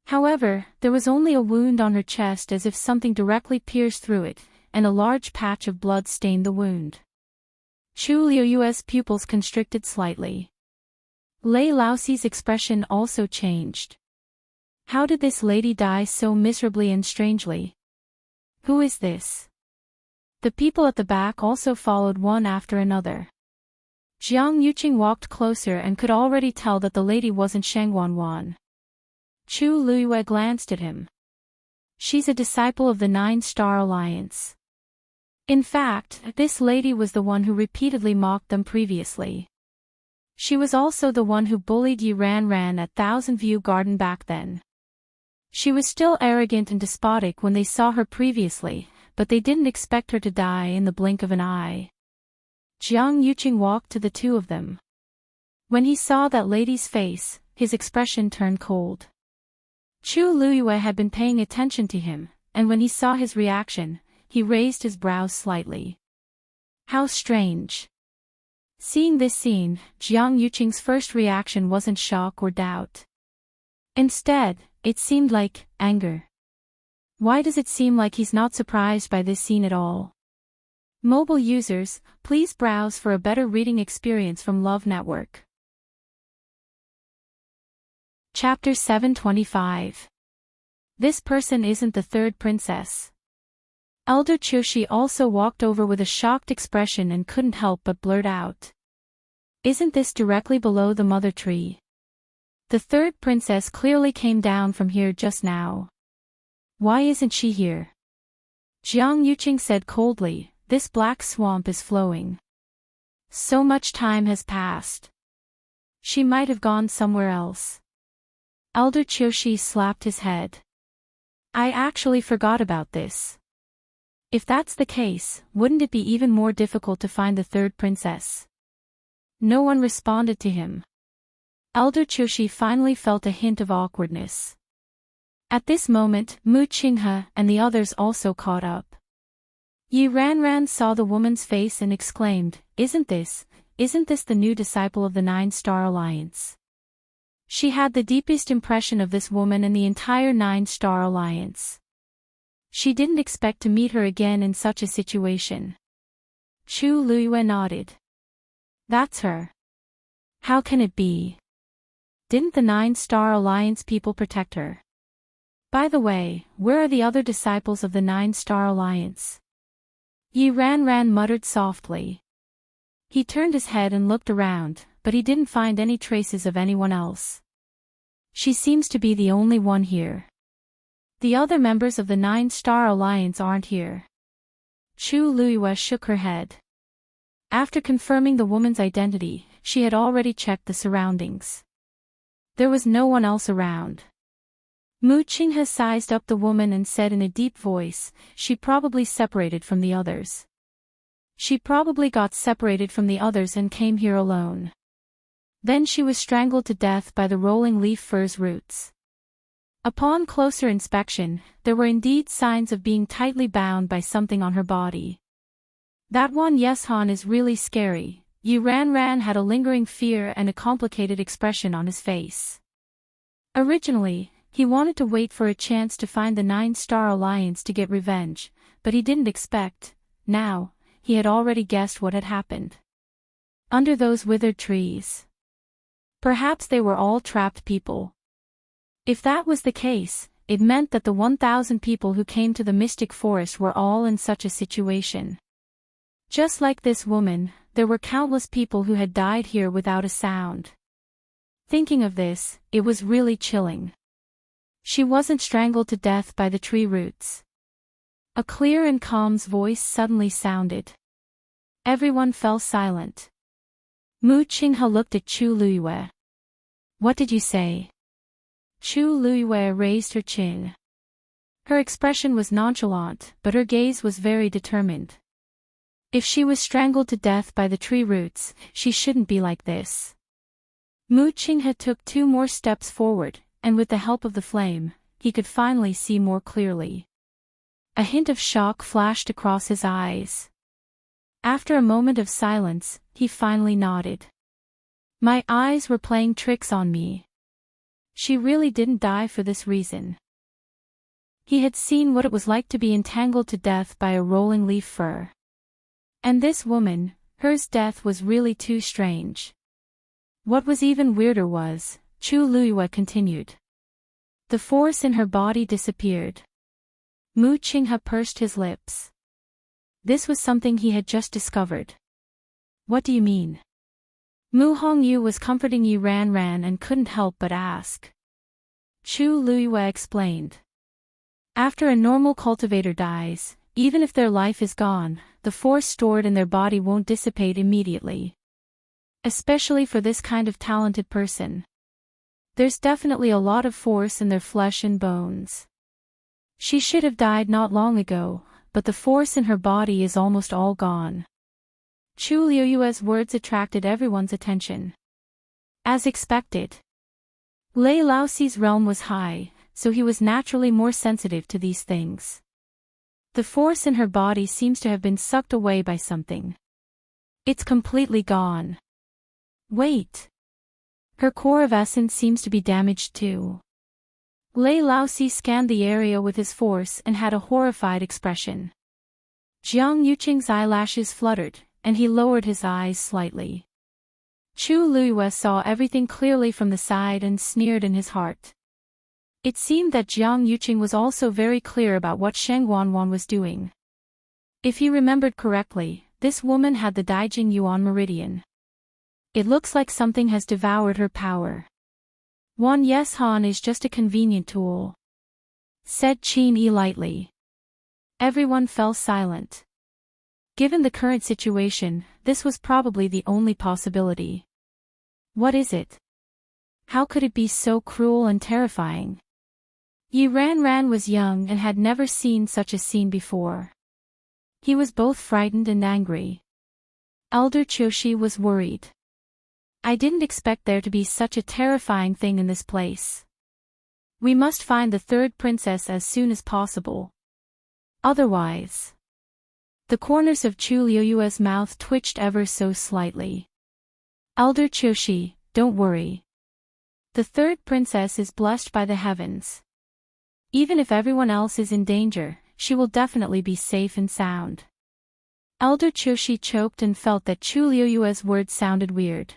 However, there was only a wound on her chest as if something directly pierced through it, and a large patch of blood stained the wound. Chu Luiyue's pupils constricted slightly. Lei Laoxi's expression also changed. How did this lady die so miserably and strangely? Who is this? The people at the back also followed one after another. Jiang Yuqing walked closer and could already tell that the lady wasn't Sheng Wanwan. Chu Luiyue glanced at him. She's a disciple of the Nine-Star Alliance. In fact, this lady was the one who repeatedly mocked them previously. She was also the one who bullied Yi Ran at Thousand View Garden back then. She was still arrogant and despotic when they saw her previously, but they didn't expect her to die in the blink of an eye. Jiang Yuqing walked to the two of them. When he saw that lady's face, his expression turned cold. Chu Luiyue had been paying attention to him, and when he saw his reaction, he raised his brows slightly. How strange. Seeing this scene, Jiang Yuqing's first reaction wasn't shock or doubt. Instead, it seemed like anger. Why does it seem like he's not surprised by this scene at all? Mobile users, please browse for a better reading experience from Love Network. Chapter 725. This person isn't the third princess. Elder Qiushi also walked over with a shocked expression and couldn't help but blurt out. Isn't this directly below the mother tree? The third princess clearly came down from here just now. Why isn't she here? Jiang Yuqing said coldly, this black swamp is flowing. So much time has passed. She might have gone somewhere else. Elder Qiushi slapped his head. I actually forgot about this. If that's the case, wouldn't it be even more difficult to find the third princess? No one responded to him. Elder Qiushi finally felt a hint of awkwardness. At this moment, Mu Qinghe and the others also caught up. Yi Ran saw the woman's face and exclaimed, Isn't this the new disciple of the Nine-Star Alliance? She had the deepest impression of this woman in the entire Nine-Star Alliance. She didn't expect to meet her again in such a situation. Chu Luiyue nodded. That's her. How can it be? Didn't the Nine-Star Alliance people protect her? By the way, where are the other disciples of the Nine-Star Alliance? Yi Ran muttered softly. He turned his head and looked around, but he didn't find any traces of anyone else. She seems to be the only one here. The other members of the Nine-Star Alliance aren't here. Chu Luiyue shook her head. After confirming the woman's identity, she had already checked the surroundings. There was no one else around. Mu Qinghe sized up the woman and said in a deep voice, she probably separated from the others. She probably got separated from the others and came here alone. Then she was strangled to death by the rolling leaf firs roots. Upon closer inspection, there were indeed signs of being tightly bound by something on her body. That one Yeshan is really scary. Yi Ran had a lingering fear and a complicated expression on his face. Originally, he wanted to wait for a chance to find the Nine-Star Alliance to get revenge, but he didn't expect, now, he had already guessed what had happened. Under those withered trees. Perhaps they were all trapped people. If that was the case, it meant that the 1,000 people who came to the mystic forest were all in such a situation. Just like this woman, there were countless people who had died here without a sound. Thinking of this, it was really chilling. She wasn't strangled to death by the tree roots. A clear and calm voice suddenly sounded. Everyone fell silent. Mu Qinghe looked at Chu Luiyue. What did you say? Chu Luiyue raised her chin. Her expression was nonchalant, but her gaze was very determined. If she was strangled to death by the tree roots, she shouldn't be like this. Mu Qinghe took 2 more steps forward, and with the help of the flame, he could finally see more clearly. A hint of shock flashed across his eyes. After a moment of silence, he finally nodded. My eyes were playing tricks on me. She really didn't die for this reason. He had seen what it was like to be entangled to death by a rolling leaf fir. And this woman, hers death was really too strange. What was even weirder was, Chu Luiyue continued. The force in her body disappeared. Mu Qinghe pursed his lips. This was something he had just discovered. What do you mean? Mu Hongyu was comforting Yi Ran and couldn't help but ask. Chu Luiyue explained. After a normal cultivator dies, even if their life is gone, the force stored in their body won't dissipate immediately. Especially for this kind of talented person. There's definitely a lot of force in their flesh and bones. She should have died not long ago, but the force in her body is almost all gone. Chu Luiyue's words attracted everyone's attention. As expected. Lei Laoxi's realm was high, so he was naturally more sensitive to these things. The force in her body seems to have been sucked away by something. It's completely gone. Wait. Her core of essence seems to be damaged too. Lei Laoxi scanned the area with his force and had a horrified expression. Jiang Yuqing's eyelashes fluttered, and he lowered his eyes slightly. Chu Luiyue saw everything clearly from the side and sneered in his heart. It seemed that Jiang Yuqing was also very clear about what Sheng Wanwan was doing. If he remembered correctly, this woman had the Daijing Yuan meridian. It looks like something has devoured her power. Wan Yeshan is just a convenient tool, said Qin Yi lightly. Everyone fell silent. Given the current situation, this was probably the only possibility. What is it? How could it be so cruel and terrifying? Yi Ran was young and had never seen such a scene before. He was both frightened and angry. Elder Qiushi was worried. I didn't expect there to be such a terrifying thing in this place. We must find the 3rd princess as soon as possible. Otherwise. The corners of Chu Luiyue's mouth twitched ever so slightly. Elder Qiushi, don't worry. The 3rd princess is blessed by the heavens. Even if everyone else is in danger, she will definitely be safe and sound. Elder Qiushi choked and felt that Chu Luiyue's words sounded weird.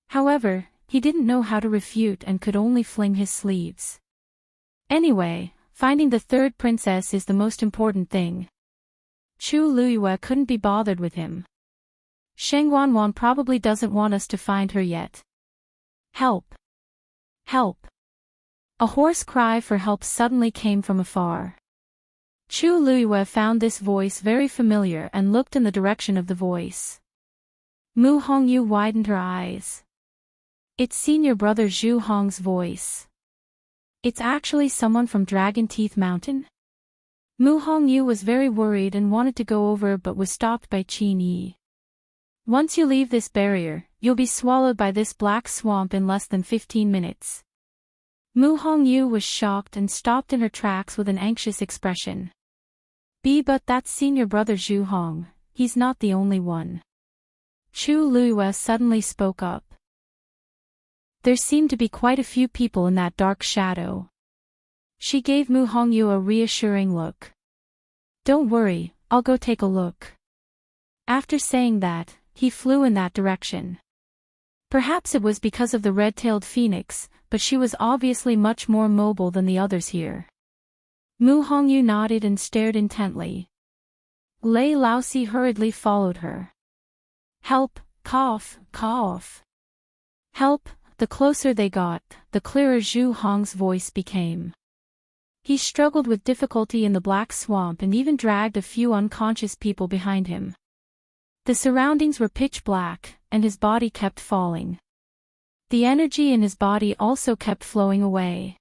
However, he didn't know how to refute and could only fling his sleeves. Anyway, finding the 3rd princess is the most important thing. Chu Luiyue couldn't be bothered with him. Sheng Wanwan probably doesn't want us to find her yet. Help! Help! A hoarse cry for help suddenly came from afar. Chu Luiyue found this voice very familiar and looked in the direction of the voice. Mu Hongyu widened her eyes. It's senior brother Zhu Hong's voice. It's actually someone from Dragon Teeth Mountain? Mu Hongyu was very worried and wanted to go over but was stopped by Qin Yi. Once you leave this barrier, you'll be swallowed by this black swamp in less than 15 minutes. Mu Hongyu was shocked and stopped in her tracks with an anxious expression. But that's senior brother Zhu Hong, he's not the only one. Chu Luiyue suddenly spoke up. There seemed to be quite a few people in that dark shadow. She gave Mu Hongyu a reassuring look. Don't worry, I'll go take a look. After saying that, he flew in that direction. Perhaps it was because of the red-tailed phoenix, but she was obviously much more mobile than the others here. Mu Hongyu nodded and stared intently. Lei Laoxi hurriedly followed her. Help, cough, cough. Help. The closer they got, the clearer Zhu Hong's voice became. He struggled with difficulty in the black swamp and even dragged a few unconscious people behind him. The surroundings were pitch black, and his body kept falling. The energy in his body also kept flowing away.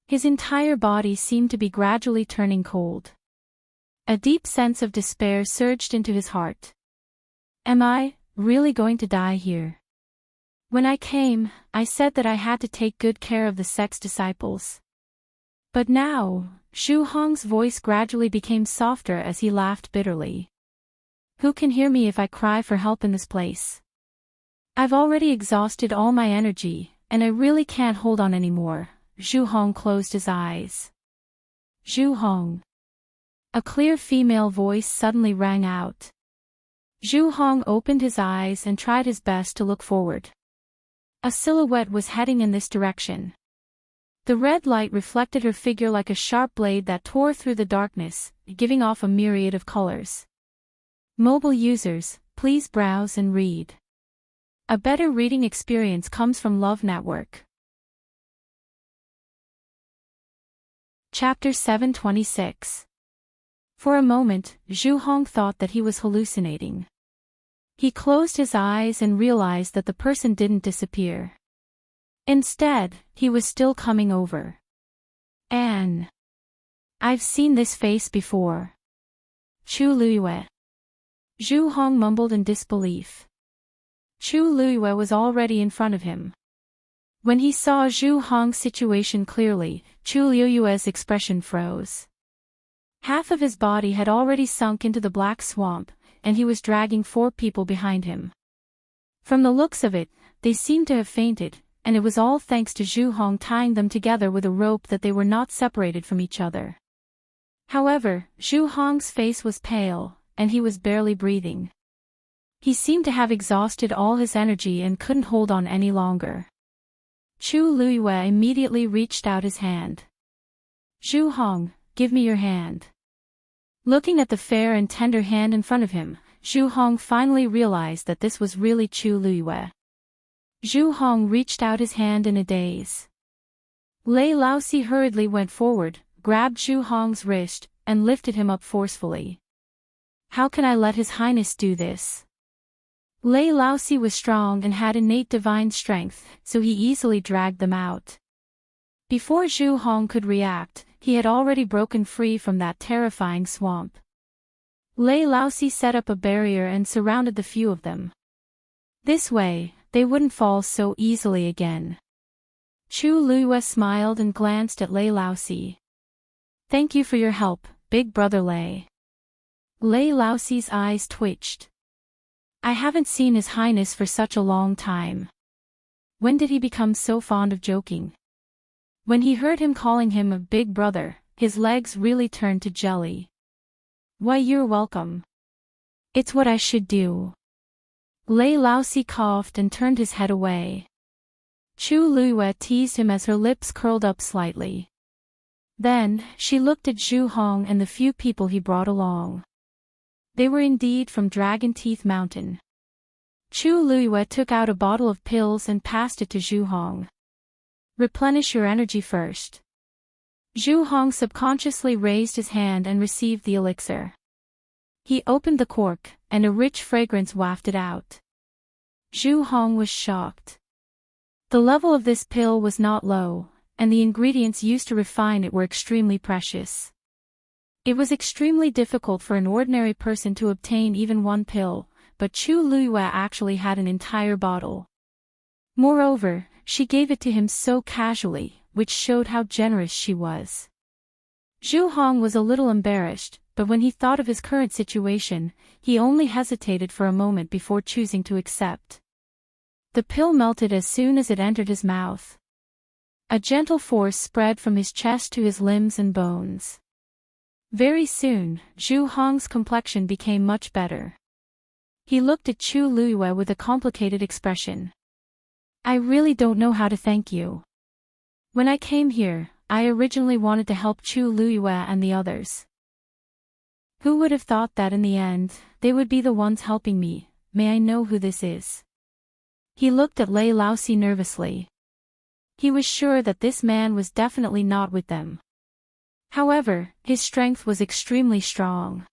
His entire body seemed to be gradually turning cold. A deep sense of despair surged into his heart. Am I really going to die here? When I came, I said that I had to take good care of the sex disciples. But now, Zhu Hong's voice gradually became softer as he laughed bitterly. Who can hear me if I cry for help in this place? I've already exhausted all my energy, and I really can't hold on anymore. Zhu Hong closed his eyes. Zhu Hong. A clear female voice suddenly rang out. Zhu Hong opened his eyes and tried his best to look forward. A silhouette was heading in this direction. The red light reflected her figure like a sharp blade that tore through the darkness, giving off a myriad of colors. Mobile users, please browse and read. A better reading experience comes from Love Network. Chapter 726. For a moment, Zhu Hong thought that he was hallucinating. He closed his eyes and realized that the person didn't disappear. Instead, he was still coming over. Anne. I've seen this face before. Chu Luiyue. Zhu Hong mumbled in disbelief. Chu Luiyue was already in front of him. When he saw Zhu Hong's situation clearly, Chu Luiyue's expression froze. Half of his body had already sunk into the black swamp, and he was dragging 4 people behind him. From the looks of it, they seemed to have fainted, and it was all thanks to Zhu Hong tying them together with a rope that they were not separated from each other. However, Zhu Hong's face was pale, and he was barely breathing. He seemed to have exhausted all his energy and couldn't hold on any longer. Chu Luiyue immediately reached out his hand. Zhu Hong, give me your hand. Looking at the fair and tender hand in front of him, Zhu Hong finally realized that this was really Chu Luiyue. Zhu Hong reached out his hand in a daze. Lei Laosi hurriedly went forward, grabbed Zhu Hong's wrist, and lifted him up forcefully. How can I let His Highness do this? Lei Laosi was strong and had innate divine strength, so he easily dragged them out. Before Zhu Hong could react, he had already broken free from that terrifying swamp. Lei Laosi set up a barrier and surrounded the few of them. This way, they wouldn't fall so easily again. Chu Luiyue smiled and glanced at Lei Laosi. Thank you for your help, big brother Lei. Lei Laosi's eyes twitched. I haven't seen His Highness for such a long time. When did he become so fond of joking? When he heard him calling him a big brother, his legs really turned to jelly. Why, you're welcome. It's what I should do. Lei Laosi coughed and turned his head away. Chu Luiyue teased him as her lips curled up slightly. Then, she looked at Zhu Hong and the few people he brought along. They were indeed from Dragon Teeth Mountain. Chu Luiyue took out a bottle of pills and passed it to Zhu Hong. Replenish your energy first. Zhu Hong subconsciously raised his hand and received the elixir. He opened the cork, and a rich fragrance wafted out. Zhu Hong was shocked. The level of this pill was not low, and the ingredients used to refine it were extremely precious. It was extremely difficult for an ordinary person to obtain even one pill, but Chu Luiyue actually had an entire bottle. Moreover, she gave it to him so casually, which showed how generous she was. Zhu Hong was a little embarrassed, but when he thought of his current situation, he only hesitated for a moment before choosing to accept. The pill melted as soon as it entered his mouth. A gentle force spread from his chest to his limbs and bones. Very soon, Zhu Hong's complexion became much better. He looked at Chu Luiyue with a complicated expression. I really don't know how to thank you. When I came here, I originally wanted to help Chu Luiyue and the others. Who would have thought that in the end, they would be the ones helping me? May I know who this is? He looked at Lei Laosi nervously. He was sure that this man was definitely not with them. However, his strength was extremely strong.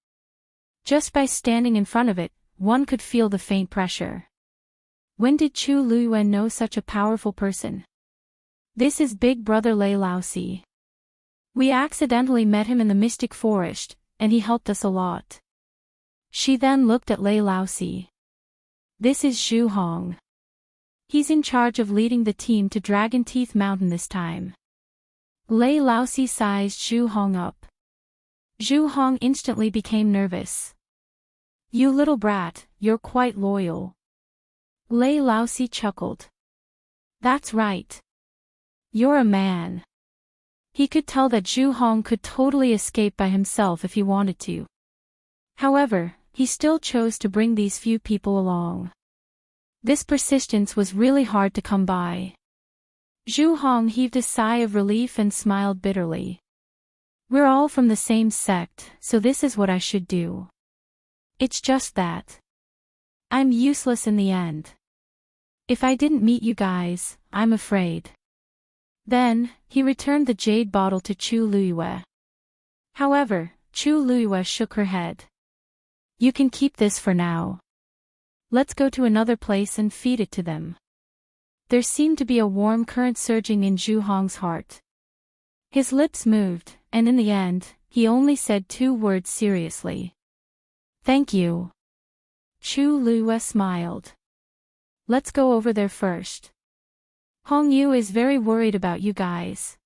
Just by standing in front of it, one could feel the faint pressure. When did Chu Luiyue know such a powerful person? This is Big Brother Lei Laosi. We accidentally met him in the mystic forest, and he helped us a lot. She then looked at Lei Laosi. This is Zhu Hong. He's in charge of leading the team to Dragon Teeth Mountain this time. Lei Laosi sized Zhu Hong up. Zhu Hong instantly became nervous. You little brat, you're quite loyal. Lei Laosi chuckled. That's right. You're a man. He could tell that Zhu Hong could totally escape by himself if he wanted to. However, he still chose to bring these few people along. This persistence was really hard to come by. Zhu Hong heaved a sigh of relief and smiled bitterly. We're all from the same sect, so this is what I should do. It's just that I'm useless in the end. If I didn't meet you guys, I'm afraid. Then, he returned the jade bottle to Chu Luiyue. However, Chu Luiyue shook her head. You can keep this for now. Let's go to another place and feed it to them. There seemed to be a warm current surging in Zhu Hong's heart. His lips moved, and in the end, he only said 2 words seriously. Thank you. Chu Luiyue smiled. Let's go over there first. Hong Yu is very worried about you guys.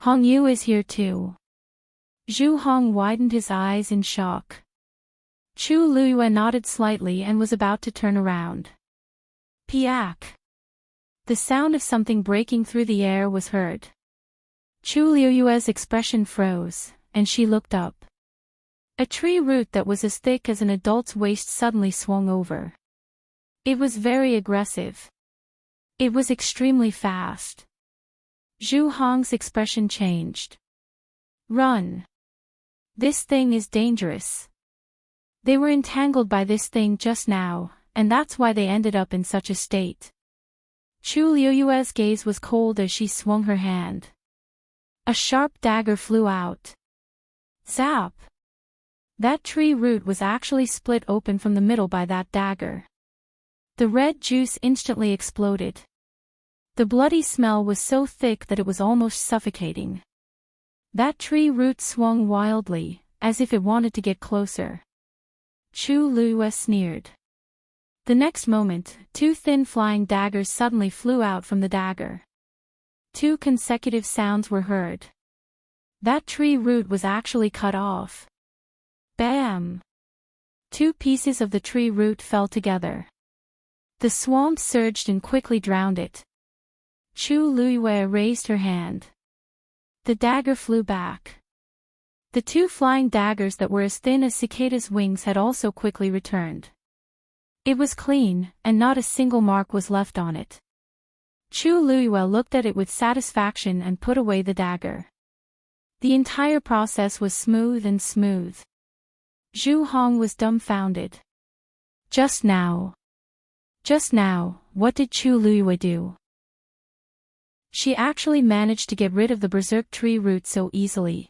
Hong Yu is here too. Zhu Hong widened his eyes in shock. Chu Luiyue nodded slightly and was about to turn around. Piak! The sound of something breaking through the air was heard. Chu Luiyue's expression froze, and she looked up. A tree root that was as thick as an adult's waist suddenly swung over. It was very aggressive. It was extremely fast. Zhu Hong's expression changed. Run! This thing is dangerous. They were entangled by this thing just now, and that's why they ended up in such a state. Chu Luiyue's gaze was cold as she swung her hand. A sharp dagger flew out. Zap! That tree root was actually split open from the middle by that dagger. The red juice instantly exploded. The bloody smell was so thick that it was almost suffocating. That tree root swung wildly, as if it wanted to get closer. Chu Luiyue sneered. The next moment, 2 thin flying daggers suddenly flew out from the dagger. 2 consecutive sounds were heard. That tree root was actually cut off. Bam! 2 pieces of the tree root fell together. The swamp surged and quickly drowned it. Chu Luiyue raised her hand. The dagger flew back. The 2 flying daggers that were as thin as cicadas' wings had also quickly returned. It was clean, and not a single mark was left on it. Chu Luiyue looked at it with satisfaction and put away the dagger. The entire process was smooth and smooth. Zhu Hong was dumbfounded. Just now, what did Chu Luiyue do? She actually managed to get rid of the berserk tree root so easily.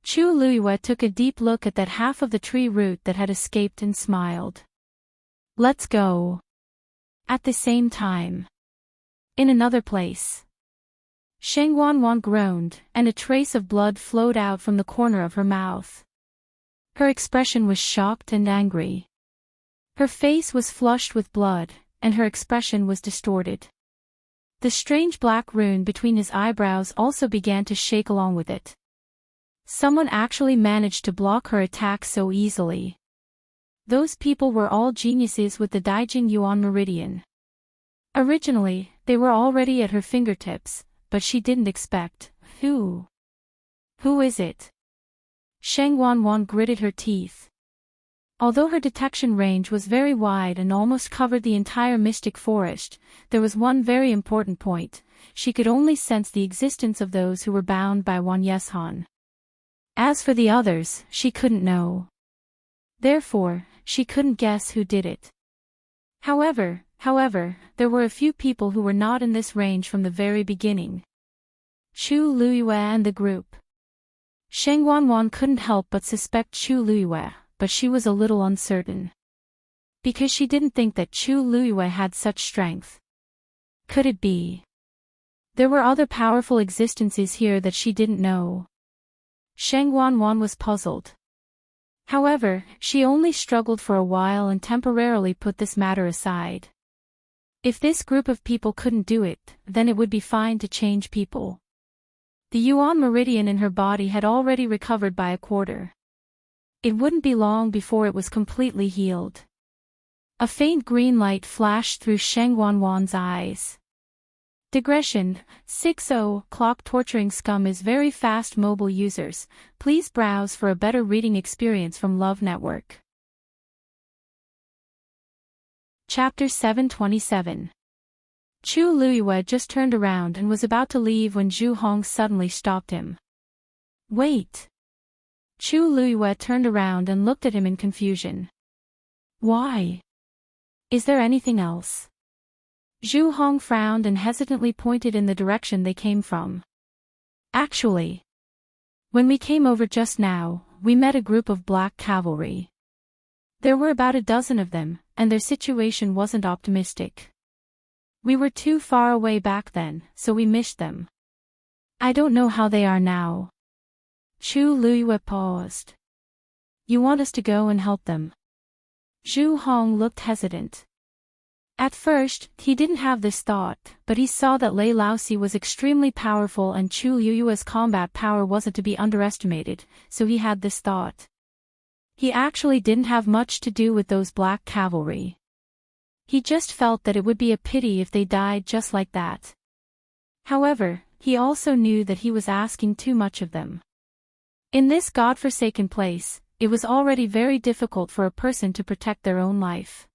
Chu Luiyue took a deep look at that half of the tree root that had escaped and smiled. Let's go. At the same time. In another place. Sheng Wanwan groaned, and a trace of blood flowed out from the corner of her mouth. Her expression was shocked and angry. Her face was flushed with blood, and her expression was distorted. The strange black rune between his eyebrows also began to shake along with it. Someone actually managed to block her attack so easily. Those people were all geniuses with the Daijing Yuan Meridian. Originally, they were already at her fingertips, but she didn't expect. Who is it? Sheng Wanwan gritted her teeth. Although her detection range was very wide and almost covered the entire mystic forest, there was one very important point: she could only sense the existence of those who were bound by Wan Yeshan. As for the others, she couldn't know. Therefore, she couldn't guess who did it. However, there were a few people who were not in this range from the very beginning. Chu Luiyue and the group. Sheng Wanwan couldn't help but suspect Chu Luiyue, but she was a little uncertain. Because she didn't think that Chu Luyue had such strength. Could it be? There were other powerful existences here that she didn't know. Sheng Wanwan was puzzled. However, she only struggled for a while and temporarily put this matter aside. If this group of people couldn't do it, then it would be fine to change people. The Yuan meridian in her body had already recovered by a quarter. It wouldn't be long before it was completely healed. A faint green light flashed through Sheng Wanwan's eyes. Digression, 6:0 clock torturing scum is very fast mobile users. Please browse for a better reading experience from Love Network. Chapter 727. Chu Luyue just turned around and was about to leave when Zhu Hong suddenly stopped him. Wait. Chu Luyue turned around and looked at him in confusion. Why? Is there anything else? Zhu Hong frowned and hesitantly pointed in the direction they came from. Actually, when we came over just now, we met a group of black cavalry. There were about a dozen of them, and their situation wasn't optimistic. We were too far away back then, so we missed them. I don't know how they are now. Chu Luyue paused. You want us to go and help them? Zhu Hong looked hesitant. At first, he didn't have this thought, but he saw that Lei Laosi was extremely powerful and Chu Luyue's combat power wasn't to be underestimated, so he had this thought. He actually didn't have much to do with those black cavalry. He just felt that it would be a pity if they died just like that. However, he also knew that he was asking too much of them. In this godforsaken place, it was already very difficult for a person to protect their own life.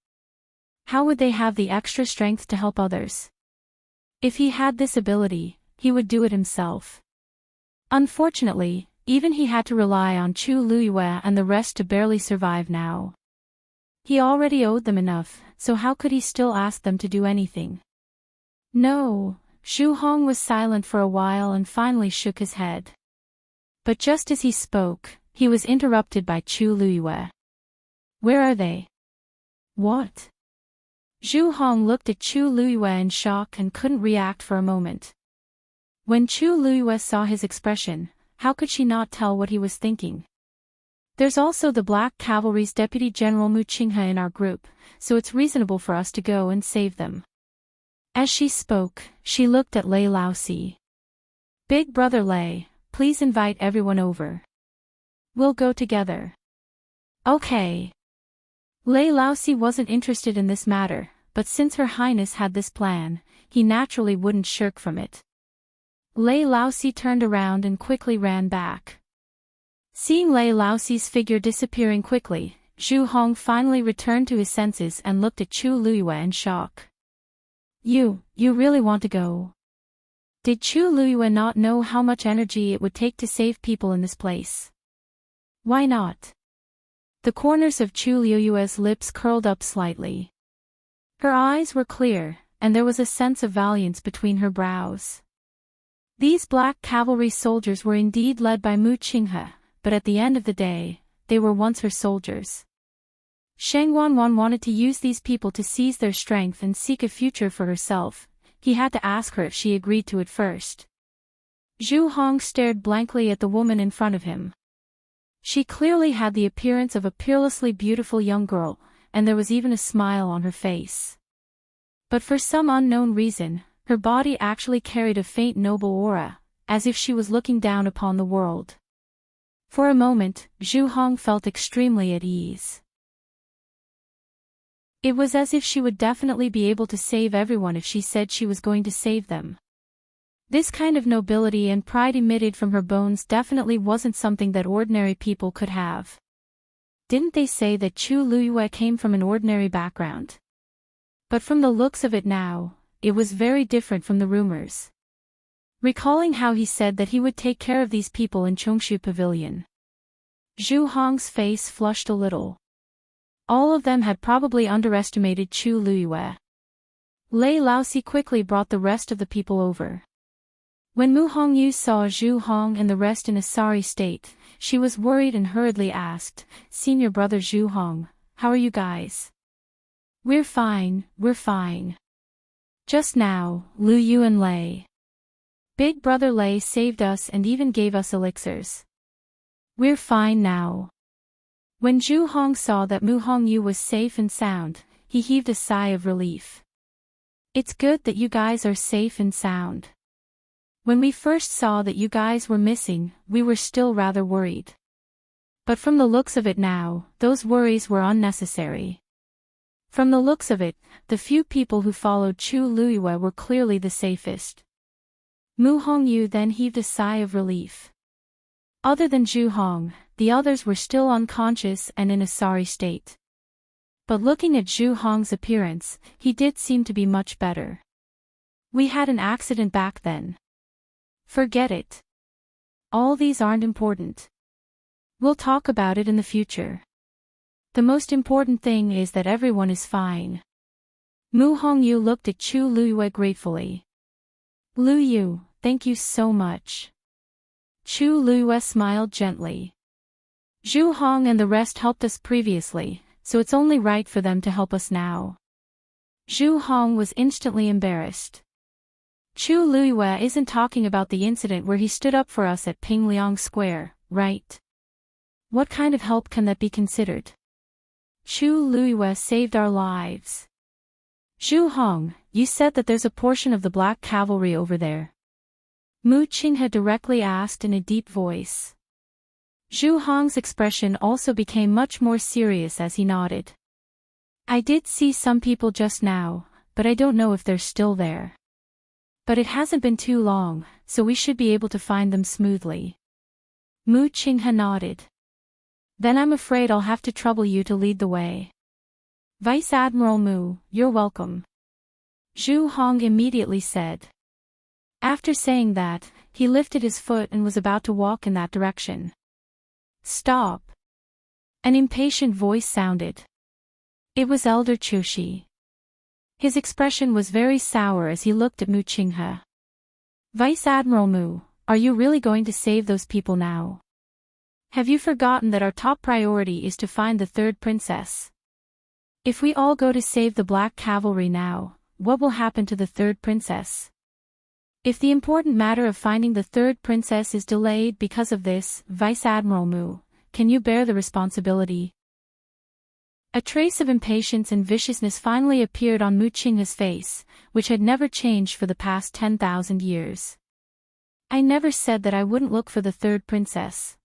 How would they have the extra strength to help others? If he had this ability, he would do it himself. Unfortunately, even he had to rely on Chu Luyue and the rest to barely survive now. He already owed them enough, so how could he still ask them to do anything? No, Zhu Hong was silent for a while and finally shook his head. But just as he spoke, he was interrupted by Chu Luyue. Where are they? What? Zhu Hong looked at Chu Luyue in shock and couldn't react for a moment. When Chu Luyue saw his expression, how could she not tell what he was thinking? There's also the Black Cavalry's Deputy General Mu Qinghe in our group, so it's reasonable for us to go and save them. As she spoke, she looked at Lei Laosi. Big Brother Lei, please invite everyone over. We'll go together. Okay. Lei Laosi wasn't interested in this matter, but since Her Highness had this plan, he naturally wouldn't shirk from it. Lei Laosi turned around and quickly ran back. Seeing Lei Laosi's figure disappearing quickly, Zhu Hong finally returned to his senses and looked at Chu Luyue in shock. You really want to go? Did Chu Luyue not know how much energy it would take to save people in this place? Why not? The corners of Chu Luyue's lips curled up slightly. Her eyes were clear, and there was a sense of valiance between her brows. These black cavalry soldiers were indeed led by Mu Qinghe, but at the end of the day, they were once her soldiers. Sheng Wanwan wanted to use these people to seize their strength and seek a future for herself. He had to ask her if she agreed to it first. Zhu Hong stared blankly at the woman in front of him. She clearly had the appearance of a peerlessly beautiful young girl, and there was even a smile on her face. But for some unknown reason, her body actually carried a faint noble aura, as if she was looking down upon the world. For a moment, Zhu Hong felt extremely at ease. It was as if she would definitely be able to save everyone if she said she was going to save them. This kind of nobility and pride emitted from her bones definitely wasn't something that ordinary people could have. Didn't they say that Chu Luyue came from an ordinary background? But from the looks of it now, it was very different from the rumors. Recalling how he said that he would take care of these people in Chongshu Pavilion, Zhu Hong's face flushed a little. All of them had probably underestimated Chu Luyue. Lei Laosi quickly brought the rest of the people over. When Mu Hongyu saw Zhu Hong and the rest in a sorry state, she was worried and hurriedly asked, "Senior brother Zhu Hong, how are you guys?" We're fine, we're fine. Just now, Lu Yu and Lei. Big brother Lei saved us and even gave us elixirs. We're fine now. When Zhu Hong saw that Mu Hongyu was safe and sound, he heaved a sigh of relief. It's good that you guys are safe and sound. When we first saw that you guys were missing, we were still rather worried. But from the looks of it now, those worries were unnecessary. From the looks of it, the few people who followed Chu Luiyue were clearly the safest. Mu Hongyu then heaved a sigh of relief. Other than Zhu Hong, the others were still unconscious and in a sorry state. But looking at Zhu Hong's appearance, he did seem to be much better. We had an accident back then. Forget it. All these aren't important. We'll talk about it in the future. The most important thing is that everyone is fine. Mu Hongyu looked at Chu Luiyue gratefully. Lu Yu, thank you so much. Chu Luiyue smiled gently. Zhu Hong and the rest helped us previously, so it's only right for them to help us now. Zhu Hong was instantly embarrassed. Chu Luiyue isn't talking about the incident where he stood up for us at Pingliang Square, right? What kind of help can that be considered? Chu Luiyue saved our lives. Zhu Hong, you said that there's a portion of the Black Cavalry over there. Mu Qinghe directly asked in a deep voice. Zhu Hong's expression also became much more serious as he nodded. I did see some people just now, but I don't know if they're still there. But it hasn't been too long, so we should be able to find them smoothly. Mu Qinghe nodded. Then I'm afraid I'll have to trouble you to lead the way. Vice Admiral Mu, you're welcome. Zhu Hong immediately said. After saying that, he lifted his foot and was about to walk in that direction. Stop. An impatient voice sounded. It was Elder Chushi. His expression was very sour as he looked at Mu Qinghe. Vice Admiral Mu, are you really going to save those people now? Have you forgotten that our top priority is to find the third princess? If we all go to save the Black Cavalry now, what will happen to the third princess? If the important matter of finding the third princess is delayed because of this, Vice Admiral Mu, can you bear the responsibility? A trace of impatience and viciousness finally appeared on Mu Qinghe's face, which had never changed for the past 10,000 years. I never said that I wouldn't look for the third princess.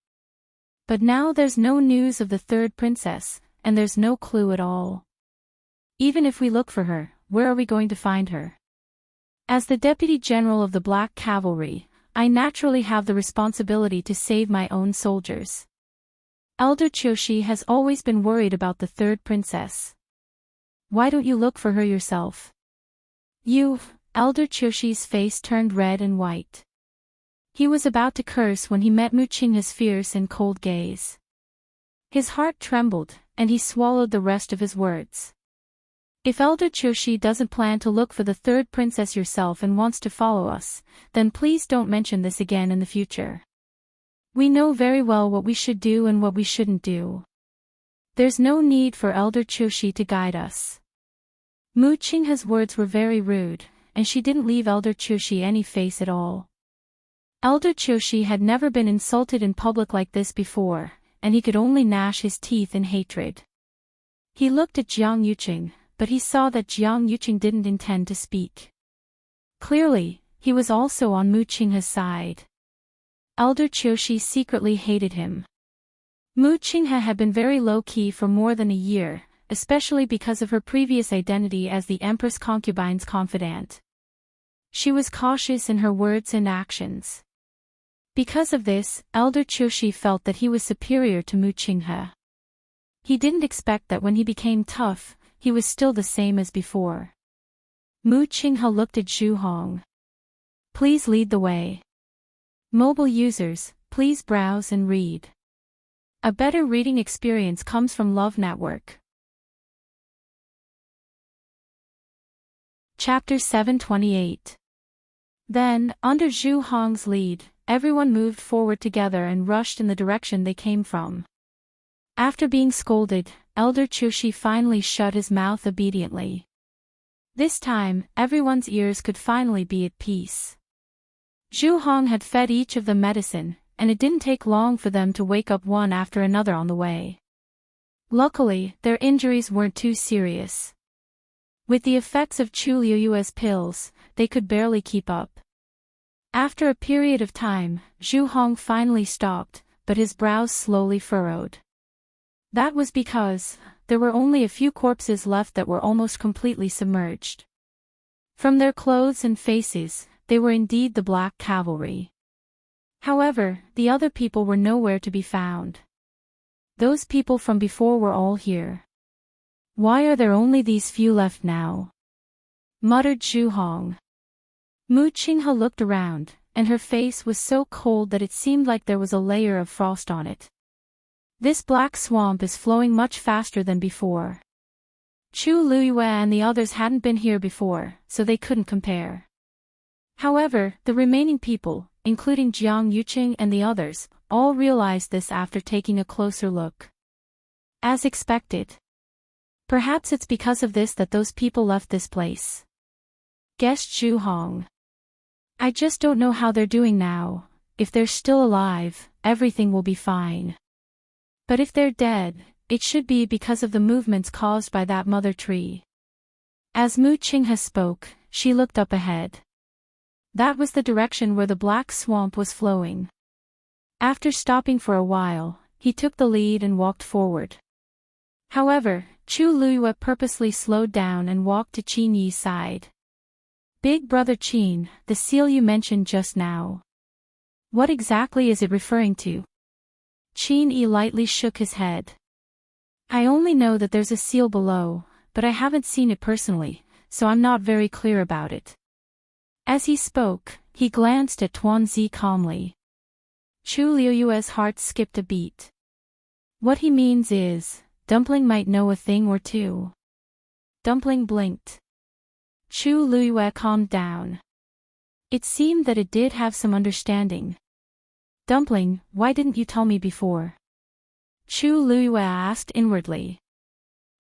But now there's no news of the third princess, and there's no clue at all. Even if we look for her, where are we going to find her? As the Deputy General of the Black Cavalry, I naturally have the responsibility to save my own soldiers. Elder Choshi has always been worried about the third princess. Why don't you look for her yourself? Elder Choshi's face turned red and white. He was about to curse when he met Mu Qinghe's fierce and cold gaze. His heart trembled, and he swallowed the rest of his words. If Elder Choshi doesn't plan to look for the third princess yourself and wants to follow us, then please don't mention this again in the future. We know very well what we should do and what we shouldn't do. There's no need for Elder Choshi to guide us. Mu Qinghe's words were very rude, and she didn't leave Elder Choshi any face at all. Elder Choshi had never been insulted in public like this before, and he could only gnash his teeth in hatred. He looked at Jiang Yuqing, but he saw that Jiang Yuqing didn't intend to speak. Clearly, he was also on Mu Qinghe's side. Elder Choshi secretly hated him. Mu Qinghe had been very low-key for more than a year, especially because of her previous identity as the Empress Concubine's confidant. She was cautious in her words and actions. Because of this, Elder Choshi felt that he was superior to Mu Qinghe. He didn't expect that when he became tough, he was still the same as before. Mu Qinghe looked at Zhu Hong. Please lead the way. Mobile users, please browse and read. A better reading experience comes from Love Network. Chapter 728. Then, under Zhu Hong's lead, everyone moved forward together and rushed in the direction they came from. After being scolded, Elder Chushi finally shut his mouth obediently. This time, everyone's ears could finally be at peace. Zhu Hong had fed each of them medicine, and it didn't take long for them to wake up one after another on the way. Luckily, their injuries weren't too serious. With the effects of Chu Liuyue's pills, they could barely keep up. After a period of time, Zhu Hong finally stopped, but his brows slowly furrowed. That was because there were only a few corpses left that were almost completely submerged. From their clothes and faces, they were indeed the Black Cavalry. However, the other people were nowhere to be found. Those people from before were all here. Why are there only these few left now? Muttered Zhu Hong. Mu Qinghe looked around, and her face was so cold that it seemed like there was a layer of frost on it. This black swamp is flowing much faster than before. Chu Luyue and the others hadn't been here before, so they couldn't compare. However, the remaining people, including Jiang Yuqing and the others, all realized this after taking a closer look. As expected. Perhaps it's because of this that those people left this place. Guessed Zhu Hong. I just don't know how they're doing now. If they're still alive, everything will be fine. But if they're dead, it should be because of the movements caused by that mother tree. As Mu Qinghe spoke, she looked up ahead. That was the direction where the black swamp was flowing. After stopping for a while, he took the lead and walked forward. However, Chu Luyue purposely slowed down and walked to Qin Yi's side. Big brother Qin, the seal you mentioned just now. What exactly is it referring to? Qin Yi lightly shook his head. I only know that there's a seal below, but I haven't seen it personally, so I'm not very clear about it. As he spoke, he glanced at Tuanzi calmly. Chu Liuyue's heart skipped a beat. What he means is, Dumpling might know a thing or two. Dumpling blinked. Chu Luyue calmed down. It seemed that it did have some understanding. Dumpling, why didn't you tell me before? Chu Luyue asked inwardly.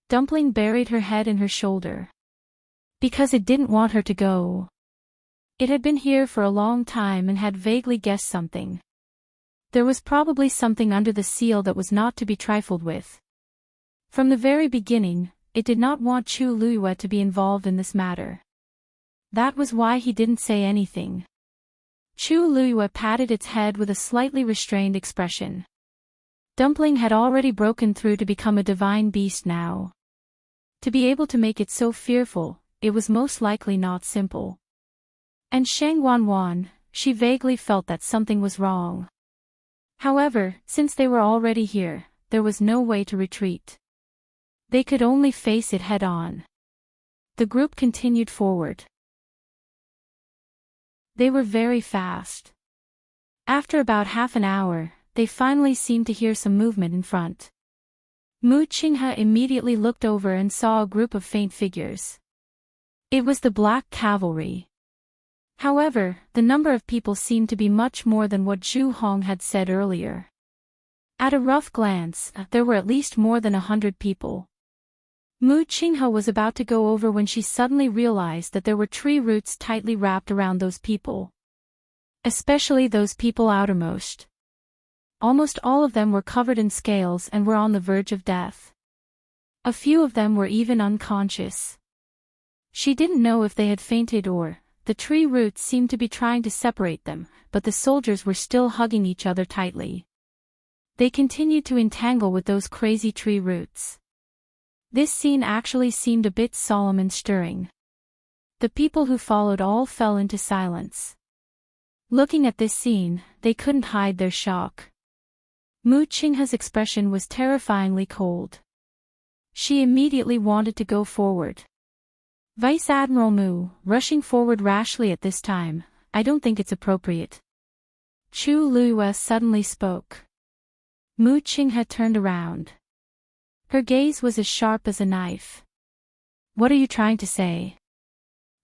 Dumpling buried her head in her shoulder. Because it didn't want her to go. It had been here for a long time and had vaguely guessed something. There was probably something under the seal that was not to be trifled with. From the very beginning, it did not want Chu Luyue to be involved in this matter. That was why he didn't say anything. Chu Luyue patted its head with a slightly restrained expression. Dumpling had already broken through to become a divine beast now. To be able to make it so fearful, it was most likely not simple. And Shang Wanwan, she vaguely felt that something was wrong. However, since they were already here, there was no way to retreat. They could only face it head-on. The group continued forward. They were very fast. After about half an hour, they finally seemed to hear some movement in front. Mu Qinghe immediately looked over and saw a group of faint figures. It was the Black Cavalry. However, the number of people seemed to be much more than what Zhu Hong had said earlier. At a rough glance, there were at least more than 100 people. Mu Qinghe was about to go over when she suddenly realized that there were tree roots tightly wrapped around those people. Especially those people outermost. Almost all of them were covered in scales and were on the verge of death. A few of them were even unconscious. She didn't know if they had fainted or, the tree roots seemed to be trying to separate them, but the soldiers were still hugging each other tightly. They continued to entangle with those crazy tree roots. This scene actually seemed a bit solemn and stirring. The people who followed all fell into silence. Looking at this scene, they couldn't hide their shock. Mu Qinghe's expression was terrifyingly cold. She immediately wanted to go forward. Vice Admiral Mu, rushing forward rashly at this time, I don't think it's appropriate. Chu Luyue suddenly spoke. Mu Qinghe turned around. Her gaze was as sharp as a knife. What are you trying to say?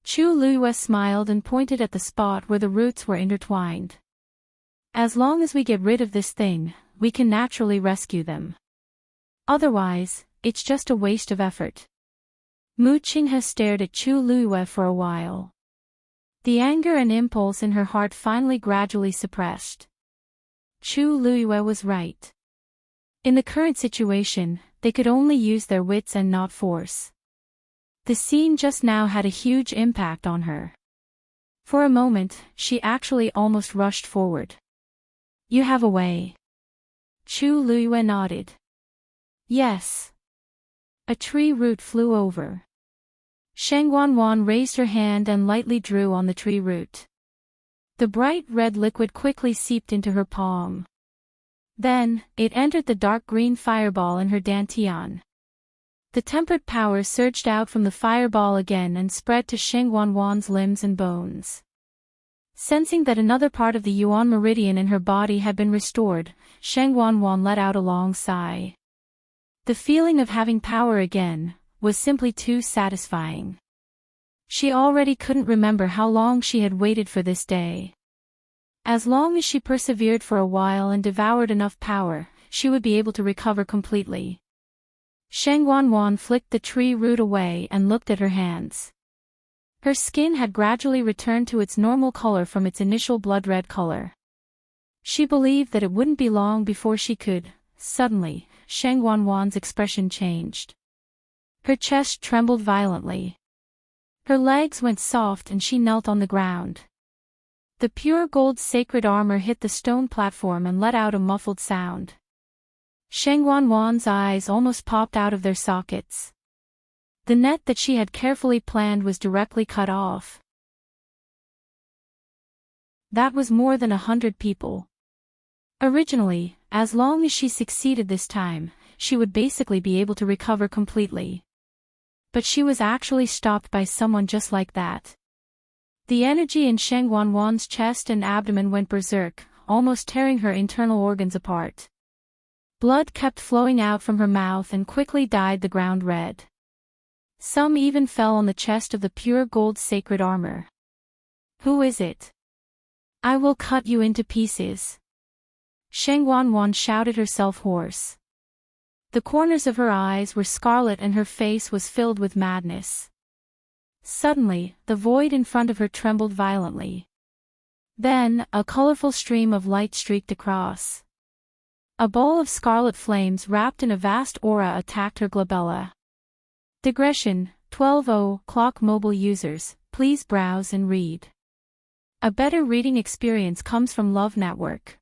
Chu Luyue smiled and pointed at the spot where the roots were intertwined. As long as we get rid of this thing, we can naturally rescue them. Otherwise, it's just a waste of effort. Mu Qinghe stared at Chu Luiyue for a while. The anger and impulse in her heart finally gradually suppressed. Chu Luiyue was right. In the current situation, they could only use their wits and not force. The scene just now had a huge impact on her. For a moment, she actually almost rushed forward. You have a way. Chu Luiyue nodded. Yes. A tree root flew over. Sheng Wanwan raised her hand and lightly drew on the tree root. The bright red liquid quickly seeped into her palm. Then, it entered the dark green fireball in her dantian. The tempered power surged out from the fireball again and spread to Sheng Wanwan's limbs and bones. Sensing that another part of the Yuan meridian in her body had been restored, Sheng Wanwan let out a long sigh. The feeling of having power again was simply too satisfying. She already couldn't remember how long she had waited for this day. As long as she persevered for a while and devoured enough power, she would be able to recover completely. Sheng Wanwan flicked the tree root away and looked at her hands. Her skin had gradually returned to its normal color from its initial blood-red color. She believed that it wouldn't be long before she could. Suddenly, Sheng Wanwan's expression changed. Her chest trembled violently. Her legs went soft and she knelt on the ground. The pure gold sacred armor hit the stone platform and let out a muffled sound. Sheng Wanwan's eyes almost popped out of their sockets. The net that she had carefully planned was directly cut off. That was more than 100 people. Originally, as long as she succeeded this time, she would basically be able to recover completely. But she was actually stopped by someone just like that. The energy in Sheng Wanwan's chest and abdomen went berserk, almost tearing her internal organs apart. Blood kept flowing out from her mouth and quickly dyed the ground red. Some even fell on the chest of the pure gold sacred armor. Who is it? I will cut you into pieces. Sheng Wanwan shouted, herself hoarse. The corners of her eyes were scarlet and her face was filled with madness. Suddenly, the void in front of her trembled violently. Then, a colorful stream of light streaked across. A ball of scarlet flames wrapped in a vast aura attacked her glabella. Digression, 12:00 clock mobile users, please browse and read. A better reading experience comes from Love Network.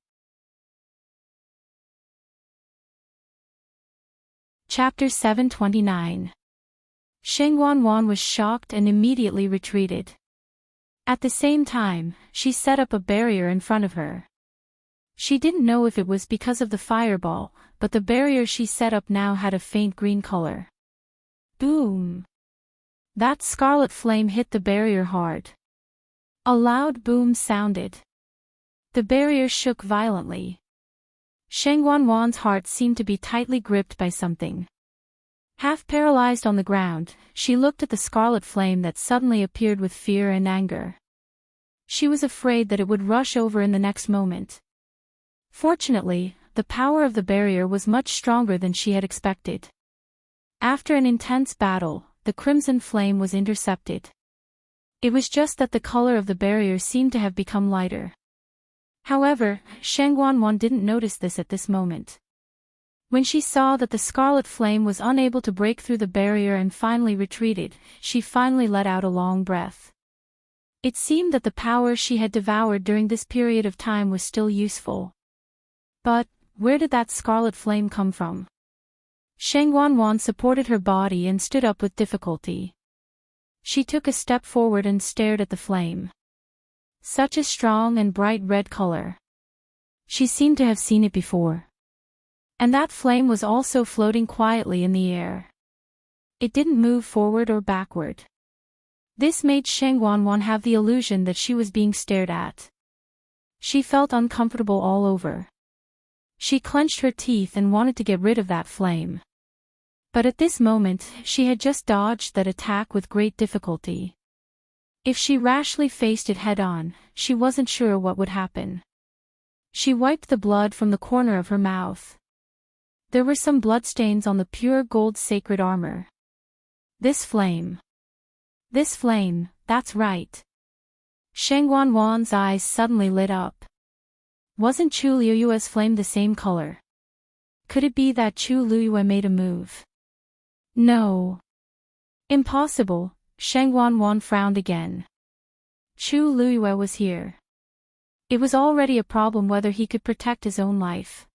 Chapter 729. Sheng Wanwan was shocked and immediately retreated. At the same time, she set up a barrier in front of her. She didn't know if it was because of the fireball, but the barrier she set up now had a faint green color. Boom! That scarlet flame hit the barrier hard. A loud boom sounded. The barrier shook violently. Sheng Wanwan's heart seemed to be tightly gripped by something. Half paralyzed on the ground, she looked at the scarlet flame that suddenly appeared with fear and anger. She was afraid that it would rush over in the next moment. Fortunately, the power of the barrier was much stronger than she had expected. After an intense battle, the crimson flame was intercepted. It was just that the color of the barrier seemed to have become lighter. However, Sheng Wanwan didn't notice this at this moment. When she saw that the scarlet flame was unable to break through the barrier and finally retreated, she finally let out a long breath. It seemed that the power she had devoured during this period of time was still useful. But, where did that scarlet flame come from? Sheng Wanwan supported her body and stood up with difficulty. She took a step forward and stared at the flame. Such a strong and bright red color. She seemed to have seen it before. And that flame was also floating quietly in the air. It didn't move forward or backward. This made Sheng Wanwan have the illusion that she was being stared at. She felt uncomfortable all over. She clenched her teeth and wanted to get rid of that flame. But at this moment, she had just dodged that attack with great difficulty. If she rashly faced it head-on, she wasn't sure what would happen. She wiped the blood from the corner of her mouth. There were some bloodstains on the pure gold sacred armor. This flame, that's right. Sheng Wanwan's eyes suddenly lit up. Wasn't Chu Liyue's flame the same color? Could it be that Chu Liyue made a move? No. Impossible. Sheng Wanwan frowned again. Chu Liyue was here. It was already a problem whether he could protect his own life.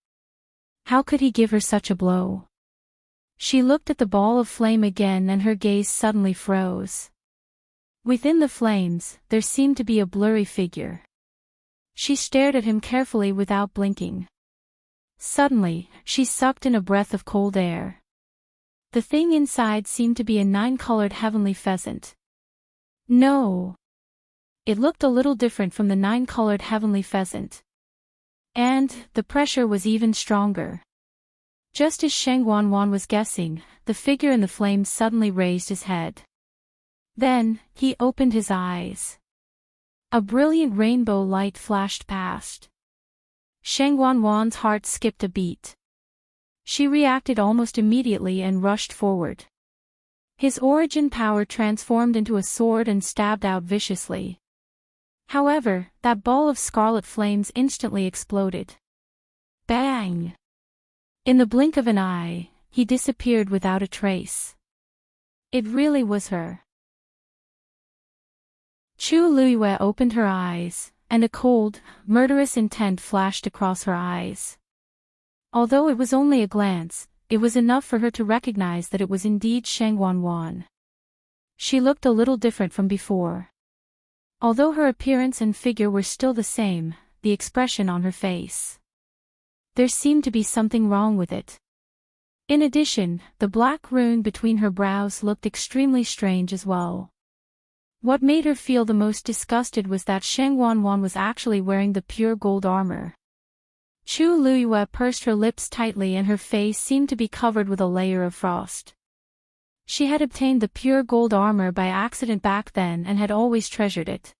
How could he give her such a blow? She looked at the ball of flame again and her gaze suddenly froze. Within the flames, there seemed to be a blurry figure. She stared at him carefully without blinking. Suddenly, she sucked in a breath of cold air. The thing inside seemed to be a 9-colored heavenly pheasant. No. It looked a little different from the 9-colored heavenly pheasant. And, the pressure was even stronger. Just as Sheng Wanwan was guessing, the figure in the flames suddenly raised his head. Then, he opened his eyes. A brilliant rainbow light flashed past. Sheng Wanwan's heart skipped a beat. She reacted almost immediately and rushed forward. His origin power transformed into a sword and stabbed out viciously. However, that ball of scarlet flames instantly exploded. Bang! In the blink of an eye, he disappeared without a trace. It really was her. Chu Liyue opened her eyes, and a cold, murderous intent flashed across her eyes. Although it was only a glance, it was enough for her to recognize that it was indeed Sheng Wanwan. She looked a little different from before. Although her appearance and figure were still the same, the expression on her face. There seemed to be something wrong with it. In addition, the black rune between her brows looked extremely strange as well. What made her feel the most disgusted was that Sheng Wanwan was actually wearing the pure gold armor. Chu Liyue pursed her lips tightly and her face seemed to be covered with a layer of frost. She had obtained the pure gold armor by accident back then and had always treasured it.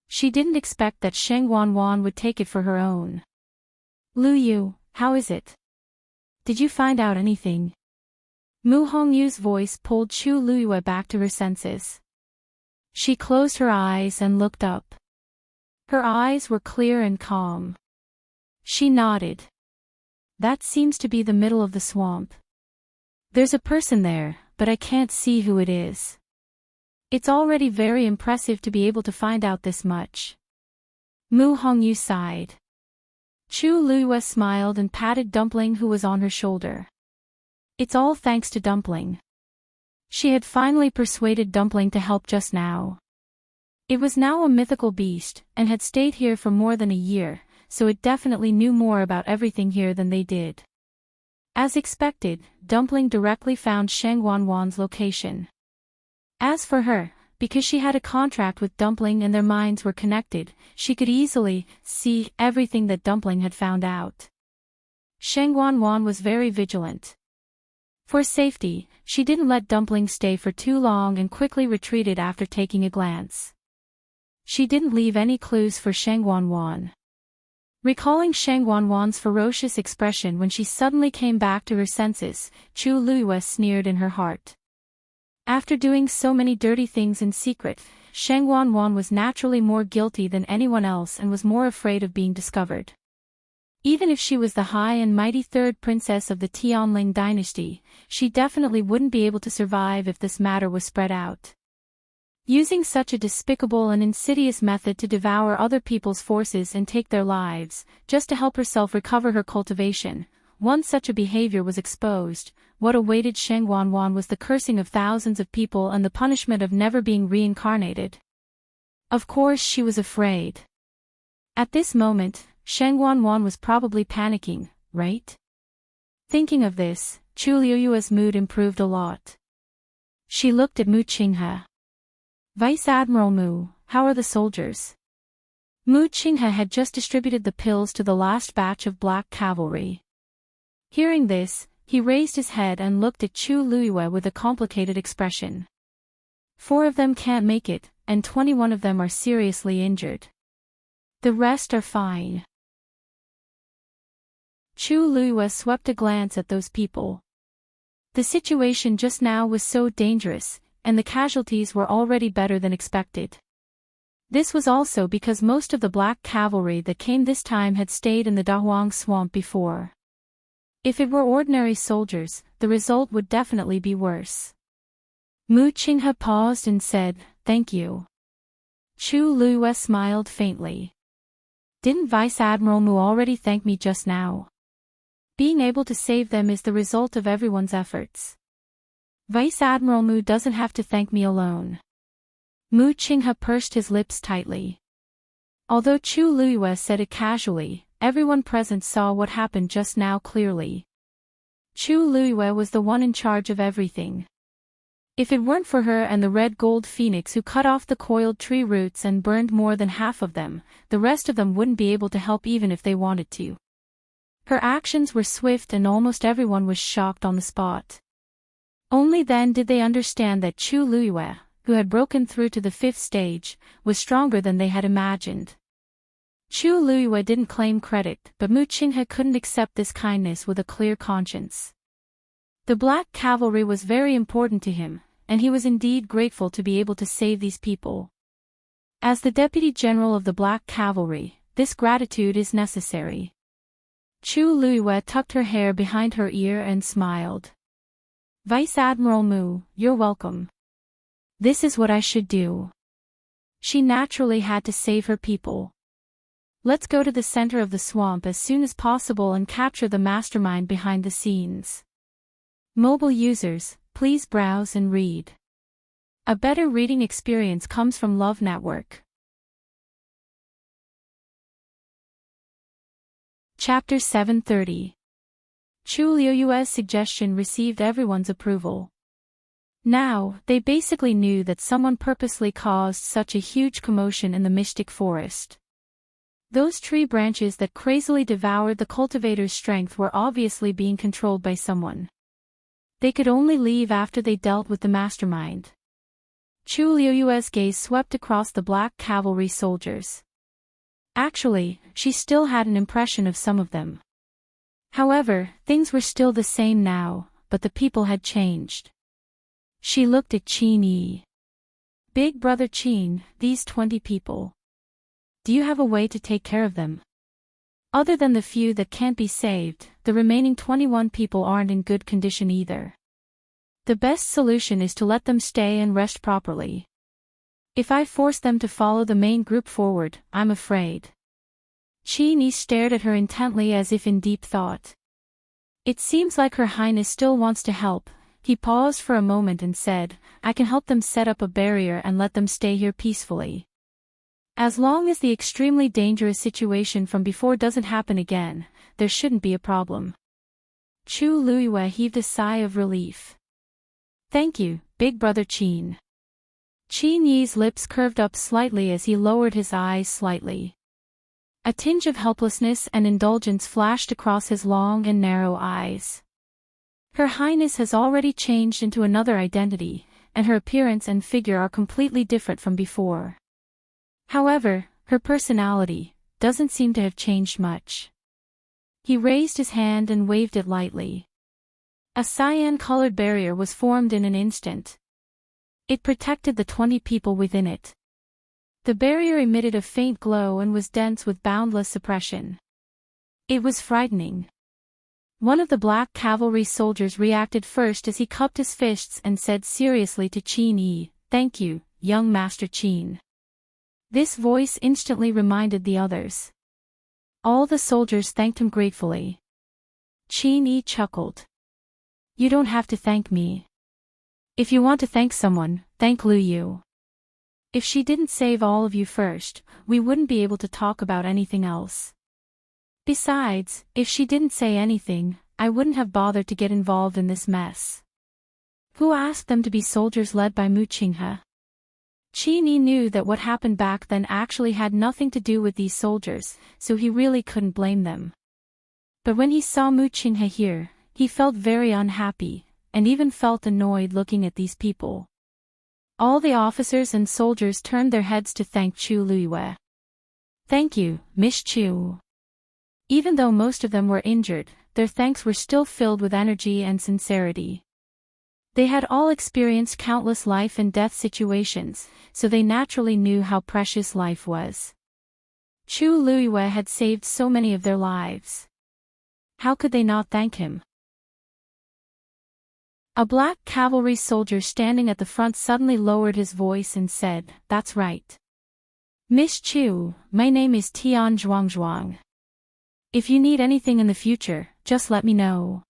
She didn't expect that Sheng Wanwan would take it for her own. "Liyu, how is it? Did you find out anything?" Mu Hongyu's voice pulled Chu Liyue back to her senses. She closed her eyes and looked up. Her eyes were clear and calm. She nodded. "That seems to be the middle of the swamp. There's a person there, but I can't see who it is. It's already very impressive to be able to find out this much." Mu Hongyu sighed. Chu Liyue smiled and patted Dumpling who was on her shoulder. "It's all thanks to Dumpling." She had finally persuaded Dumpling to help just now. It was now a mythical beast, and had stayed here for more than a year, so it definitely knew more about everything here than they did. As expected, Dumpling directly found Sheng Wanwan's location. As for her, because she had a contract with Dumpling and their minds were connected, she could easily see everything that Dumpling had found out. Sheng Wanwan was very vigilant. For safety, she didn't let Dumpling stay for too long and quickly retreated after taking a glance. She didn't leave any clues for Sheng Wanwan. Recalling Sheng Wanwan's ferocious expression when she suddenly came back to her senses, Chu Liyue sneered in her heart. After doing so many dirty things in secret, Sheng Wanwan was naturally more guilty than anyone else and was more afraid of being discovered. Even if she was the high and mighty third princess of the Tianling dynasty, she definitely wouldn't be able to survive if this matter was spread out. Using such a despicable and insidious method to devour other people's forces and take their lives, just to help herself recover her cultivation, once such a behavior was exposed, what awaited Sheng Wanwan was the cursing of thousands of people and the punishment of never being reincarnated. Of course she was afraid. At this moment, Sheng Wanwan was probably panicking, right? Thinking of this, Chu Liyue's mood improved a lot. She looked at Mu Qinghe. "Vice Admiral Mu, how are the soldiers?" Mu Qinghe had just distributed the pills to the last batch of black cavalry. Hearing this, he raised his head and looked at Chu Liyue with a complicated expression. 4 of them can't make it, and 21 of them are seriously injured. The rest are fine. Chu Luiyue swept a glance at those people. The situation just now was so dangerous, and the casualties were already better than expected. This was also because most of the black cavalry that came this time had stayed in the Dahuang swamp before. If it were ordinary soldiers, the result would definitely be worse. Mu Qinghe paused and said, "Thank you." Chu Luiyue smiled faintly. "Didn't Vice Admiral Mu already thank me just now? Being able to save them is the result of everyone's efforts. Vice Admiral Mu doesn't have to thank me alone." Mu Qinghe pursed his lips tightly. Although Chu Luiyue said it casually, everyone present saw what happened just now clearly. Chu Luiyue was the one in charge of everything. If it weren't for her and the red gold phoenix who cut off the coiled tree roots and burned more than half of them, the rest of them wouldn't be able to help even if they wanted to. Her actions were swift and almost everyone was shocked on the spot. Only then did they understand that Chu Luiyue, who had broken through to the 5th stage, was stronger than they had imagined. Chu Luiyue didn't claim credit, but Mu Qinghe couldn't accept this kindness with a clear conscience. The black cavalry was very important to him, and he was indeed grateful to be able to save these people. As the Deputy General of the Black Cavalry, this gratitude is necessary. Chu Luiyue tucked her hair behind her ear and smiled. "Vice Admiral Mu, you're welcome. This is what I should do." She naturally had to save her people. "Let's go to the center of the swamp as soon as possible and capture the mastermind behind the scenes." Mobile users, please browse and read. A better reading experience comes from Love Network. Chapter 730. Chu Luiyue's suggestion received everyone's approval. Now, they basically knew that someone purposely caused such a huge commotion in the mystic forest. Those tree branches that crazily devoured the cultivator's strength were obviously being controlled by someone. They could only leave after they dealt with the mastermind. Chu Luiyue's gaze swept across the black cavalry soldiers. Actually, she still had an impression of some of them. However, things were still the same now, but the people had changed. She looked at Qin Yi. "Big brother Qin, these 20 people. Do you have a way to take care of them? Other than the few that can't be saved, the remaining 21 people aren't in good condition either. The best solution is to let them stay and rest properly. If I force them to follow the main group forward, I'm afraid." Qin Yi stared at her intently as if in deep thought. "It seems like Her Highness still wants to help." He paused for a moment and said, "I can help them set up a barrier and let them stay here peacefully. As long as the extremely dangerous situation from before doesn't happen again, there shouldn't be a problem." Chu Luiyue heaved a sigh of relief. "Thank you, big brother Qin." Qin Yi's lips curved up slightly as he lowered his eyes slightly. A tinge of helplessness and indulgence flashed across his long and narrow eyes. Her Highness has already changed into another identity, and her appearance and figure are completely different from before. However, her personality doesn't seem to have changed much. He raised his hand and waved it lightly. A cyan-colored barrier was formed in an instant. It protected the 20 people within it. The barrier emitted a faint glow and was dense with boundless suppression. It was frightening. One of the black cavalry soldiers reacted first as he cupped his fists and said seriously to Qin Yi, "Thank you, young Master Qin." This voice instantly reminded the others. All the soldiers thanked him gratefully. Qin Yi chuckled. "You don't have to thank me. If you want to thank someone, thank Lu Yu. If she didn't save all of you first, we wouldn't be able to talk about anything else. Besides, if she didn't say anything, I wouldn't have bothered to get involved in this mess. Who asked them to be soldiers led by Mu Qinghe?" Qin Yi knew that what happened back then actually had nothing to do with these soldiers, so he really couldn't blame them. But when he saw Mu Qinghe here, he felt very unhappy, and even felt annoyed looking at these people. All the officers and soldiers turned their heads to thank Chu Luiyue. "Thank you, Miss Chu." Even though most of them were injured, their thanks were still filled with energy and sincerity. They had all experienced countless life and death situations, so they naturally knew how precious life was. Chu Luiyue had saved so many of their lives. How could they not thank him? A black cavalry soldier standing at the front suddenly lowered his voice and said, "That's right. Miss Chu, my name is Tian Zhuangzhuang. If you need anything in the future, just let me know.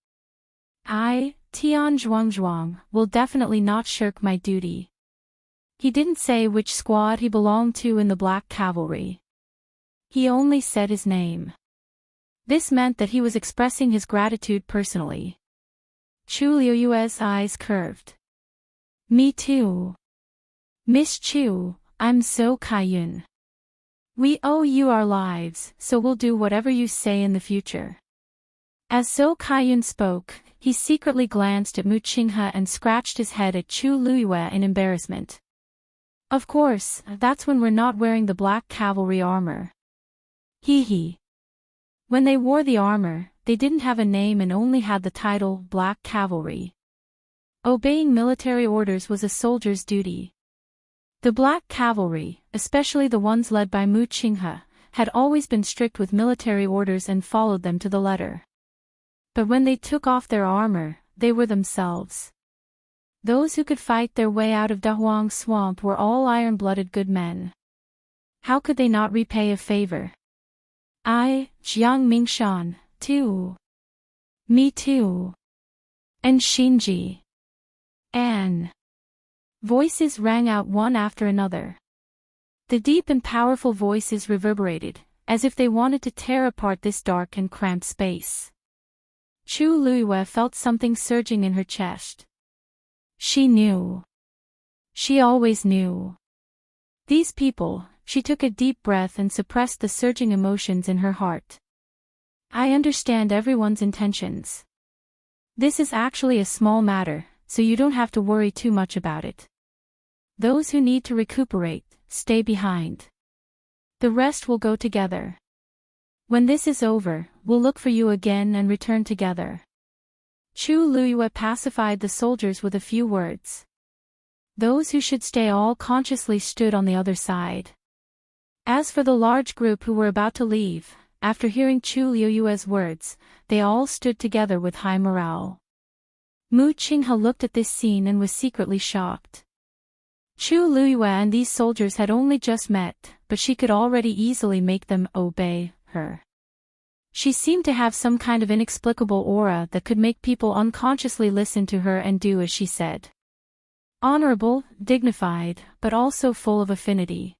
I, Tian Zhuangzhuang, will definitely not shirk my duty." He didn't say which squad he belonged to in the black cavalry. He only said his name. This meant that he was expressing his gratitude personally. Chu Liuyue's eyes curved. "Me too. Miss Chu, I'm So Kaiyun. We owe you our lives, so we'll do whatever you say in the future." As So Kaiyun spoke, he secretly glanced at Mu Qinghe and scratched his head at Chu Luiyue in embarrassment. Of course, that's when we're not wearing the black cavalry armor. Hee hee. When they wore the armor, they didn't have a name and only had the title Black Cavalry. Obeying military orders was a soldier's duty. The Black Cavalry, especially the ones led by Mu Qinghe, had always been strict with military orders and followed them to the letter. But when they took off their armor, they were themselves. Those who could fight their way out of Dahuang Swamp were all iron-blooded good men. How could they not repay a favor? I, Jiang Mingshan, too. Me too. And Shinji. Anne. Voices rang out one after another. The deep and powerful voices reverberated, as if they wanted to tear apart this dark and cramped space. Chu Luiyue felt something surging in her chest. She knew. She always knew. These people. She took a deep breath and suppressed the surging emotions in her heart. I understand everyone's intentions. This is actually a small matter, so you don't have to worry too much about it. Those who need to recuperate, stay behind. The rest will go together. When this is over, we'll look for you again and return together. Chu Luiyue pacified the soldiers with a few words. Those who should stay all consciously stood on the other side. As for the large group who were about to leave, after hearing Chu Liuyue's words, they all stood together with high morale. Mu Qinghe looked at this scene and was secretly shocked. Chu Luiyue and these soldiers had only just met, but she could already easily make them obey her. She seemed to have some kind of inexplicable aura that could make people unconsciously listen to her and do as she said. Honorable, dignified, but also full of affinity.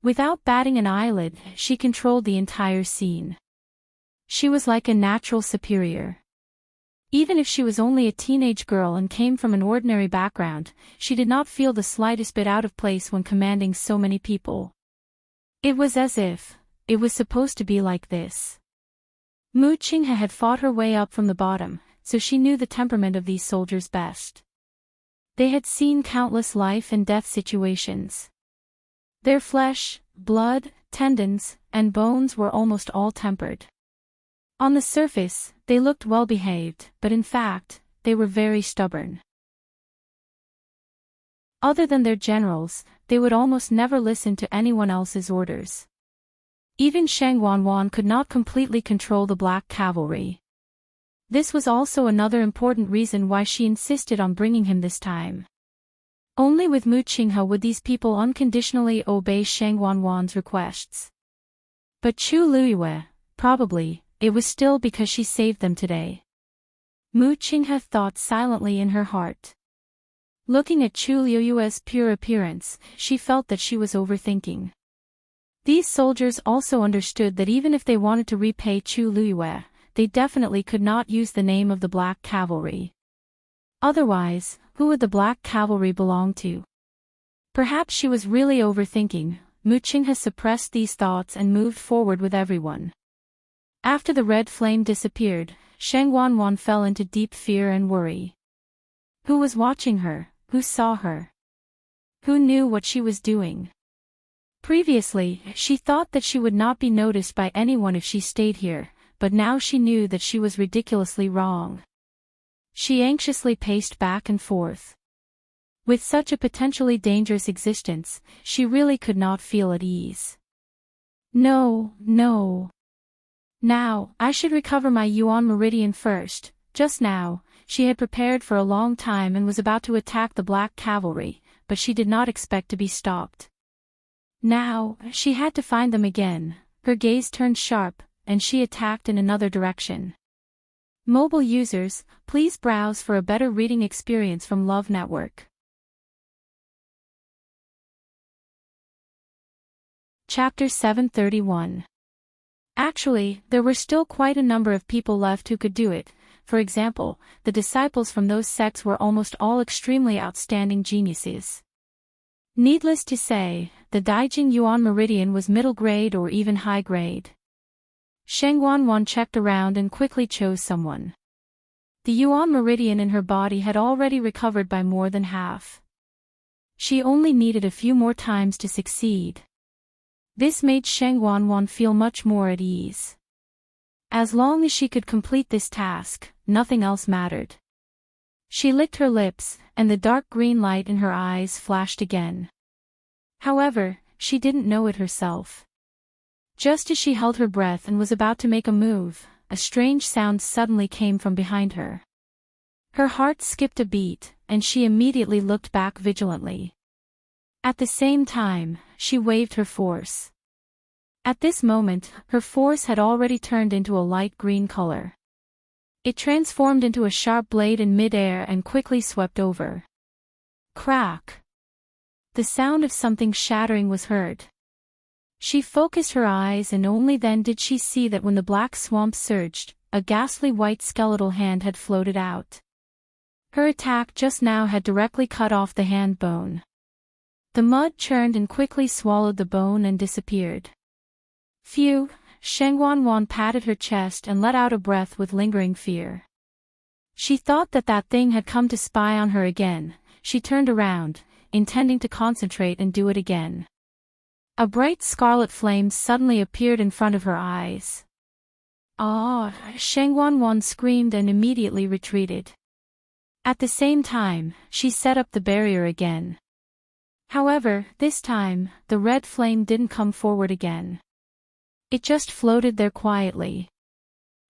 Without batting an eyelid, she controlled the entire scene. She was like a natural superior. Even if she was only a teenage girl and came from an ordinary background, she did not feel the slightest bit out of place when commanding so many people. It was as if it was supposed to be like this. Mu Qinghe had fought her way up from the bottom, so she knew the temperament of these soldiers best. They had seen countless life and death situations. Their flesh, blood, tendons, and bones were almost all tempered. On the surface, they looked well-behaved, but in fact, they were very stubborn. Other than their generals, they would almost never listen to anyone else's orders. Even Shang Wanwan could not completely control the Black Cavalry. This was also another important reason why she insisted on bringing him this time. Only with Mu Qinghe would these people unconditionally obey Shang Wanwan's requests. But Chu Luiyue, probably, it was still because she saved them today. Mu Qinghe thought silently in her heart. Looking at Chu Liuyue's pure appearance, she felt that she was overthinking. These soldiers also understood that even if they wanted to repay Chu Luiyue, they definitely could not use the name of the Black Cavalry. Otherwise, who would the Black Cavalry belong to? Perhaps she was really overthinking. Mu Qinghe suppressed these thoughts and moved forward with everyone. After the red flame disappeared, Shang Wanwan fell into deep fear and worry. Who was watching her? Who saw her? Who knew what she was doing? Previously, she thought that she would not be noticed by anyone if she stayed here, but now she knew that she was ridiculously wrong. She anxiously paced back and forth. With such a potentially dangerous existence, she really could not feel at ease. No. Now, I should recover my yuan meridian first. Just now, she had prepared for a long time and was about to attack the black cavalry, but she did not expect to be stopped. Now, she had to find them again. Her gaze turned sharp, and she attacked in another direction. Mobile users, please browse for a better reading experience from Love Network. Chapter 731. Actually, there were still quite a number of people left who could do it. For example, the disciples from those sects were almost all extremely outstanding geniuses. Needless to say, the Daijing Yuan Meridian was middle grade or even high grade. Sheng Wanwan checked around and quickly chose someone. The Yuan Meridian in her body had already recovered by more than half. She only needed a few more times to succeed. This made Sheng Wanwan feel much more at ease. As long as she could complete this task, nothing else mattered. She licked her lips, and the dark green light in her eyes flashed again. However, she didn't know it herself. Just as she held her breath and was about to make a move, a strange sound suddenly came from behind her. Her heart skipped a beat, and she immediately looked back vigilantly. At the same time, she waved her force. At this moment, her force had already turned into a light green color. It transformed into a sharp blade in mid-air and quickly swept over. Crack! The sound of something shattering was heard. She focused her eyes and only then did she see that when the black swamp surged, a ghastly white skeletal hand had floated out. Her attack just now had directly cut off the hand bone. The mud churned and quickly swallowed the bone and disappeared. Phew! Sheng Wanwan patted her chest and let out a breath with lingering fear. She thought that that thing had come to spy on her again. She turned around, intending to concentrate and do it again. A bright scarlet flame suddenly appeared in front of her eyes. Ah! Sheng Wanwan screamed and immediately retreated. At the same time, she set up the barrier again. However, this time, the red flame didn't come forward again. It just floated there quietly.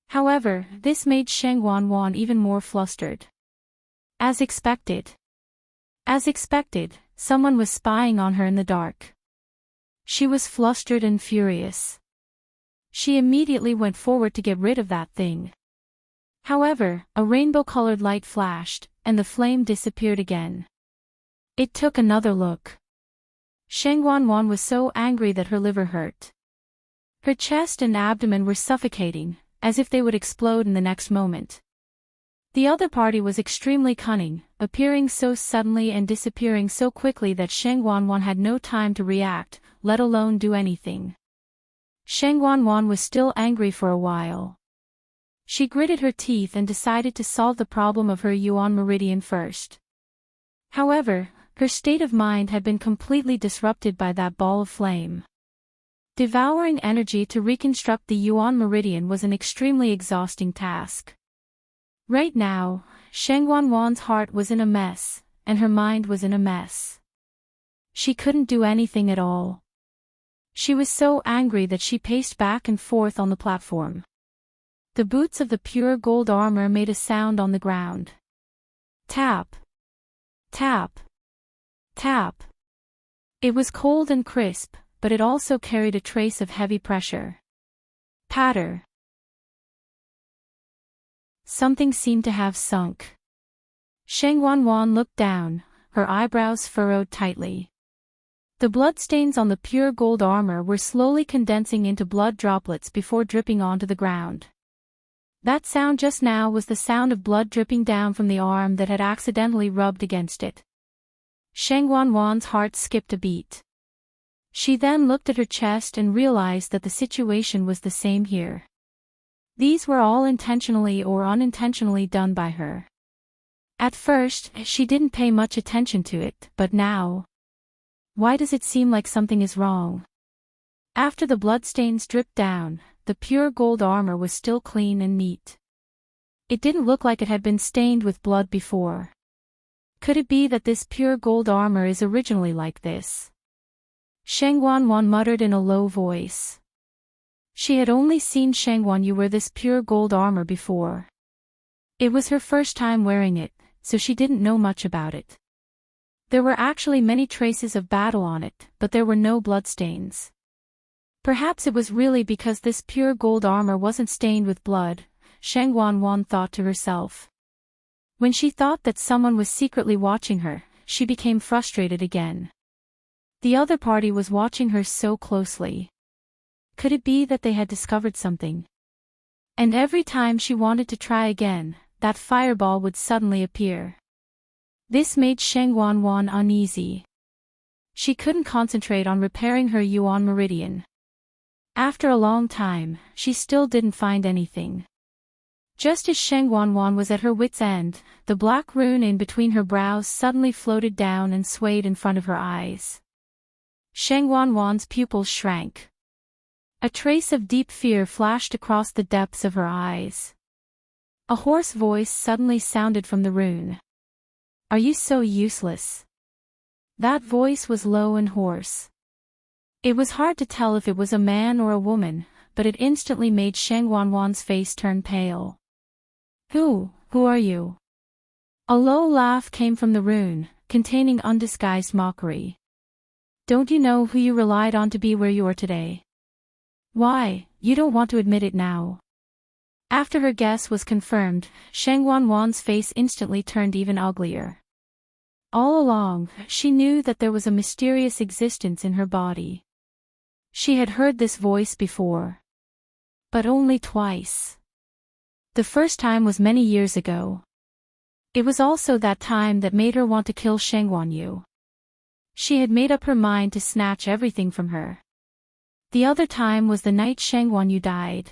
However, this made Sheng Wanwan even more flustered. As expected, someone was spying on her in the dark. She was flustered and furious. She immediately went forward to get rid of that thing. However, a rainbow-colored light flashed, and the flame disappeared again. It took another look. Sheng Wanwan was so angry that her liver hurt. Her chest and abdomen were suffocating, as if they would explode in the next moment. The other party was extremely cunning, appearing so suddenly and disappearing so quickly that Sheng Wanwan had no time to react, let alone do anything. Sheng Wanwan was still angry for a while. She gritted her teeth and decided to solve the problem of her Yuan Meridian first. However, her state of mind had been completely disrupted by that ball of flame. Devouring energy to reconstruct the Yuan Meridian was an extremely exhausting task. Right now, Sheng Wanwan's heart was in a mess, and her mind was in a mess. She couldn't do anything at all. She was so angry that she paced back and forth on the platform. The boots of the pure gold armor made a sound on the ground. Tap! Tap! Tap! It was cold and crisp, but it also carried a trace of heavy pressure. Patter! Something seemed to have sunk. Sheng Wanwan looked down, her eyebrows furrowed tightly. The bloodstains on the pure gold armor were slowly condensing into blood droplets before dripping onto the ground. That sound just now was the sound of blood dripping down from the arm that had accidentally rubbed against it. Sheng Wanwan's heart skipped a beat. She then looked at her chest and realized that the situation was the same here. These were all intentionally or unintentionally done by her. At first, she didn't pay much attention to it, but now. Why does it seem like something is wrong? After the bloodstains dripped down, the pure gold armor was still clean and neat. It didn't look like it had been stained with blood before. Could it be that this pure gold armor is originally like this? Sheng Wanwan muttered in a low voice. She had only seen Sheng Wanyu wear this pure gold armor before. It was her first time wearing it, so she didn't know much about it. There were actually many traces of battle on it, but there were no bloodstains. Perhaps it was really because this pure gold armor wasn't stained with blood, Sheng Wanwan thought to herself. When she thought that someone was secretly watching her, she became frustrated again. The other party was watching her so closely. Could it be that they had discovered something? And every time she wanted to try again, that fireball would suddenly appear. This made Sheng Wanwan uneasy. She couldn't concentrate on repairing her Yuan meridian. After a long time, she still didn't find anything. Just as Sheng Wanwan was at her wit's end, the black rune in between her brows suddenly floated down and swayed in front of her eyes. Sheng Wanwan's pupils shrank. A trace of deep fear flashed across the depths of her eyes. A hoarse voice suddenly sounded from the rune. Are you so useless? That voice was low and hoarse. It was hard to tell if it was a man or a woman, but it instantly made Sheng Wanwan's face turn pale. Who are you? A low laugh came from the rune, containing undisguised mockery. Don't you know who you relied on to be where you are today? Why, you don't want to admit it now. After her guess was confirmed, Sheng Wanwan's face instantly turned even uglier. All along, she knew that there was a mysterious existence in her body. She had heard this voice before. But only twice. The first time was many years ago. It was also that time that made her want to kill Sheng Wanyu. She had made up her mind to snatch everything from her. The other time was the night Sheng Wanyu died.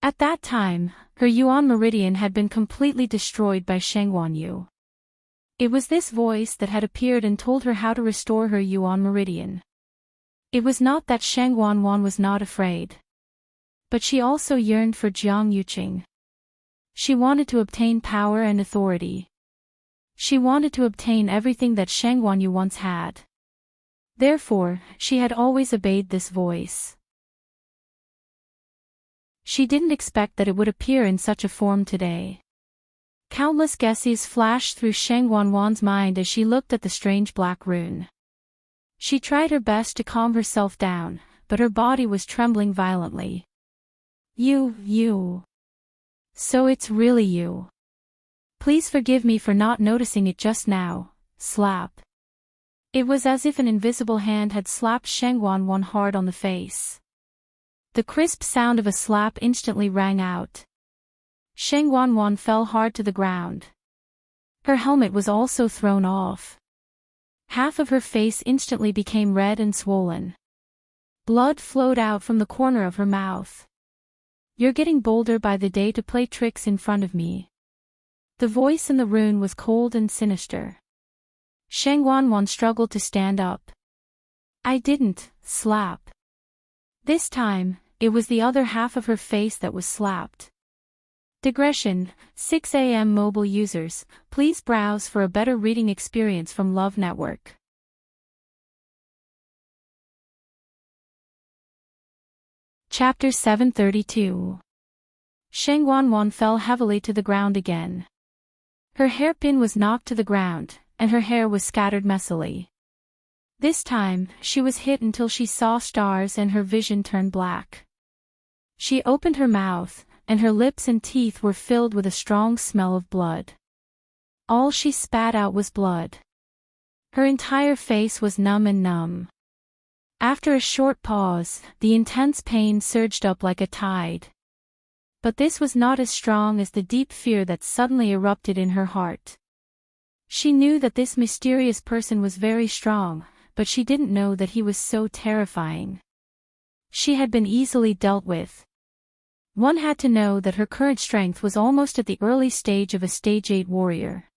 At that time, her Yuan meridian had been completely destroyed by Sheng Wanyu. It was this voice that had appeared and told her how to restore her Yuan meridian. It was not that Sheng Wanwan was not afraid. But she also yearned for Jiang Yuqing. She wanted to obtain power and authority. She wanted to obtain everything that Sheng Wanyu once had. Therefore, she had always obeyed this voice. She didn't expect that it would appear in such a form today. Countless guesses flashed through Sheng Wanwan's mind as she looked at the strange black rune. She tried her best to calm herself down, but her body was trembling violently. You. So it's really you. Please forgive me for not noticing it just now. Slap. It was as if an invisible hand had slapped Sheng Wanwan hard on the face. The crisp sound of a slap instantly rang out. Sheng Wanwan fell hard to the ground. Her helmet was also thrown off. Half of her face instantly became red and swollen. Blood flowed out from the corner of her mouth. You're getting bolder by the day to play tricks in front of me. The voice in the rune was cold and sinister. Sheng Wanwan struggled to stand up. I didn't slap. This time, it was the other half of her face that was slapped. Digression, 6 a.m. mobile users, please browse for a better reading experience from Love Network. Chapter 732. Sheng Wanwan fell heavily to the ground again. Her hairpin was knocked to the ground, and her hair was scattered messily. This time, she was hit until she saw stars and her vision turned black. She opened her mouth, and her lips and teeth were filled with a strong smell of blood. All she spat out was blood. Her entire face was numb. After a short pause, the intense pain surged up like a tide. But this was not as strong as the deep fear that suddenly erupted in her heart. She knew that this mysterious person was very strong, but she didn't know that he was so terrifying. She had been easily dealt with. One had to know that her current strength was almost at the early stage of a stage 8 warrior.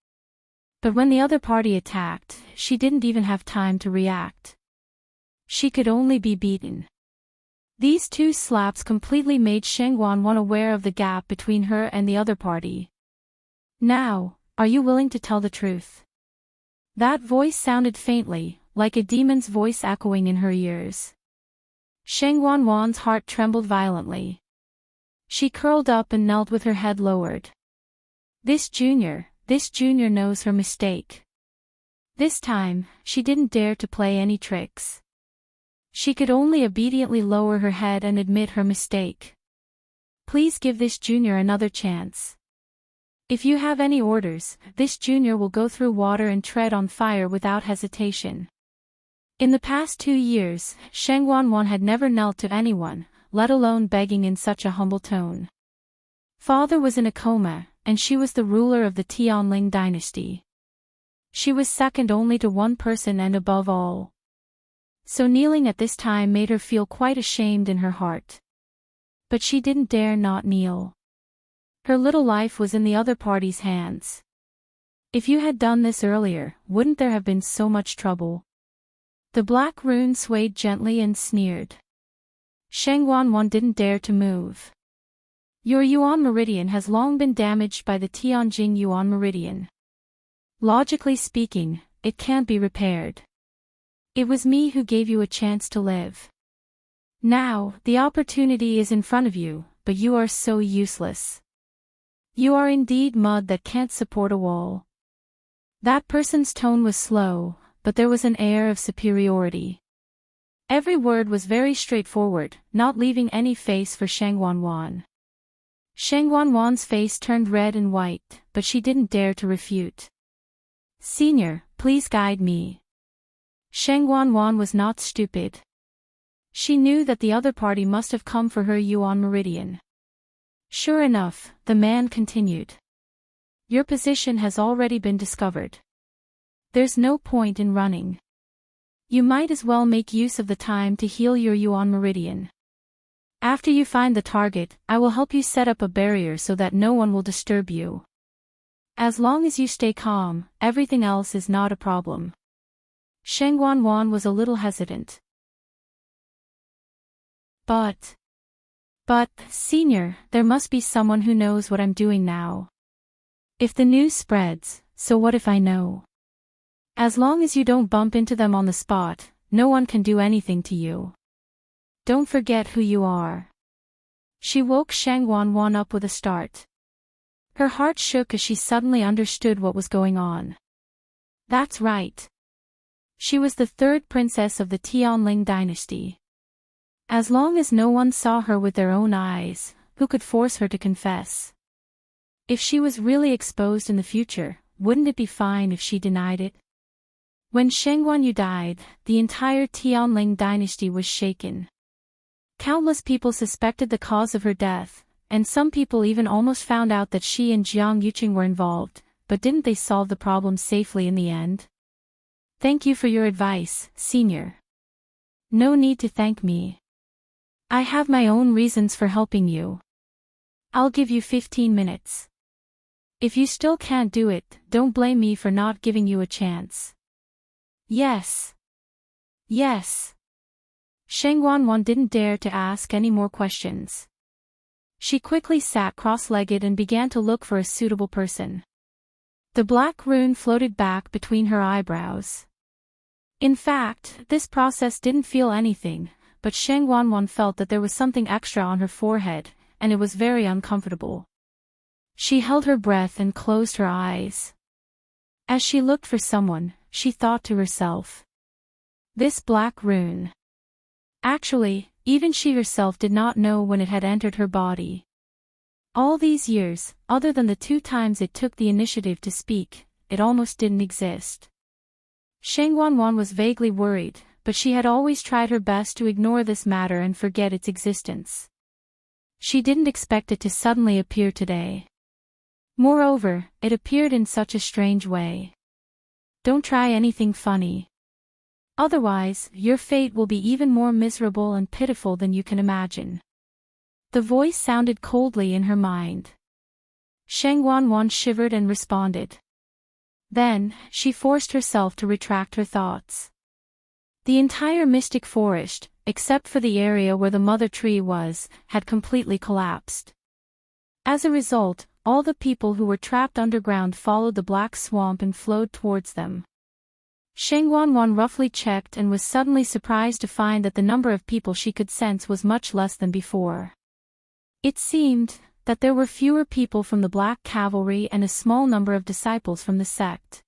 But when the other party attacked, she didn't even have time to react. She could only be beaten. These two slaps completely made Shengguan aware of the gap between her and the other party. Now, are you willing to tell the truth? That voice sounded faintly, like a demon's voice echoing in her ears. Shengguan's heart trembled violently. She curled up and knelt with her head lowered. This junior knows her mistake. This time, she didn't dare to play any tricks. She could only obediently lower her head and admit her mistake. Please give this junior another chance. If you have any orders, this junior will go through water and tread on fire without hesitation. In the past 2 years, Shengguan had never knelt to anyone, let alone begging in such a humble tone. Father was in a coma, and she was the ruler of the Tianling dynasty. She was second only to one person and above all. So kneeling at this time made her feel quite ashamed in her heart. But she didn't dare not kneel. Her little life was in the other party's hands. If you had done this earlier, wouldn't there have been so much trouble? The black rune swayed gently and sneered. Shengguan didn't dare to move. Your Yuan meridian has long been damaged by the Tianjing Yuan meridian. Logically speaking, it can't be repaired. It was me who gave you a chance to live. Now, the opportunity is in front of you, but you are so useless. You are indeed mud that can't support a wall. That person's tone was slow, but there was an air of superiority. Every word was very straightforward, not leaving any face for Shengguan. Shengguan's face turned red and white, but she didn't dare to refute. Senior, please guide me. Shengguan was not stupid. She knew that the other party must have come for her Yuan meridian. Sure enough, the man continued. Your position has already been discovered. There's no point in running. You might as well make use of the time to heal your Yuan meridian. After you find the target, I will help you set up a barrier so that no one will disturb you. As long as you stay calm, everything else is not a problem. Shengguan was a little hesitant. But, senior, there must be someone who knows what I'm doing now. If the news spreads, so what if I know? As long as you don't bump into them on the spot, no one can do anything to you. Don't forget who you are. She woke Shengguan up with a start. Her heart shook as she suddenly understood what was going on. That's right. She was the third princess of the Tianling dynasty. As long as no one saw her with their own eyes, who could force her to confess? If she was really exposed in the future, wouldn't it be fine if she denied it? When Shengguan died, the entire Tianling dynasty was shaken. Countless people suspected the cause of her death, and some people even almost found out that she and Jiang Yuqing were involved, but didn't they solve the problem safely in the end? Thank you for your advice, senior. No need to thank me. I have my own reasons for helping you. I'll give you 15 minutes. If you still can't do it, don't blame me for not giving you a chance. Yes. Yes. Shengguan didn't dare to ask any more questions. She quickly sat cross-legged and began to look for a suitable person. The black rune floated back between her eyebrows. In fact, this process didn't feel anything, but Shengguan felt that there was something extra on her forehead, and it was very uncomfortable. She held her breath and closed her eyes. As she looked for someone, she thought to herself. This black rune. Actually, even she herself did not know when it had entered her body. All these years, other than the 2 times it took the initiative to speak, it almost didn't exist. Shengguan was vaguely worried, but she had always tried her best to ignore this matter and forget its existence. She didn't expect it to suddenly appear today. Moreover, it appeared in such a strange way. Don't try anything funny. Otherwise, your fate will be even more miserable and pitiful than you can imagine. The voice sounded coldly in her mind. Shengguan shivered and responded. Then, she forced herself to retract her thoughts. The entire mystic forest, except for the area where the mother tree was, had completely collapsed. As a result, all the people who were trapped underground followed the black swamp and flowed towards them. Sheng Wanwan roughly checked and was suddenly surprised to find that the number of people she could sense was much less than before. It seemed that there were fewer people from the Black Cavalry and a small number of disciples from the sect.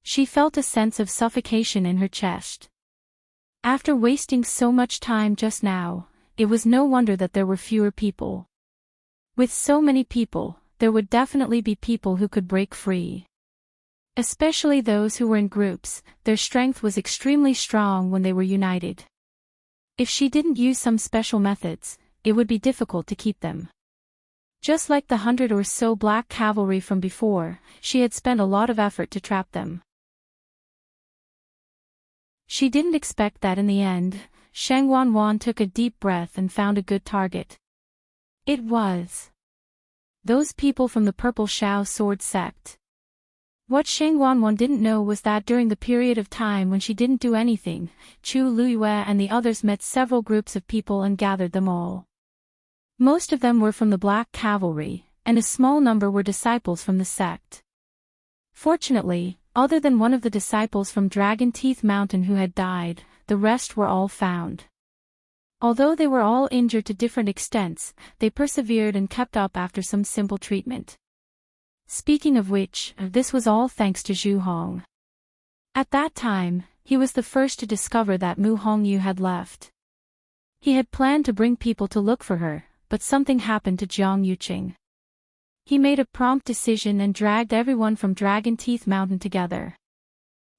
She felt a sense of suffocation in her chest. After wasting so much time just now, it was no wonder that there were fewer people. With so many people, there would definitely be people who could break free. Especially those who were in groups, their strength was extremely strong when they were united. If she didn't use some special methods, it would be difficult to keep them. Just like the 100 or so Black Cavalry from before, she had spent a lot of effort to trap them. She didn't expect that in the end. Sheng Wanwan took a deep breath and found a good target. It was those people from the Purple Shao Sword sect. What Sheng Wanwan didn't know was that during the period of time when she didn't do anything, Chu Luiyue and the others met several groups of people and gathered them all. Most of them were from the Black Cavalry, and a small number were disciples from the sect. Fortunately, other than one of the disciples from Dragon Teeth Mountain who had died, the rest were all found. Although they were all injured to different extents, they persevered and kept up after some simple treatment. Speaking of which, this was all thanks to Zhu Hong. At that time, he was the first to discover that Mu Hongyu had left. He had planned to bring people to look for her, but something happened to Jiang Yuqing. He made a prompt decision and dragged everyone from Dragon Teeth Mountain together.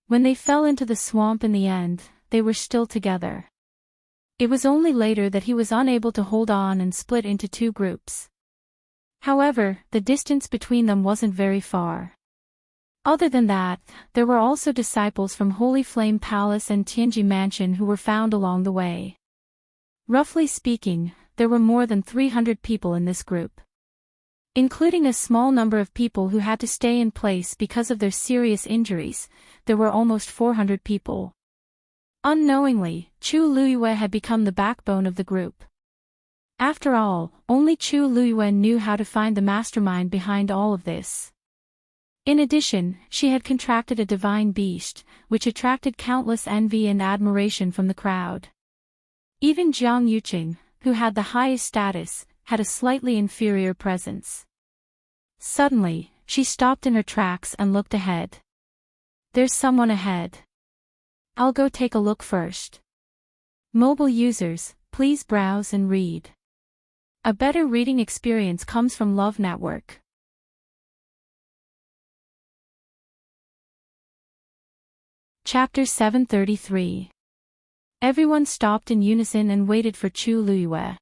When they fell into the swamp in the end, they were still together. It was only later that he was unable to hold on and split into two groups. However, the distance between them wasn't very far. Other than that, there were also disciples from Holy Flame Palace and Tianji Mansion who were found along the way. Roughly speaking, there were more than 300 people in this group. Including a small number of people who had to stay in place because of their serious injuries, there were almost 400 people. Unknowingly, Chu Luiyue had become the backbone of the group. After all, only Chu Luiyue knew how to find the mastermind behind all of this. In addition, she had contracted a divine beast, which attracted countless envy and admiration from the crowd. Even Jiang Yuqing, who had the highest status, had a slightly inferior presence. Suddenly, she stopped in her tracks and looked ahead. There's someone ahead. I'll go take a look first. Mobile users, please browse and read. A better reading experience comes from Love Network. Chapter 733. Everyone stopped in unison and waited for Chu Luiyue.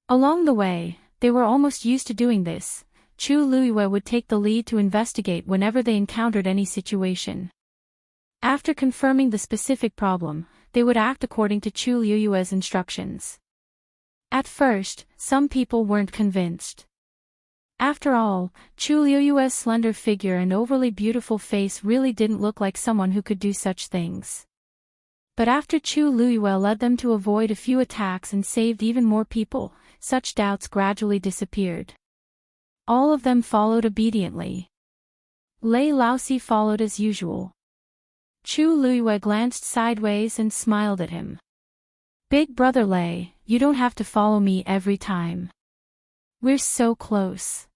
Along the way, they were almost used to doing this. Chu Luiyue would take the lead to investigate whenever they encountered any situation. After confirming the specific problem, they would act according to Chu Luiyue's instructions. At first, some people weren't convinced. After all, Chu Luiyue's slender figure and overly beautiful face really didn't look like someone who could do such things. But after Chu Luiyue led them to avoid a few attacks and saved even more people, such doubts gradually disappeared. All of them followed obediently. Lei Laosi followed as usual. Chu Luiyue glanced sideways and smiled at him. Big brother Lei, you don't have to follow me every time. We're so close.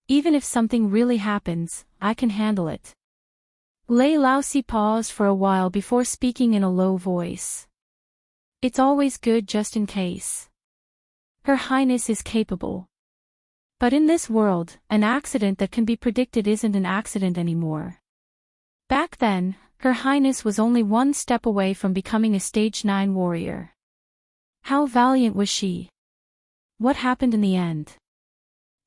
Even if something really happens, I can handle it. Lei Laosi paused for a while before speaking in a low voice. It's always good just in case. Her Highness is capable. But in this world, an accident that can be predicted isn't an accident anymore. Back then, Her Highness was only one step away from becoming a Stage 9 warrior. How valiant was she? What happened in the end?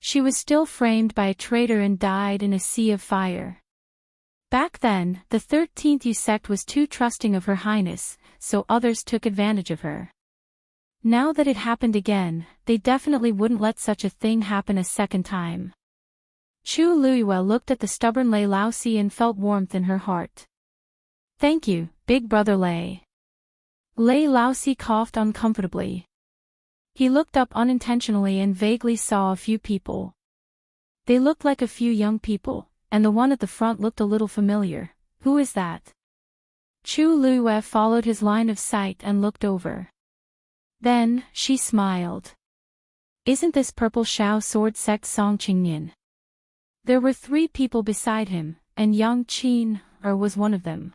She was still framed by a traitor and died in a sea of fire. Back then, the 13th Yu sect was too trusting of Her Highness, so others took advantage of her. Now that it happened again, they definitely wouldn't let such a thing happen a second time. Chu Luiyue looked at the stubborn Lei Laosi and felt warmth in her heart. Thank you, big brother Lei. Lei Laosi coughed uncomfortably. He looked up unintentionally and vaguely saw a few people. They looked like a few young people, and the one at the front looked a little familiar. Who is that? Chu Luiyue followed his line of sight and looked over. Then, she smiled. Isn't this Purple Shao Sword Sect Song Qingnian? There were 3 people beside him, and Yang Qin was one of them.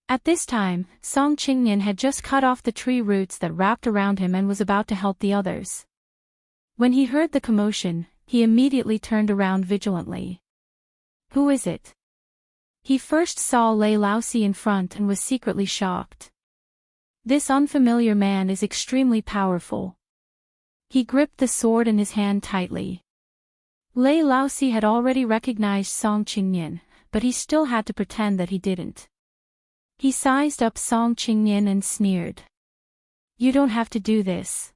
At this time, Song Qingnian had just cut off the tree roots that wrapped around him and was about to help the others. When he heard the commotion, he immediately turned around vigilantly. Who is it? He first saw Lei Laosi in front and was secretly shocked. This unfamiliar man is extremely powerful. He gripped the sword in his hand tightly. Lei Laosi had already recognized Song Qingnian, but he still had to pretend that he didn't. He sized up Song Qingnian and sneered. You don't have to do this.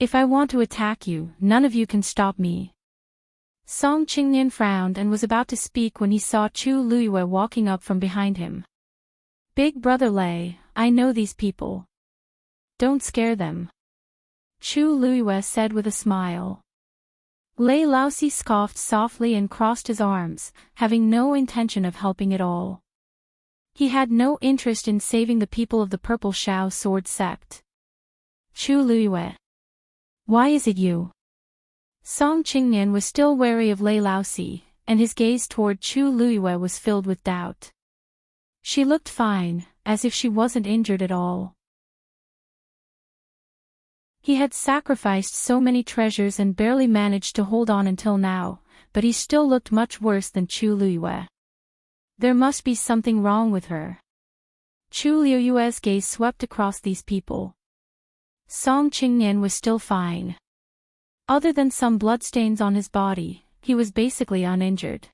If I want to attack you, none of you can stop me. Song Qingnian frowned and was about to speak when he saw Chu Luiyue walking up from behind him. Big brother Lei, I know these people. Don't scare them. Chu Luiyue said with a smile. Lei Laosi scoffed softly and crossed his arms, having no intention of helping at all. He had no interest in saving the people of the Purple Shao Sword Sect. Chu Luiyue. Why is it you? Song Qingnian was still wary of Lei Laosi, and his gaze toward Chu Luiyue was filled with doubt. She looked fine, as if she wasn't injured at all. He had sacrificed so many treasures and barely managed to hold on until now, but he still looked much worse than Chu Luiyue. There must be something wrong with her. Chu Luiyue's gaze swept across these people. Song Qingnian was still fine. Other than some bloodstains on his body, he was basically uninjured.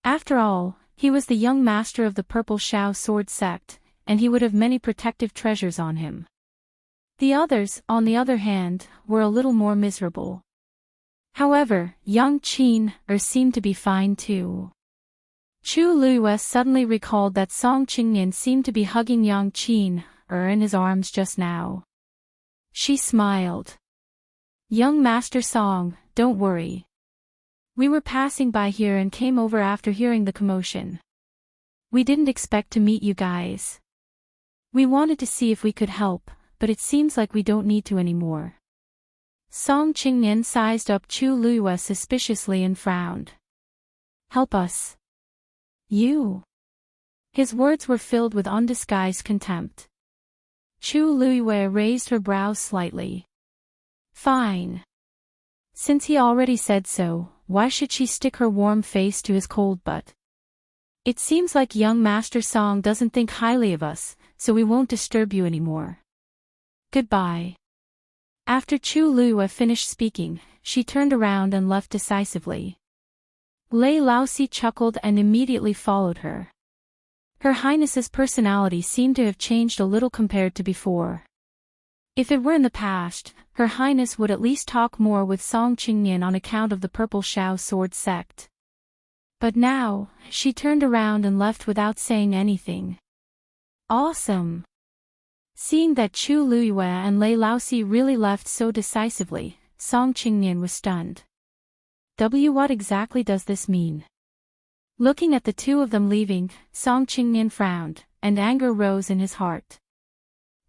After all, he was the young master of the Purple Shao Sword Sect, and he would have many protective treasures on him. The others, on the other hand, were a little more miserable. However, Yang Qin seemed to be fine too. Chu Luiyue suddenly recalled that Song Qingnian seemed to be hugging Yang Qin in his arms just now. She smiled. Young Master Song, don't worry. We were passing by here and came over after hearing the commotion. We didn't expect to meet you guys. We wanted to see if we could help, but it seems like we don't need to anymore. Song Qingnian sized up Chu Luiyue suspiciously and frowned. Help us. You. His words were filled with undisguised contempt. Chu Luiyue raised her brows slightly. Fine. Since he already said so, why should she stick her warm face to his cold butt? It seems like young Master Song doesn't think highly of us, so we won't disturb you anymore. Goodbye. After Chu Luiyue finished speaking, she turned around and left decisively. Lei Laosi chuckled and immediately followed her. Her Highness's personality seemed to have changed a little compared to before. If it were in the past, Her Highness would at least talk more with Song Qingnian on account of the Purple Shao Sword Sect. But now, she turned around and left without saying anything. Awesome! Seeing that Chu Luiyue and Lei Laosi really left so decisively, Song Qingnian was stunned. What exactly does this mean? Looking at the two of them leaving, Song Qingnian frowned, and anger rose in his heart.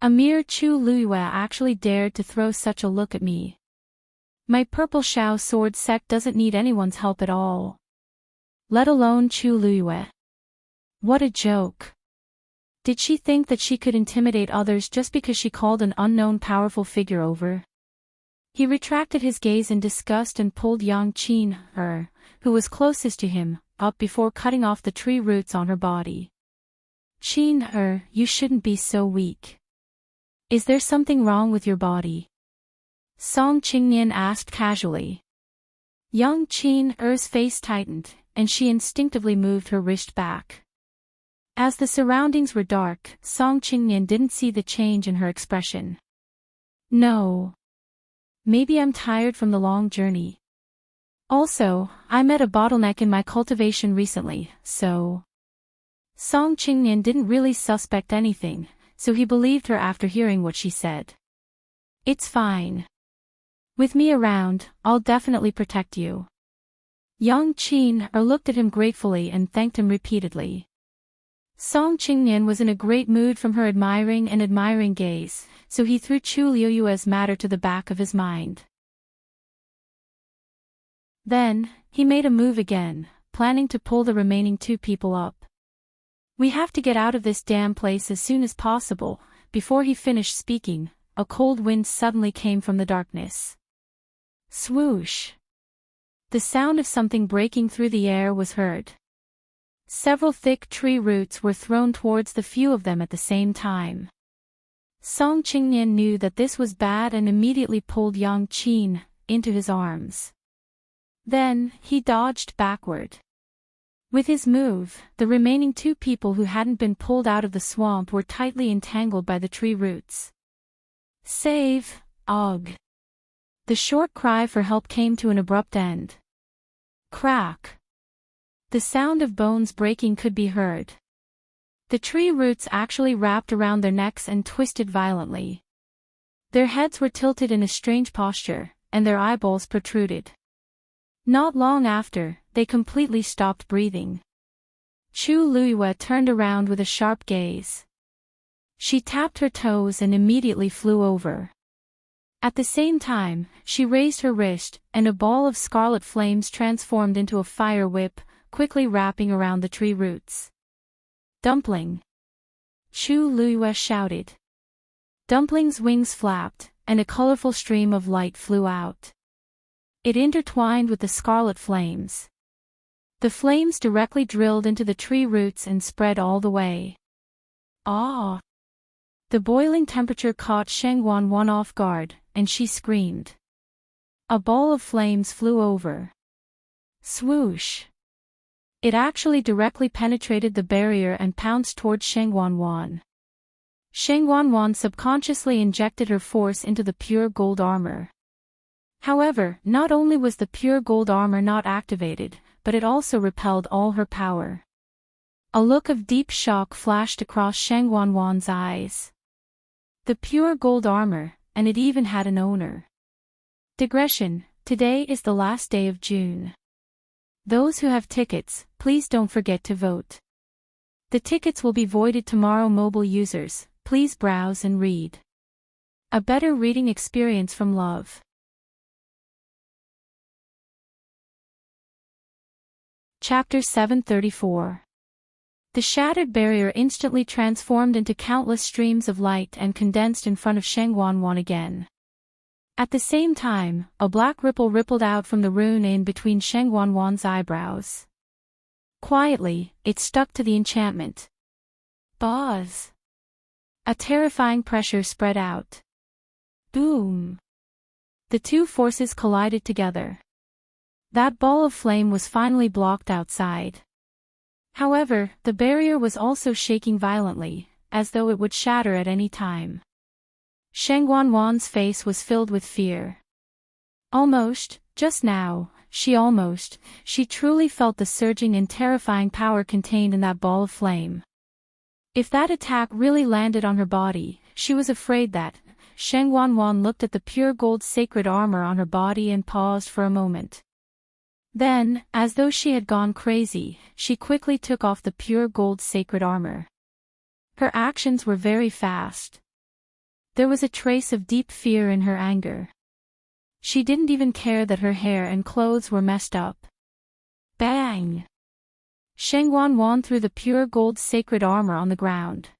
A mere Chu Luiyue actually dared to throw such a look at me. My Purple Shao Sword Sect doesn't need anyone's help at all. Let alone Chu Luiyue. What a joke. Did she think that she could intimidate others just because she called an unknown powerful figure over? He retracted his gaze in disgust and pulled Yang Qin, who was closest to him, up before cutting off the tree roots on her body. Qin, you shouldn't be so weak. Is there something wrong with your body? Song Qingnian asked casually. Yang Qin's face tightened, and she instinctively moved her wrist back. As the surroundings were dark, Song Qingnian didn't see the change in her expression. No. Maybe I'm tired from the long journey. Also, I met a bottleneck in my cultivation recently, so... Song Qingnian didn't really suspect anything, so he believed her after hearing what she said. It's fine. With me around, I'll definitely protect you. Yang Qin looked at him gratefully and thanked him repeatedly. Song Qingnian was in a great mood from her admiring gaze, so he threw Chu Liuyue's matter to the back of his mind. Then, he made a move again, planning to pull the remaining two people up. We have to get out of this damn place as soon as possible. Before he finished speaking, a cold wind suddenly came from the darkness. Swoosh! The sound of something breaking through the air was heard. Several thick tree roots were thrown towards the few of them at the same time. Song Qingnian knew that this was bad and immediately pulled Yang Qin into his arms. Then, he dodged backward. With his move, the remaining two people who hadn't been pulled out of the swamp were tightly entangled by the tree roots. Save, Og! The short cry for help came to an abrupt end. Crack! The sound of bones breaking could be heard. The tree roots actually wrapped around their necks and twisted violently. Their heads were tilted in a strange posture, and their eyeballs protruded. Not long after, they completely stopped breathing. Chu Liyue turned around with a sharp gaze. She tapped her toes and immediately flew over. At the same time, she raised her wrist, and a ball of scarlet flames transformed into a fire whip, quickly wrapping around the tree roots. Dumpling! Chu Liyue shouted. Dumpling's wings flapped, and a colorful stream of light flew out. It intertwined with the scarlet flames. The flames directly drilled into the tree roots and spread all the way. Ah! The boiling temperature caught Sheng Wanwan off guard, and she screamed. A ball of flames flew over. Swoosh! It actually directly penetrated the barrier and pounced toward Sheng Wanwan. Sheng Wanwan subconsciously injected her force into the pure gold armor. However, not only was the pure gold armor not activated, but it also repelled all her power. A look of deep shock flashed across Sheng Wanwan's eyes. The pure gold armor, and it even had an owner. Digression: today is the last day of June. Those who have tickets, please don't forget to vote. The tickets will be voided tomorrow. Mobile users, please browse and read. A better reading experience from love. Chapter 734. The shattered barrier instantly transformed into countless streams of light and condensed in front of Sheng Wanwan again. At the same time, a black ripple rippled out from the rune in between Sheng Wanwan's eyebrows. Quietly, it stuck to the enchantment. Buzz! A terrifying pressure spread out. Boom! The two forces collided together. That ball of flame was finally blocked outside. However, the barrier was also shaking violently, as though it would shatter at any time. Sheng Wanwan's face was filled with fear. Just now, she truly felt the surging and terrifying power contained in that ball of flame. If that attack really landed on her body, she was afraid that. Sheng Wanwan looked at the pure gold sacred armor on her body and paused for a moment. Then, as though she had gone crazy, she quickly took off the pure gold sacred armor. Her actions were very fast. There was a trace of deep fear in her anger. She didn't even care that her hair and clothes were messed up. Bang! Sheng Wanwan threw the pure gold sacred armor on the ground.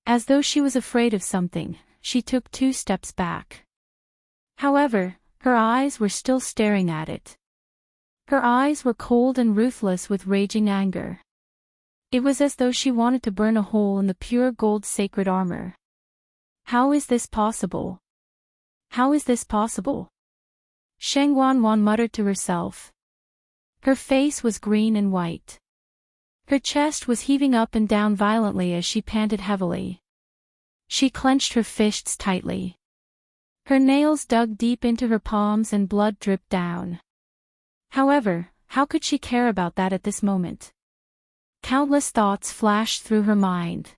As though she was afraid of something, she took 2 steps back. However, her eyes were still staring at it. Her eyes were cold and ruthless with raging anger. It was as though she wanted to burn a hole in the pure gold sacred armor. How is this possible? How is this possible? Sheng Wanwan muttered to herself. Her face was green and white. Her chest was heaving up and down violently as she panted heavily. She clenched her fists tightly. Her nails dug deep into her palms and blood dripped down. However, how could she care about that at this moment? Countless thoughts flashed through her mind.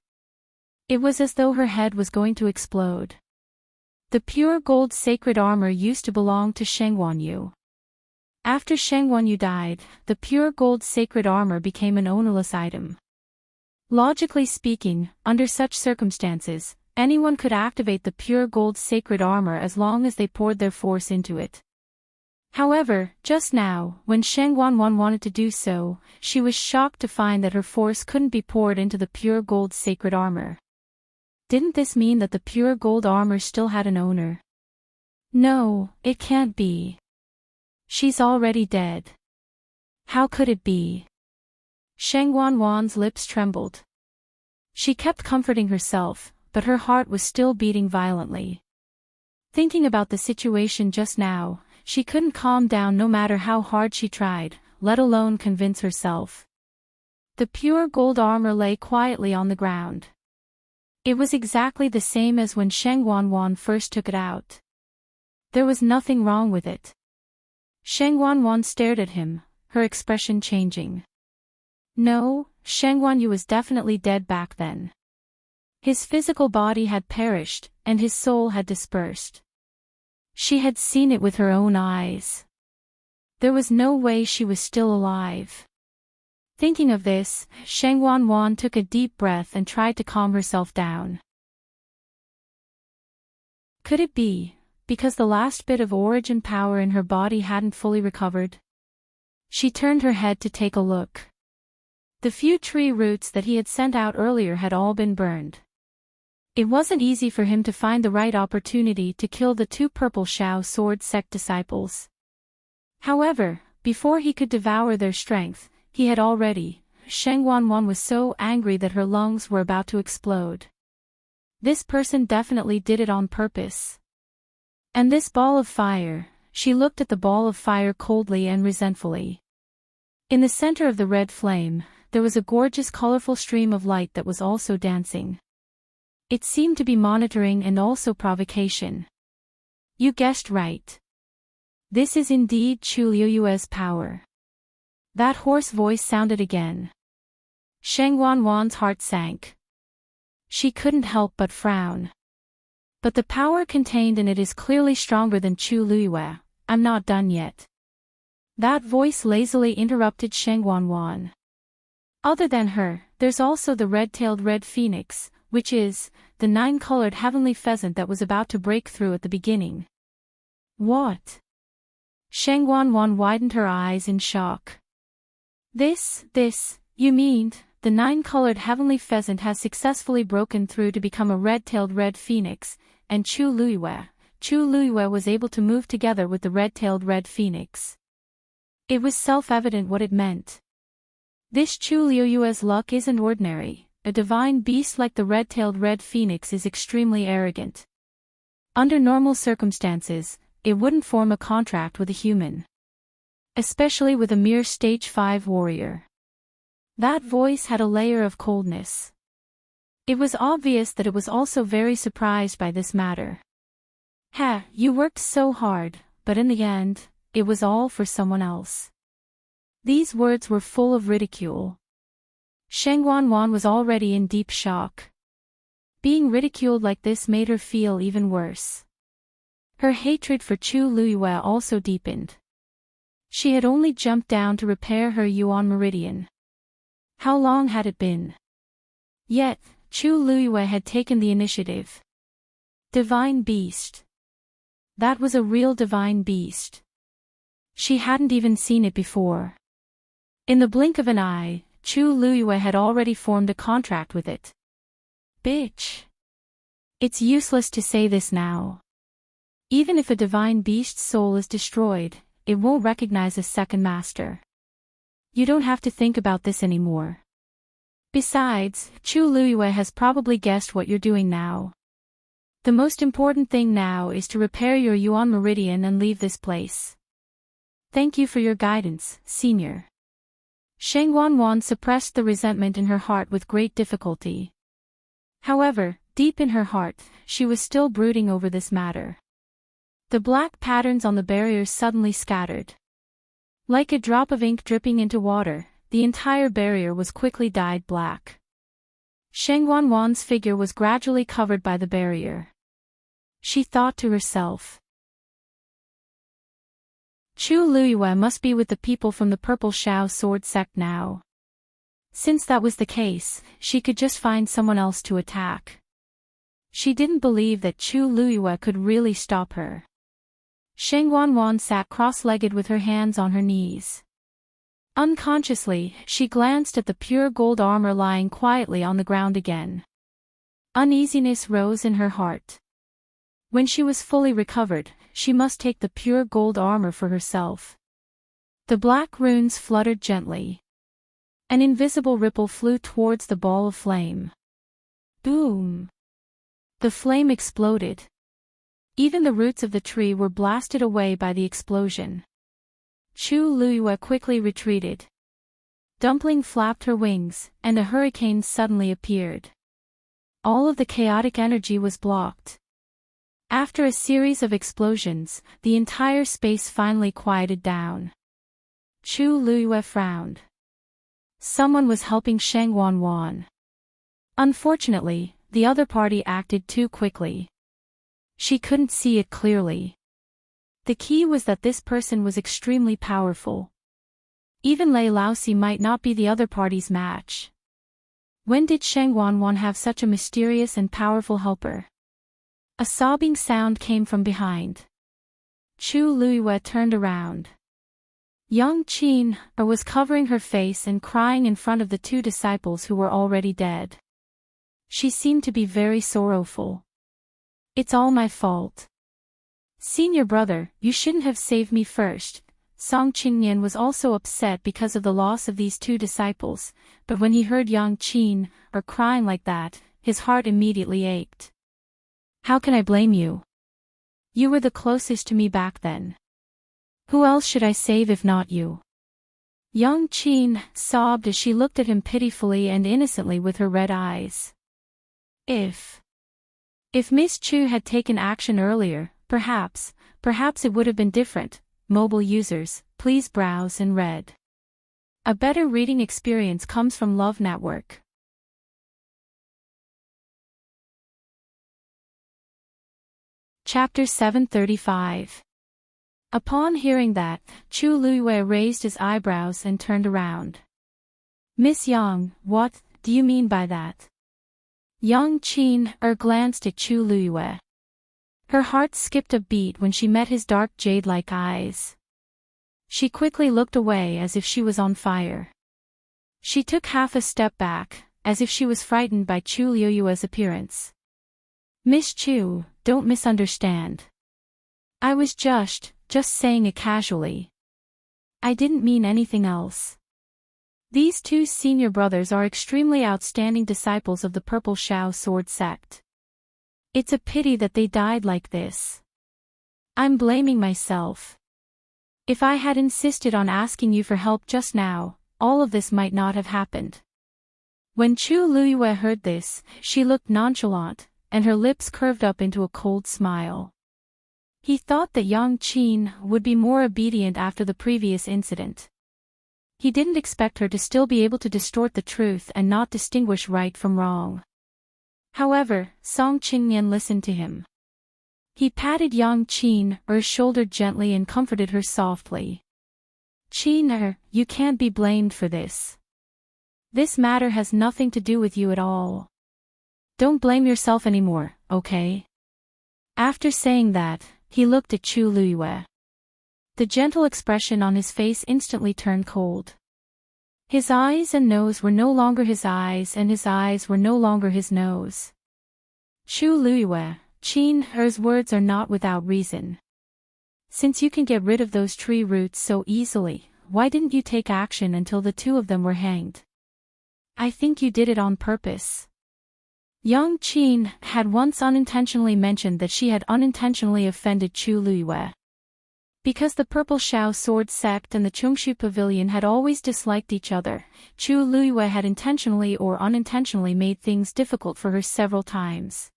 It was as though her head was going to explode. The pure gold sacred armor used to belong to Sheng Wanyu. After Sheng Wanyu died, the pure gold sacred armor became an ownerless item. Logically speaking, under such circumstances, anyone could activate the pure gold sacred armor as long as they poured their force into it. However, just now, when Sheng Wanwan wanted to do so, she was shocked to find that her force couldn't be poured into the pure gold sacred armor. Didn't this mean that the pure gold armor still had an owner? No, it can't be. She's already dead. How could it be? Sheng Wanwan's lips trembled. She kept comforting herself, but her heart was still beating violently. Thinking about the situation just now, she couldn't calm down no matter how hard she tried, let alone convince herself. The pure gold armor lay quietly on the ground. It was exactly the same as when Sheng Wanwan first took it out. There was nothing wrong with it. Sheng Wanwan stared at him, her expression changing. No, Sheng Wanyu was definitely dead back then. His physical body had perished, and his soul had dispersed. She had seen it with her own eyes. There was no way she was still alive. Thinking of this, Sheng Wanwan took a deep breath and tried to calm herself down. Could it be, because the last bit of origin power in her body hadn't fully recovered? She turned her head to take a look. The few tree roots that he had sent out earlier had all been burned. It wasn't easy for him to find the right opportunity to kill the 2 purple Shao sword sect disciples. However, before he could devour their strength, he had already. Sheng Wanwan was so angry that her lungs were about to explode. This person definitely did it on purpose. And this ball of fire, she looked at the ball of fire coldly and resentfully. In the center of the red flame, there was a gorgeous colorful stream of light that was also dancing. It seemed to be monitoring and also provocation. You guessed right. This is indeed Chu Liuyue's power. That hoarse voice sounded again. Sheng Wanwan's heart sank. She couldn't help but frown. But the power contained in it is clearly stronger than Chu Liyue. I'm not done yet. That voice lazily interrupted Sheng Wanwan. Other than her, there's also the red-tailed red phoenix, which is, the 9-colored heavenly pheasant that was about to break through at the beginning. What? Sheng Wanwan widened her eyes in shock. This, you mean, the 9-colored heavenly pheasant has successfully broken through to become a red-tailed red phoenix, and Chu Liyue was able to move together with the red-tailed red phoenix. It was self-evident what it meant. This Chu Liyue's luck isn't ordinary. A divine beast like the red-tailed red phoenix is extremely arrogant. Under normal circumstances, it wouldn't form a contract with a human. Especially with a mere stage 5 warrior. That voice had a layer of coldness. It was obvious that it was also very surprised by this matter. You worked so hard, but in the end, it was all for someone else. These words were full of ridicule. Sheng Wanwan was already in deep shock. Being ridiculed like this made her feel even worse. Her hatred for Chu Liyue also deepened. She had only jumped down to repair her Yuan meridian. How long had it been? Yet, Chu Liyue had taken the initiative. Divine beast. That was a real divine beast. She hadn't even seen it before. In the blink of an eye, Chu Liyue had already formed a contract with it. Bitch. It's useless to say this now. Even if a divine beast's soul is destroyed, it won't recognize a second master. You don't have to think about this anymore. Besides, Chu Liyue has probably guessed what you're doing now. The most important thing now is to repair your Yuan meridian and leave this place. Thank you for your guidance, senior. Sheng Wanwan suppressed the resentment in her heart with great difficulty. However, deep in her heart, she was still brooding over this matter. The black patterns on the barriers suddenly scattered. Like a drop of ink dripping into water, the entire barrier was quickly dyed black. Sheng Wanwan's figure was gradually covered by the barrier. She thought to herself, Chu Luiyue must be with the people from the Purple Shao Sword sect now. Since that was the case, she could just find someone else to attack. She didn't believe that Chu Luiyue could really stop her. Sheng Wanwan sat cross-legged with her hands on her knees. Unconsciously, she glanced at the pure gold armor lying quietly on the ground again. Uneasiness rose in her heart. When she was fully recovered, she must take the pure gold armor for herself. The black runes fluttered gently. An invisible ripple flew towards the ball of flame. Boom! The flame exploded. Even the roots of the tree were blasted away by the explosion. Chu Luiyue quickly retreated. Dumpling flapped her wings, and a hurricane suddenly appeared. All of the chaotic energy was blocked. After a series of explosions, the entire space finally quieted down. Chu Luiyue frowned. Someone was helping Sheng Wanwan. Unfortunately, the other party acted too quickly. She couldn't see it clearly. The key was that this person was extremely powerful. Even Lei Laosi might not be the other party's match. When did Sheng Wanwan have such a mysterious and powerful helper? A sobbing sound came from behind. Chu Luiyue turned around. Young Qin was covering her face and crying in front of the two disciples who were already dead. She seemed to be very sorrowful. It's all my fault. Senior brother, you shouldn't have saved me first. Song Qingnian was also upset because of the loss of these two disciples, but when he heard Yang Qin crying like that, his heart immediately ached. How can I blame you? You were the closest to me back then. Who else should I save if not you? Yang Qin sobbed as she looked at him pitifully and innocently with her red eyes. If Miss Chu had taken action earlier, perhaps it would have been different. Mobile users, please browse and read. A better reading experience comes from Love Network. Chapter 735. Upon hearing that, Chu Luiyue raised his eyebrows and turned around. Miss Yang, what do you mean by that? Yang Qin glanced at Chu Luiyue. Her heart skipped a beat when she met his dark jade-like eyes. She quickly looked away as if she was on fire. She took half a step back, as if she was frightened by Chu Luiyue's appearance. Miss Chu, don't misunderstand. I was just saying it casually. I didn't mean anything else. These two senior brothers are extremely outstanding disciples of the Purple Shao Sword sect. It's a pity that they died like this. I'm blaming myself. If I had insisted on asking you for help just now, all of this might not have happened. When Chu Luiyue heard this, she looked nonchalant, and her lips curved up into a cold smile. He thought that Yang Qin would be more obedient after the previous incident. He didn't expect her to still be able to distort the truth and not distinguish right from wrong. However, Song Qingnian listened to him. He patted Yang Qin's shoulder gently and comforted her softly. Qin, you can't be blamed for this. This matter has nothing to do with you at all. Don't blame yourself anymore, okay? After saying that, he looked at Chu Luiyue. The gentle expression on his face instantly turned cold. His eyes and nose were no longer his eyes and his eyes were no longer his nose. Chu Luiyue, Qin's words are not without reason. Since you can get rid of those tree roots so easily, why didn't you take action until the two of them were hanged? I think you did it on purpose. Yang Qin had once unintentionally mentioned that she had unintentionally offended Chu Luiyue. Because the Purple Shao Sword sect and the Chungshu Pavilion had always disliked each other, Chu Luiyue had intentionally or unintentionally made things difficult for her several times.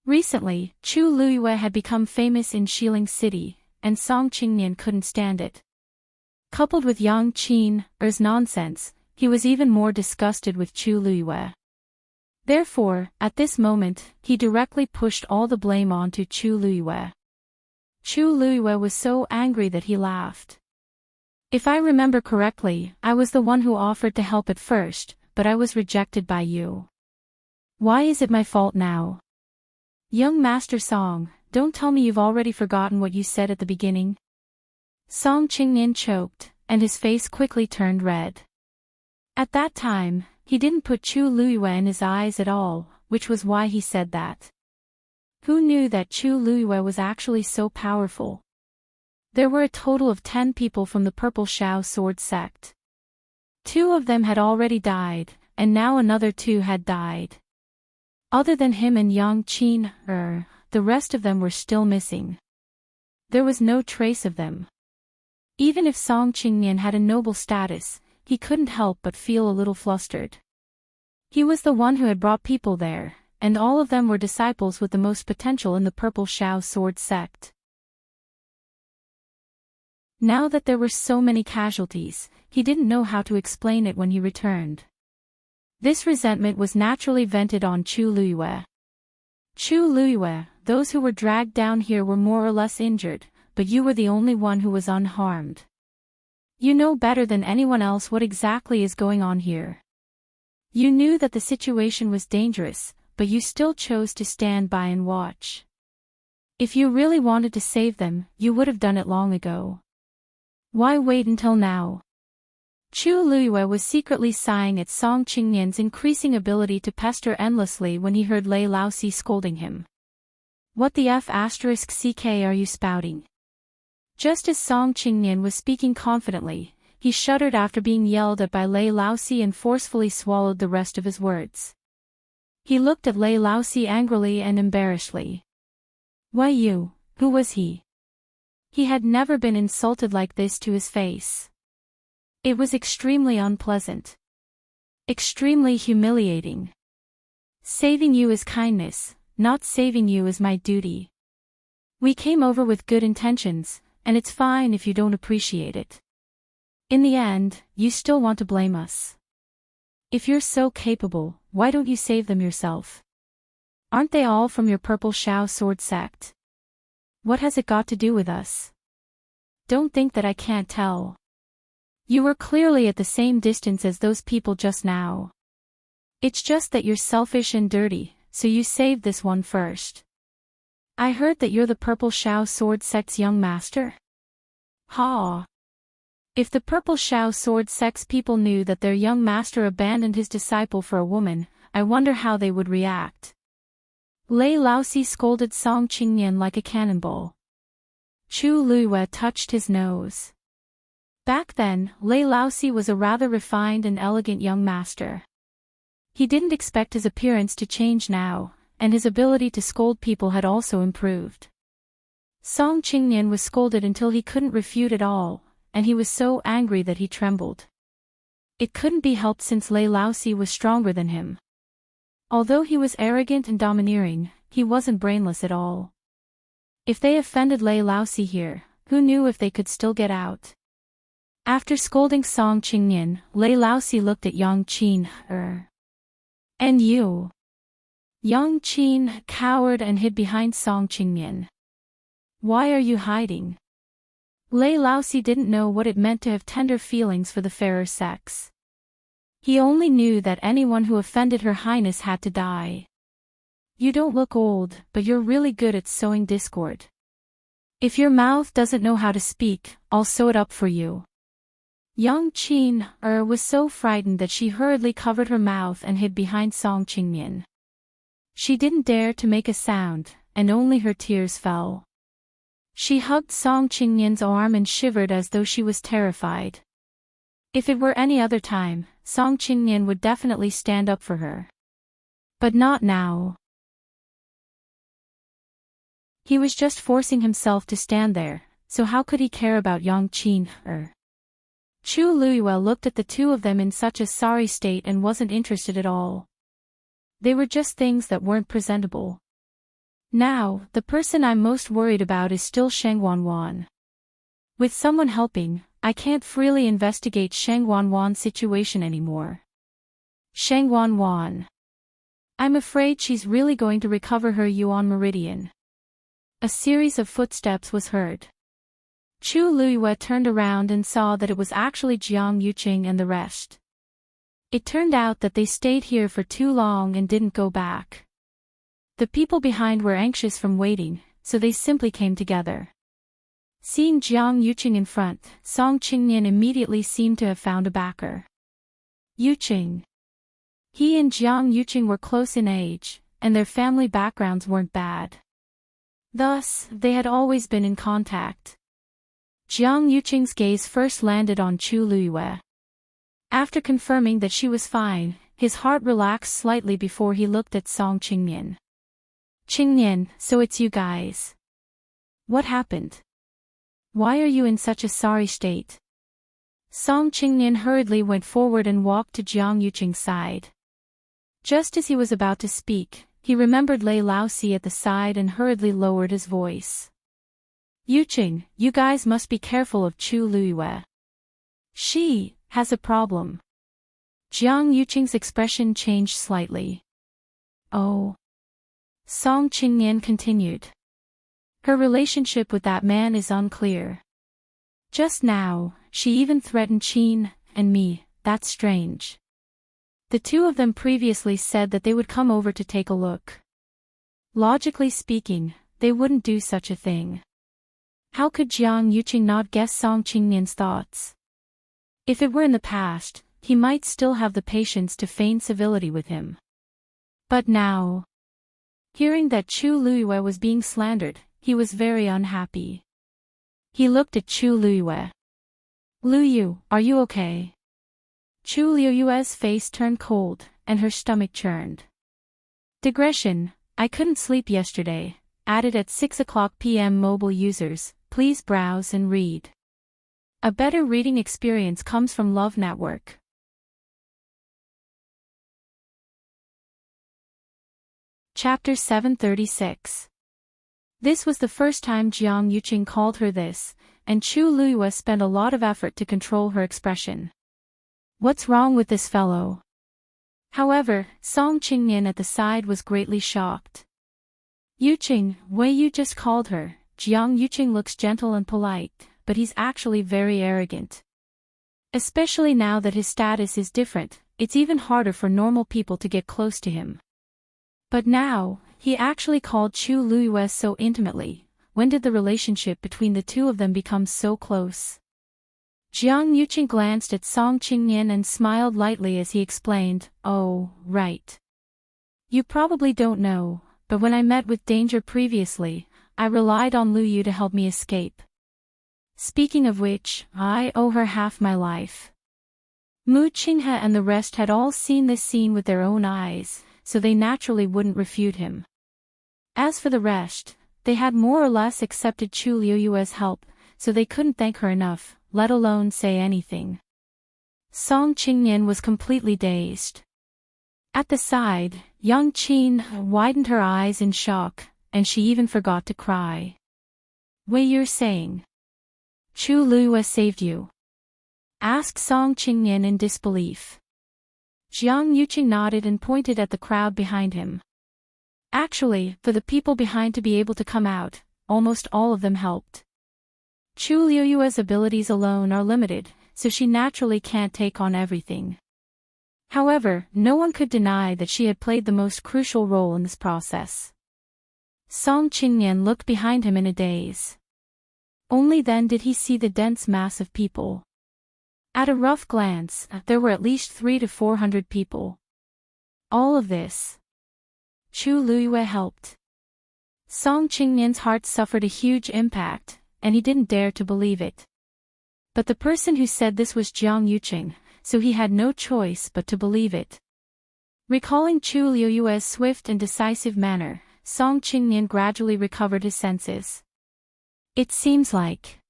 Recently, Chu Luiyue had become famous in Xiling City, and Song Qingnian couldn't stand it. Coupled with Yang Qin's nonsense, he was even more disgusted with Chu Luiyue. Therefore, at this moment, he directly pushed all the blame onto Chu Luiyue. Chu Luiyue was so angry that he laughed. If I remember correctly, I was the one who offered to help at first, but I was rejected by you. Why is it my fault now? Young Master Song, don't tell me you've already forgotten what you said at the beginning. Song Qingnian choked, and his face quickly turned red. At that time, he didn't put Chu Luiyue in his eyes at all, which was why he said that. Who knew that Chu Luiyue was actually so powerful? There were a total of 10 people from the Purple Shao Sword sect. 2 of them had already died, and now another 2 had died. Other than him and Yang Qin, the rest of them were still missing. There was no trace of them. Even if Song Qingnian had a noble status, he couldn't help but feel a little flustered. He was the one who had brought people there, and all of them were disciples with the most potential in the Purple Shao Sword sect. Now that there were so many casualties, he didn't know how to explain it when he returned. This resentment was naturally vented on Chu Luiyue. Chu Luiyue, those who were dragged down here were more or less injured, but you were the only one who was unharmed. You know better than anyone else what exactly is going on here. You knew that the situation was dangerous, but you still chose to stand by and watch. If you really wanted to save them, you would have done it long ago. Why wait until now? Chu Luiyue was secretly sighing at Song Qingnian's increasing ability to pester endlessly when he heard Lei Laosi scolding him. What the f***ck are you spouting? Just as Song Qingnian was speaking confidently, he shuddered after being yelled at by Lei Laosi and forcefully swallowed the rest of his words. He looked at Lei Laosi angrily and embarrassedly. Why you, who was he? He had never been insulted like this to his face. It was extremely unpleasant. Extremely humiliating. Saving you is kindness, not saving you is my duty. We came over with good intentions, and it's fine if you don't appreciate it. In the end, you still want to blame us. If you're so capable, why don't you save them yourself? Aren't they all from your Purple Shao Sword sect? What has it got to do with us? Don't think that I can't tell. You were clearly at the same distance as those people just now. It's just that you're selfish and dirty, so you saved this one first. I heard that you're the Purple Shao Sword sect's young master? Ha! If the Purple Shao Sword sect's people knew that their young master abandoned his disciple for a woman, I wonder how they would react. Lei Laosi scolded Song Qingnian like a cannonball. Chu Luiyue touched his nose. Back then, Lei Laosi was a rather refined and elegant young master. He didn't expect his appearance to change now, and his ability to scold people had also improved. Song Qingnian was scolded until he couldn't refute at all, and he was so angry that he trembled. It couldn't be helped since Lei Laosi was stronger than him. Although he was arrogant and domineering, he wasn't brainless at all. If they offended Lei Laosi here, who knew if they could still get out? After scolding Song Qingnian, Lei Laosi looked at Yang Qin. And you? Yang Qin cowered and hid behind Song Qingnian. Why are you hiding? Lei Laosi didn't know what it meant to have tender feelings for the fairer sex. He only knew that anyone who offended Her Highness had to die. You don't look old, but you're really good at sowing discord. If your mouth doesn't know how to speak, I'll sew it up for you. Yang Qin was so frightened that she hurriedly covered her mouth and hid behind Song Qingnian. She didn't dare to make a sound, and only her tears fell. She hugged Song Qingnian's arm and shivered as though she was terrified. If it were any other time, Song Qingnian would definitely stand up for her. But not now. He was just forcing himself to stand there, so how could he care about Yang Qin? Chu Luiyue looked at the two of them in such a sorry state and wasn't interested at all. They were just things that weren't presentable. Now, the person I'm most worried about is still Sheng Wanwan. With someone helping, I can't freely investigate Sheng Wanwan's situation anymore. Sheng Wanwan. I'm afraid she's really going to recover her Yuan meridian. A series of footsteps was heard. Chu Luiyue turned around and saw that it was actually Jiang Yuqing and the rest. It turned out that they stayed here for too long and didn't go back. The people behind were anxious from waiting, so they simply came together. Seeing Jiang Yuqing in front, Song Qingnian immediately seemed to have found a backer. Yuqing. He and Jiang Yuqing were close in age, and their family backgrounds weren't bad. Thus, they had always been in contact. Jiang Yuqing's gaze first landed on Chu Luiyue. After confirming that she was fine, his heart relaxed slightly before he looked at Song Qingnian. Qingnian, so it's you guys. What happened? Why are you in such a sorry state? Song Qingnian hurriedly went forward and walked to Jiang Yuqing's side. Just as he was about to speak, he remembered Lei Laosi at the side and hurriedly lowered his voice. Yuqing, you guys must be careful of Chu Luiyue. She has a problem. Jiang Yuqing's expression changed slightly. Oh. Song Qingnian continued. Her relationship with that man is unclear. Just now, she even threatened Qin and me. That's strange. The two of them previously said that they would come over to take a look. Logically speaking, they wouldn't do such a thing. How could Jiang Yuqing not guess Song Qingnian's thoughts? If it were in the past, he might still have the patience to feign civility with him. But now, hearing that Chu Luiyue was being slandered, he was very unhappy. He looked at Chu Luiyue. Luyu, are you okay? Chu Luiyue's face turned cold, and her stomach churned. Digression, I couldn't sleep yesterday, added at 6:00 p.m. Mobile users, please browse and read. A better reading experience comes from Love Network. Chapter 736. This was the first time Jiang Yuqing called her this, and Chu Luiyue spent a lot of effort to control her expression. What's wrong with this fellow? However, Song Qingnian at the side was greatly shocked. Yuqing, way you just called her, Jiang Yuqing looks gentle and polite, but he's actually very arrogant. Especially now that his status is different, it's even harder for normal people to get close to him. But now, he actually called Chu Luiyue so intimately. When did the relationship between the two of them become so close? Jiang Yuqing glanced at Song Qingnian and smiled lightly as he explained, oh, right. You probably don't know, but when I met with danger previously, I relied on Lu Yu to help me escape. Speaking of which, I owe her half my life. Mu Qinghe and the rest had all seen this scene with their own eyes, so they naturally wouldn't refute him. As for the rest, they had more or less accepted Chu Luiyue's help, so they couldn't thank her enough, let alone say anything. Song Qingnian was completely dazed. At the side, young Qin widened her eyes in shock, and she even forgot to cry. Wei, you're saying Chu Luiyue saved you? Asked Song Qingnian in disbelief. Jiang Yuqing nodded and pointed at the crowd behind him. Actually, for the people behind to be able to come out, almost all of them helped. Chu Luiyue's abilities alone are limited, so she naturally can't take on everything. However, no one could deny that she had played the most crucial role in this process. Song Qingnian looked behind him in a daze. Only then did he see the dense mass of people. At a rough glance, there were at least 300 to 400 people. All of this. Chu Luiyue helped. Song Qingnian's heart suffered a huge impact, and he didn't dare to believe it. But the person who said this was Jiang Yuqing, so he had no choice but to believe it. Recalling Chu Luiyue's swift and decisive manner, Song Qingnian gradually recovered his senses. It seems like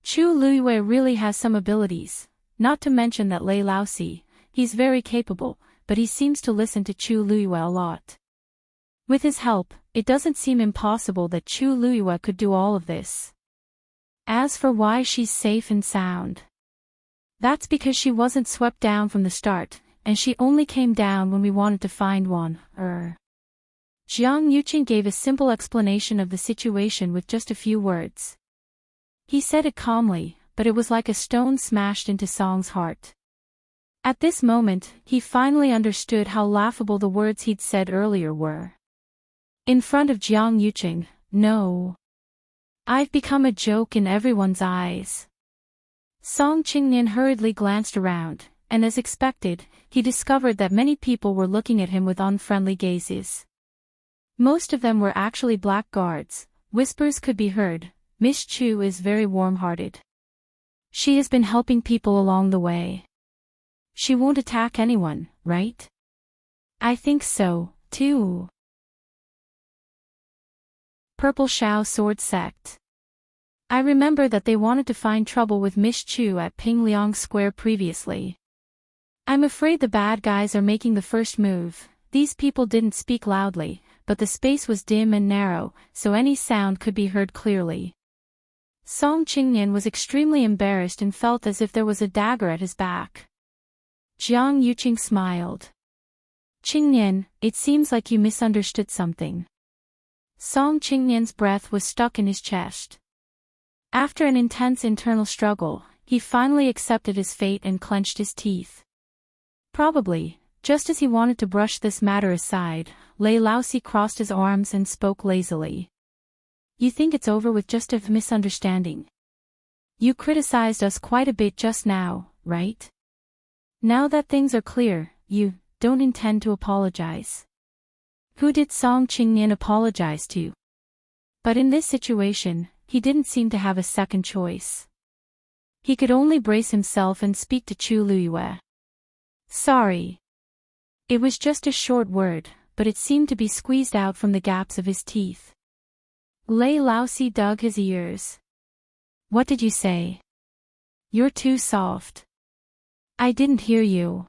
Chu Luiyue really has some abilities, not to mention that Lei Laosi, he's very capable, but he seems to listen to Chu Luiyue a lot. With his help, it doesn't seem impossible that Chu Luiyue could do all of this. As for why she's safe and sound, that's because she wasn't swept down from the start, and she only came down when we wanted to find one. Jiang Yuqing gave a simple explanation of the situation with just a few words. He said it calmly, but it was like a stone smashed into Song's heart. At this moment, he finally understood how laughable the words he'd said earlier were. In front of Jiang Yuqing, no. I've become a joke in everyone's eyes. Song Qingnian hurriedly glanced around, and as expected, he discovered that many people were looking at him with unfriendly gazes. Most of them were actually black guards. Whispers could be heard. Miss Chu is very warm-hearted. She has been helping people along the way. She won't attack anyone, right? I think so, too. Purple Shao Sword Sect. I remember that they wanted to find trouble with Miss Chu at Pingliang Square previously. I'm afraid the bad guys are making the first move. These people didn't speak loudly, but the space was dim and narrow, so any sound could be heard clearly. Song Qingnian was extremely embarrassed and felt as if there was a dagger at his back. Jiang Yuqing smiled. Qingnian, it seems like you misunderstood something. Song Qingnian's breath was stuck in his chest. After an intense internal struggle, he finally accepted his fate and clenched his teeth. Probably, just as he wanted to brush this matter aside, Lei Laosi crossed his arms and spoke lazily. You think it's over with just a misunderstanding? You criticized us quite a bit just now, right? Now that things are clear, you don't intend to apologize. Who did Song Qingnian apologize to? But in this situation, he didn't seem to have a second choice. He could only brace himself and speak to Chu Luiyue. Sorry. It was just a short word, but it seemed to be squeezed out from the gaps of his teeth. Lei Laosi dug his ears. What did you say? You're too soft. I didn't hear you.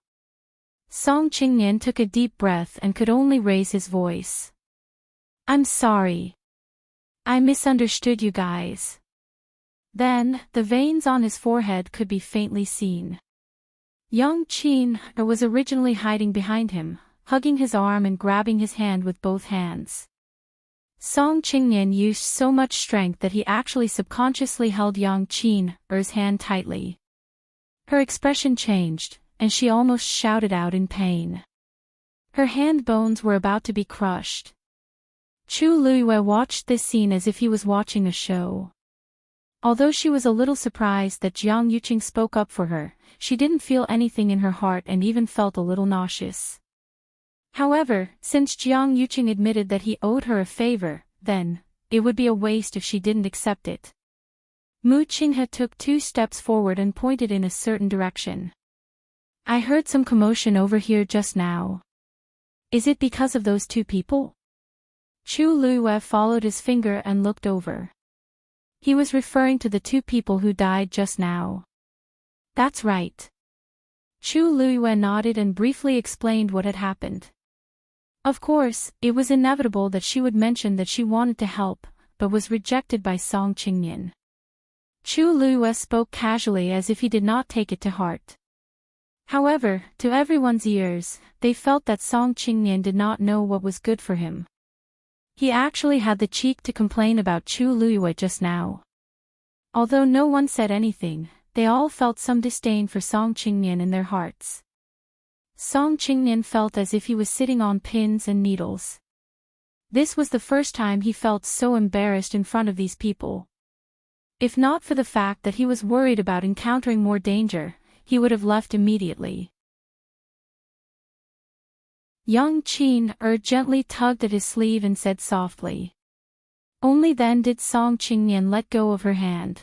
Song Qingnian took a deep breath and could only raise his voice. I'm sorry. I misunderstood you guys. Then, the veins on his forehead could be faintly seen. Young Qin was originally hiding behind him, hugging his arm and grabbing his hand with both hands. Song Qingnian used so much strength that he actually subconsciously held Yang Qin's hand tightly. Her expression changed, and she almost shouted out in pain. Her hand bones were about to be crushed. Chu Luiyue watched this scene as if he was watching a show. Although she was a little surprised that Jiang Yuqing spoke up for her, she didn't feel anything in her heart and even felt a little nauseous. However, since Jiang Yuqing admitted that he owed her a favor, then, it would be a waste if she didn't accept it. Mu Qinghe took 2 steps forward and pointed in a certain direction. I heard some commotion over here just now. Is it because of those 2 people? Chu Luiyue followed his finger and looked over. He was referring to the 2 people who died just now. That's right. Chu Luiyue nodded and briefly explained what had happened. Of course, it was inevitable that she would mention that she wanted to help, but was rejected by Song Qingnian. Chu Luiyue spoke casually as if he did not take it to heart. However, to everyone's ears, they felt that Song Qingnian did not know what was good for him. He actually had the cheek to complain about Chu Luiyue just now. Although no one said anything, they all felt some disdain for Song Qingnian in their hearts. Song Qingnian felt as if he was sitting on pins and needles. This was the first time he felt so embarrassed in front of these people. If not for the fact that he was worried about encountering more danger, he would have left immediately. Young Qin gently tugged at his sleeve and said softly. Only then did Song Qingnian let go of her hand.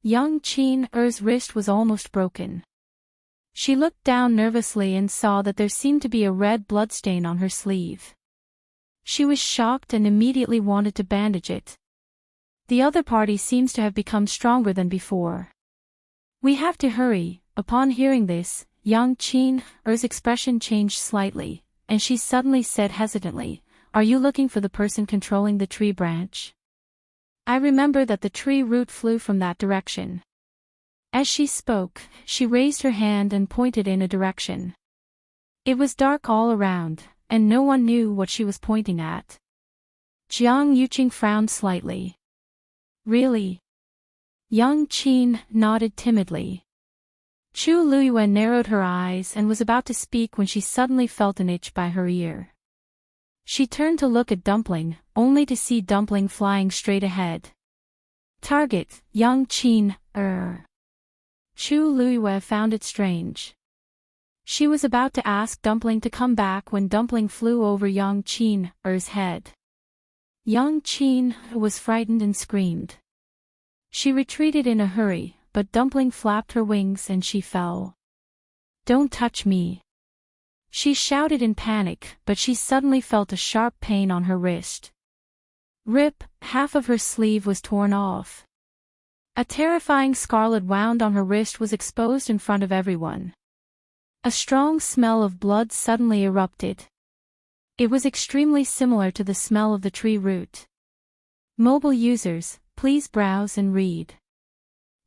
Young Qin's wrist was almost broken. She looked down nervously and saw that there seemed to be a red bloodstain on her sleeve. She was shocked and immediately wanted to bandage it. The other party seems to have become stronger than before. We have to hurry. Upon hearing this, Young Qin's expression changed slightly, and she suddenly said hesitantly, Are you looking for the person controlling the tree branch? I remember that the tree root flew from that direction. As she spoke, she raised her hand and pointed in a direction. It was dark all around, and no one knew what she was pointing at. Jiang Yuqing frowned slightly. Really? Yang Qin nodded timidly. Chu Luiyue narrowed her eyes and was about to speak when she suddenly felt an itch by her ear. She turned to look at Dumpling, only to see Dumpling flying straight ahead. Target, Yang Qin, Chu Luiyue found it strange. She was about to ask Dumpling to come back when Dumpling flew over Yang Qin's head. Yang Qin was frightened and screamed. She retreated in a hurry, but Dumpling flapped her wings and she fell. "Don't touch me!" She shouted in panic, but she suddenly felt a sharp pain on her wrist. Rip, half of her sleeve was torn off. A terrifying scarlet wound on her wrist was exposed in front of everyone. A strong smell of blood suddenly erupted. It was extremely similar to the smell of the tree root. Mobile users, please browse and read.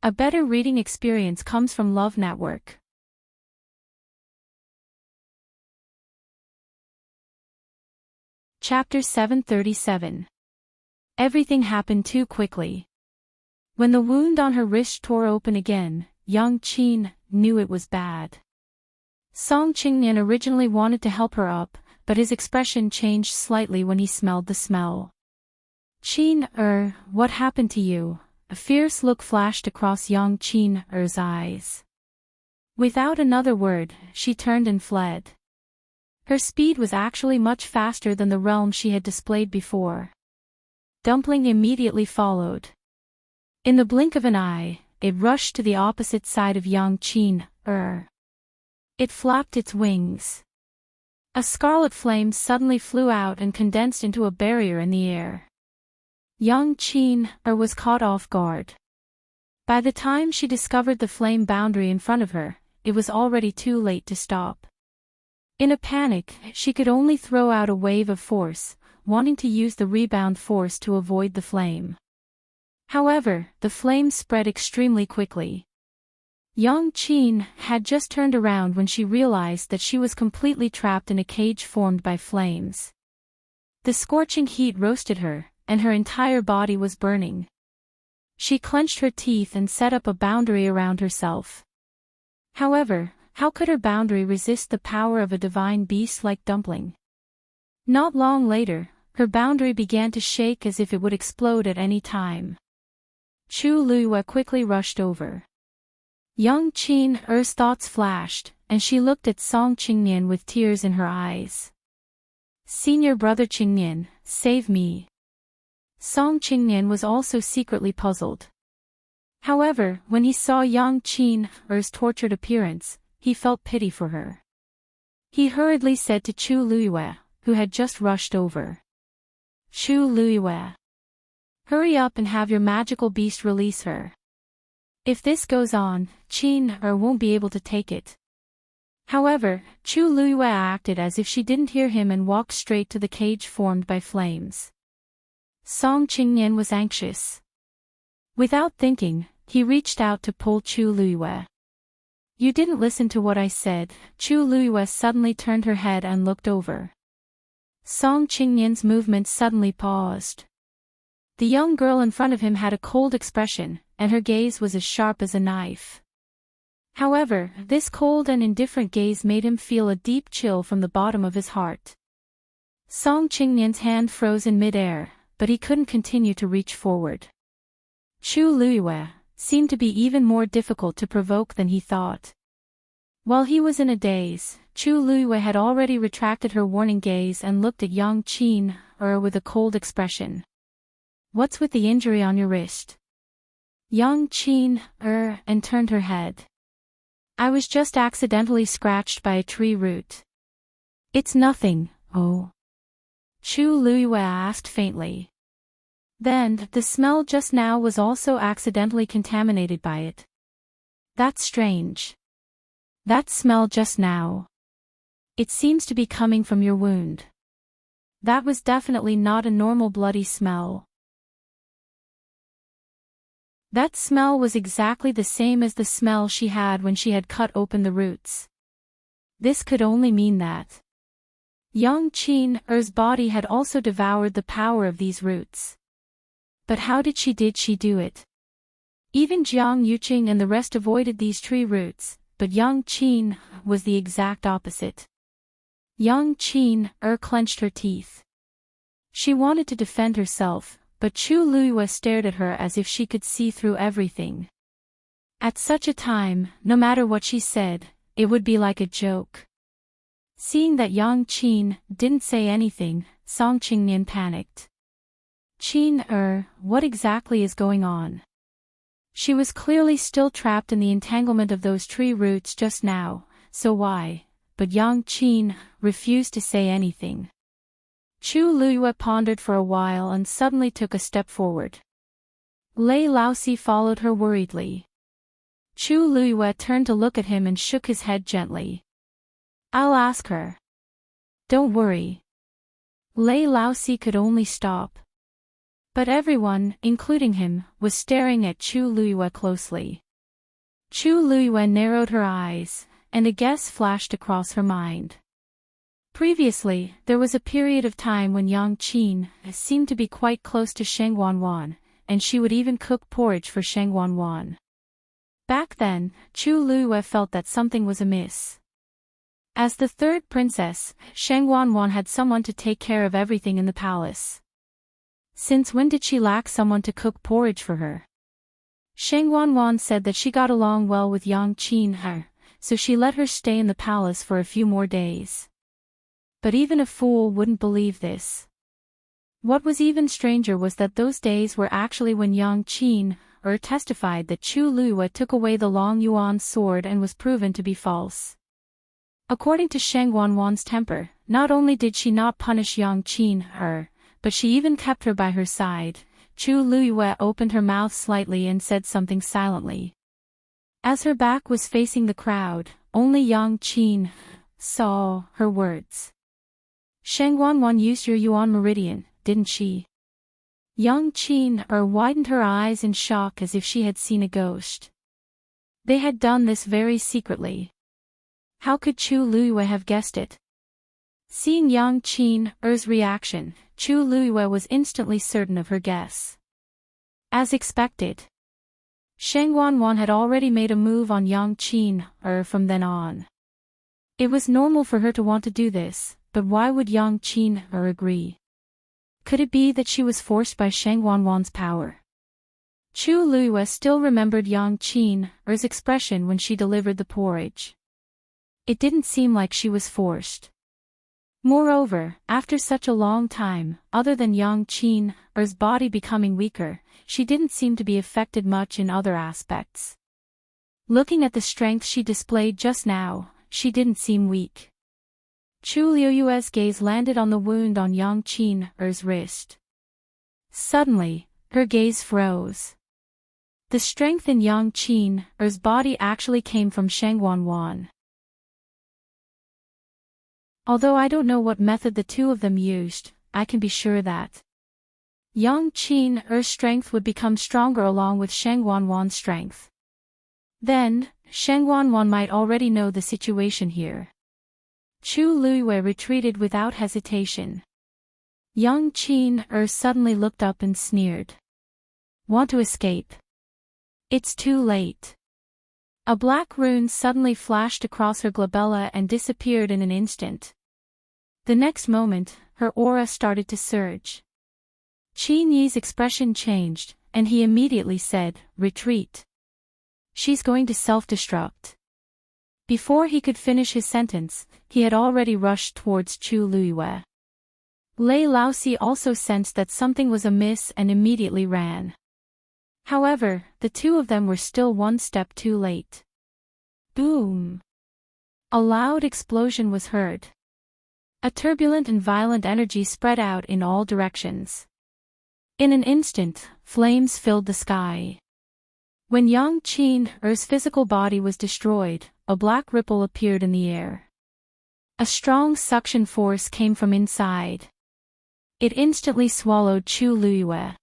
A better reading experience comes from Love Network. Chapter 737. Everything happened too quickly. When the wound on her wrist tore open again, Yang Qin knew it was bad. Song Qingnian originally wanted to help her up, but his expression changed slightly when he smelled the smell. "Qin, what happened to you?" A fierce look flashed across Yang Qin's eyes. Without another word, she turned and fled. Her speed was actually much faster than the realm she had displayed before. Dumpling immediately followed. In the blink of an eye, it rushed to the opposite side of Yang Qin. It flapped its wings. A scarlet flame suddenly flew out and condensed into a barrier in the air. Yang Qin was caught off guard. By the time she discovered the flame boundary in front of her, it was already too late to stop. In a panic, she could only throw out a wave of force, wanting to use the rebound force to avoid the flame. However, the flame spread extremely quickly. Yang Qin had just turned around when she realized that she was completely trapped in a cage formed by flames. The scorching heat roasted her, and her entire body was burning. She clenched her teeth and set up a boundary around herself. However, how could her boundary resist the power of a divine beast like Dumpling? Not long later, her boundary began to shake as if it would explode at any time. Chu Luiyue quickly rushed over. Yang Qin's thoughts flashed, and she looked at Song Qingnian with tears in her eyes. "Senior brother Qingnian, save me." Song Qingnian was also secretly puzzled. However, when he saw Yang Qin's tortured appearance, he felt pity for her. He hurriedly said to Chu Luiyue, who had just rushed over. "Chu Luiyue, hurry up and have your magical beast release her. If this goes on, Qin won't be able to take it." However, Chu Luiyue acted as if she didn't hear him and walked straight to the cage formed by flames. Song Qingnian was anxious. Without thinking, he reached out to pull Chu Luiyue. "You didn't listen to what I said." Chu Luiyue suddenly turned her head and looked over. Song Qingnian's movement suddenly paused. The young girl in front of him had a cold expression, and her gaze was as sharp as a knife. However, this cold and indifferent gaze made him feel a deep chill from the bottom of his heart. Song Qingnian's hand froze in mid-air, but he couldn't continue to reach forward. Chu Luiyue seemed to be even more difficult to provoke than he thought. While he was in a daze, Chu Luiyue had already retracted her warning gaze and looked at Yang Qin with a cold expression. "What's with the injury on your wrist?" Yang Qin and turned her head. "I was just accidentally scratched by a tree root." "It's nothing, oh." Chu Luiyue asked faintly. "Then, the smell just now was also accidentally contaminated by it." "That's strange. That smell just now. It seems to be coming from your wound. That was definitely not a normal bloody smell." That smell was exactly the same as the smell she had when she had cut open the roots. This could only mean that young Qin Er's body had also devoured the power of these roots. But how did she do it? Even Jiang Yuqing and the rest avoided these tree roots, but young Qin was the exact opposite. Young Qin clenched her teeth. She wanted to defend herself, but Chu Luiyue stared at her as if she could see through everything. At such a time, no matter what she said, it would be like a joke. Seeing that young Qin didn't say anything, Song Qingnian panicked. Qin what exactly is going on? She was clearly still trapped in the entanglement of those tree roots just now, so why? But young Qin refused to say anything. Chu Luiyue pondered for a while and suddenly took a step forward. Lei Laosi followed her worriedly. Chu Luiyue turned to look at him and shook his head gently. I'll ask her. Don't worry. Lei Laosi could only stop. But everyone, including him, was staring at Chu Luiyue closely. Chu Luiyue narrowed her eyes, and a guess flashed across her mind. Previously, there was a period of time when young Qin seemed to be quite close to Sheng Wanwan, and she would even cook porridge for Sheng Wanwan. Back then, Chu Luiyue felt that something was amiss. As the third princess, Sheng Wanwan had someone to take care of everything in the palace. Since when did she lack someone to cook porridge for her? Sheng Wanwan said that she got along well with young Qin so she let her stay in the palace for a few more days. But even a fool wouldn't believe this. What was even stranger was that those days were actually when young Qin testified that Chu Luiyue took away the Long Yuan sword and was proven to be false. According to Sheng Wanwan's temper, not only did she not punish young Qin but she even kept her by her side. Chu Luiyue opened her mouth slightly and said something silently. As her back was facing the crowd, only young Qin saw her words. Sheng Wanwan used your Yuan meridian, didn't she? Young Qin widened her eyes in shock as if she had seen a ghost. They had done this very secretly. How could Chu Luiyue have guessed it? Seeing young Qin's reaction, Chu Luiyue was instantly certain of her guess. As expected, Sheng Wanwan had already made a move on young Qin from then on. It was normal for her to want to do this, but why would young Qin agree? Could it be that she was forced by Sheng Wanwan's power? Chu Luiyue still remembered young Qin's expression when she delivered the porridge. It didn't seem like she was forced. Moreover, after such a long time, other than young Qin's body becoming weaker, she didn't seem to be affected much in other aspects. Looking at the strength she displayed just now, she didn't seem weak. Chu Luiyue's gaze landed on the wound on young Qin's wrist. Suddenly, her gaze froze. The strength in young Qin's body actually came from Sheng Wanwan. Although I don't know what method the two of them used, I can be sure that young Qin's strength would become stronger along with Sheng Wanwan's strength. Then, Sheng Wanwan might already know the situation here. Chu Luiyue retreated without hesitation. Young Qin suddenly looked up and sneered. Want to escape? It's too late. A black rune suddenly flashed across her glabella and disappeared in an instant. The next moment, her aura started to surge. Qin Yi's expression changed, and he immediately said, "Retreat. She's going to self-destruct." Before he could finish his sentence, he had already rushed towards Chu Luiyue. Lei Laosi also sensed that something was amiss and immediately ran. However, the two of them were still one step too late. Boom! A loud explosion was heard. A turbulent and violent energy spread out in all directions. In an instant, flames filled the sky. When young Qin's physical body was destroyed, a black ripple appeared in the air. A strong suction force came from inside. It instantly swallowed Chu Luiyue.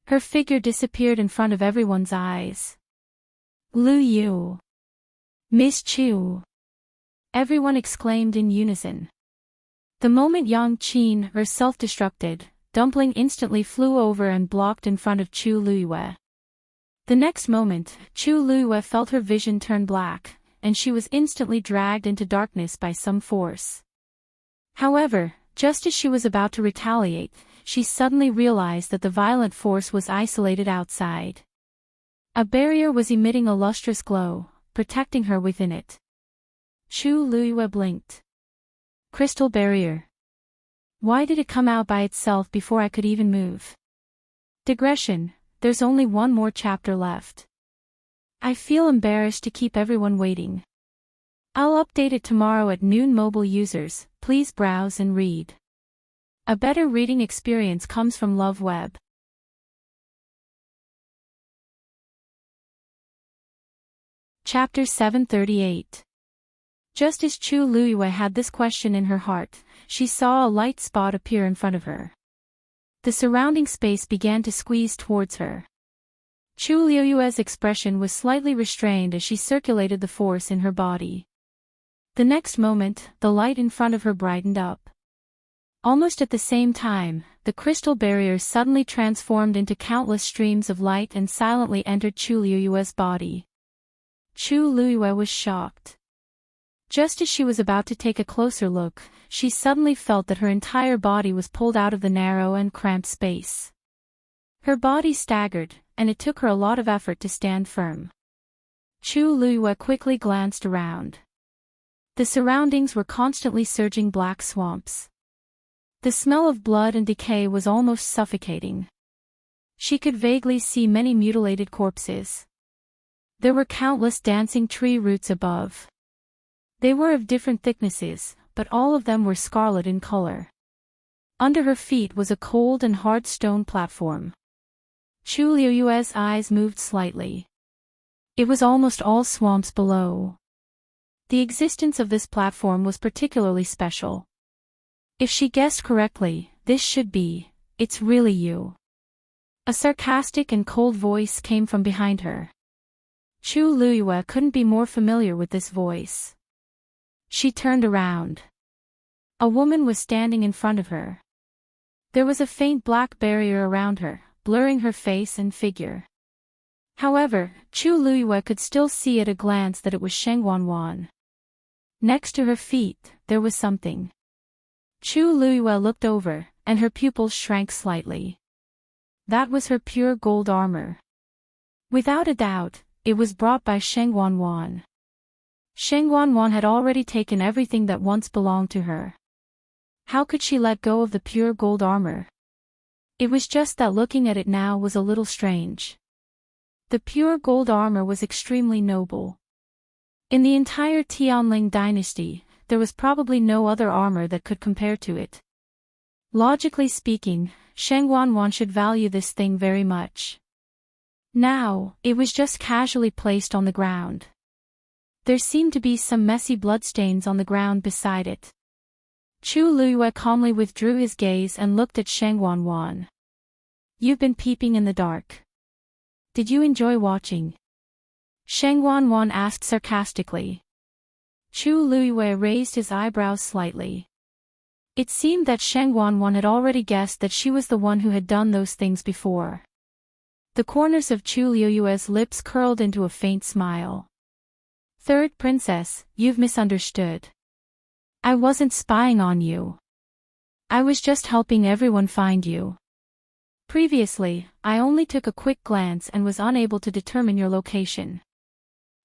Her figure disappeared in front of everyone's eyes. Lu Yu. Miss Chu. Everyone exclaimed in unison. The moment Yang Qin, or self-destructed, dumpling instantly flew over and blocked in front of Chu Luiyue. The next moment, Chu Luiyue felt her vision turn black, and she was instantly dragged into darkness by some force. However, just as she was about to retaliate, she suddenly realized that the violent force was isolated outside. A barrier was emitting a lustrous glow, protecting her within it. Chu Luiyue blinked. Crystal barrier. Why did it come out by itself before I could even move? Digression, there's only one more chapter left. I feel embarrassed to keep everyone waiting. I'll update it tomorrow at noon. Mobile users, please browse and read. A better reading experience comes from Love Web. Chapter 738. Just as Chu Luiyue had this question in her heart, she saw a light spot appear in front of her. The surrounding space began to squeeze towards her. Chu Luiyue's expression was slightly restrained as she circulated the force in her body. The next moment, the light in front of her brightened up. Almost at the same time, the crystal barrier suddenly transformed into countless streams of light and silently entered Chu Luiyue's body. Chu Luiyue was shocked. Just as she was about to take a closer look, she suddenly felt that her entire body was pulled out of the narrow and cramped space. Her body staggered, and it took her a lot of effort to stand firm. Chu Luiyue quickly glanced around. The surroundings were constantly surging black swamps. The smell of blood and decay was almost suffocating. She could vaguely see many mutilated corpses. There were countless dancing tree roots above. They were of different thicknesses, but all of them were scarlet in color. Under her feet was a cold and hard stone platform. Chu Luiyue's eyes moved slightly. It was almost all swamps below. The existence of this platform was particularly special. If she guessed correctly, this should be, it's really you. A sarcastic and cold voice came from behind her. Chu Luiyue couldn't be more familiar with this voice. She turned around. A woman was standing in front of her. There was a faint black barrier around her, blurring her face and figure. However, Chu Luiyue could still see at a glance that it was Sheng Wanwan. Next to her feet, there was something. Chu Luiyue looked over, and her pupils shrank slightly. That was her pure gold armor. Without a doubt, it was brought by Sheng Wanwan. Sheng Wanwan had already taken everything that once belonged to her. How could she let go of the pure gold armor? It was just that looking at it now was a little strange. The pure gold armor was extremely noble. In the entire Tianling dynasty, there was probably no other armor that could compare to it. Logically speaking, Sheng Wanwan should value this thing very much. Now, it was just casually placed on the ground. There seemed to be some messy bloodstains on the ground beside it. Chu Luiyue calmly withdrew his gaze and looked at Sheng Wanwan. You've been peeping in the dark. Did you enjoy watching? Sheng Wanwan asked sarcastically. Chu Luiyue raised his eyebrows slightly. It seemed that Sheng Wanwan had already guessed that she was the one who had done those things before. The corners of Chu Luiyue's lips curled into a faint smile. Third princess, you've misunderstood. I wasn't spying on you. I was just helping everyone find you. Previously, I only took a quick glance and was unable to determine your location.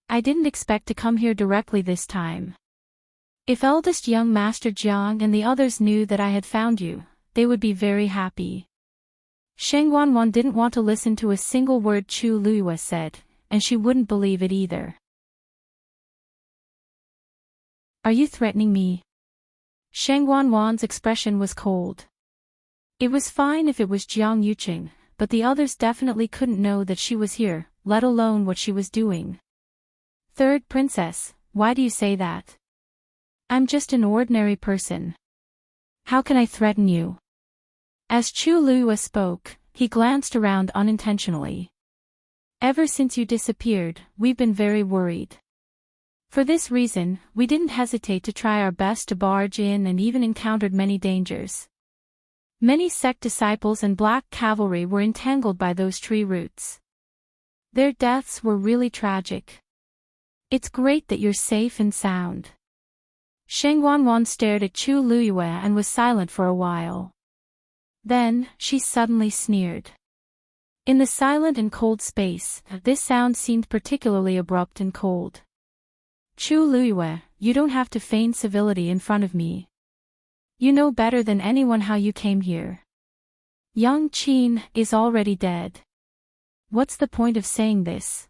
I didn't expect to come here directly this time. If eldest young Master Jiang and the others knew that I had found you, they would be very happy. Sheng Wanwan didn't want to listen to a single word Chu Luiyue said, and she wouldn't believe it either. Are you threatening me? Sheng Wanwan's expression was cold. It was fine if it was Jiang Yuqing, but the others definitely couldn't know that she was here, let alone what she was doing. Third princess, why do you say that? I'm just an ordinary person. How can I threaten you? As Chu Luiyue spoke, He glanced around unintentionally. Ever since you disappeared, we've been very worried. For this reason, we didn't hesitate to try our best to barge in and even encountered many dangers. Many sect disciples and black cavalry were entangled by those tree roots. Their deaths were really tragic. It's great that you're safe and sound. Sheng Wanwan stared at Chu Luyue and was silent for a while. Then, she suddenly sneered. In the silent and cold space, this sound seemed particularly abrupt and cold. Chu Luyue, you don't have to feign civility in front of me. You know better than anyone how you came here. Yang Qin is already dead. What's the point of saying this?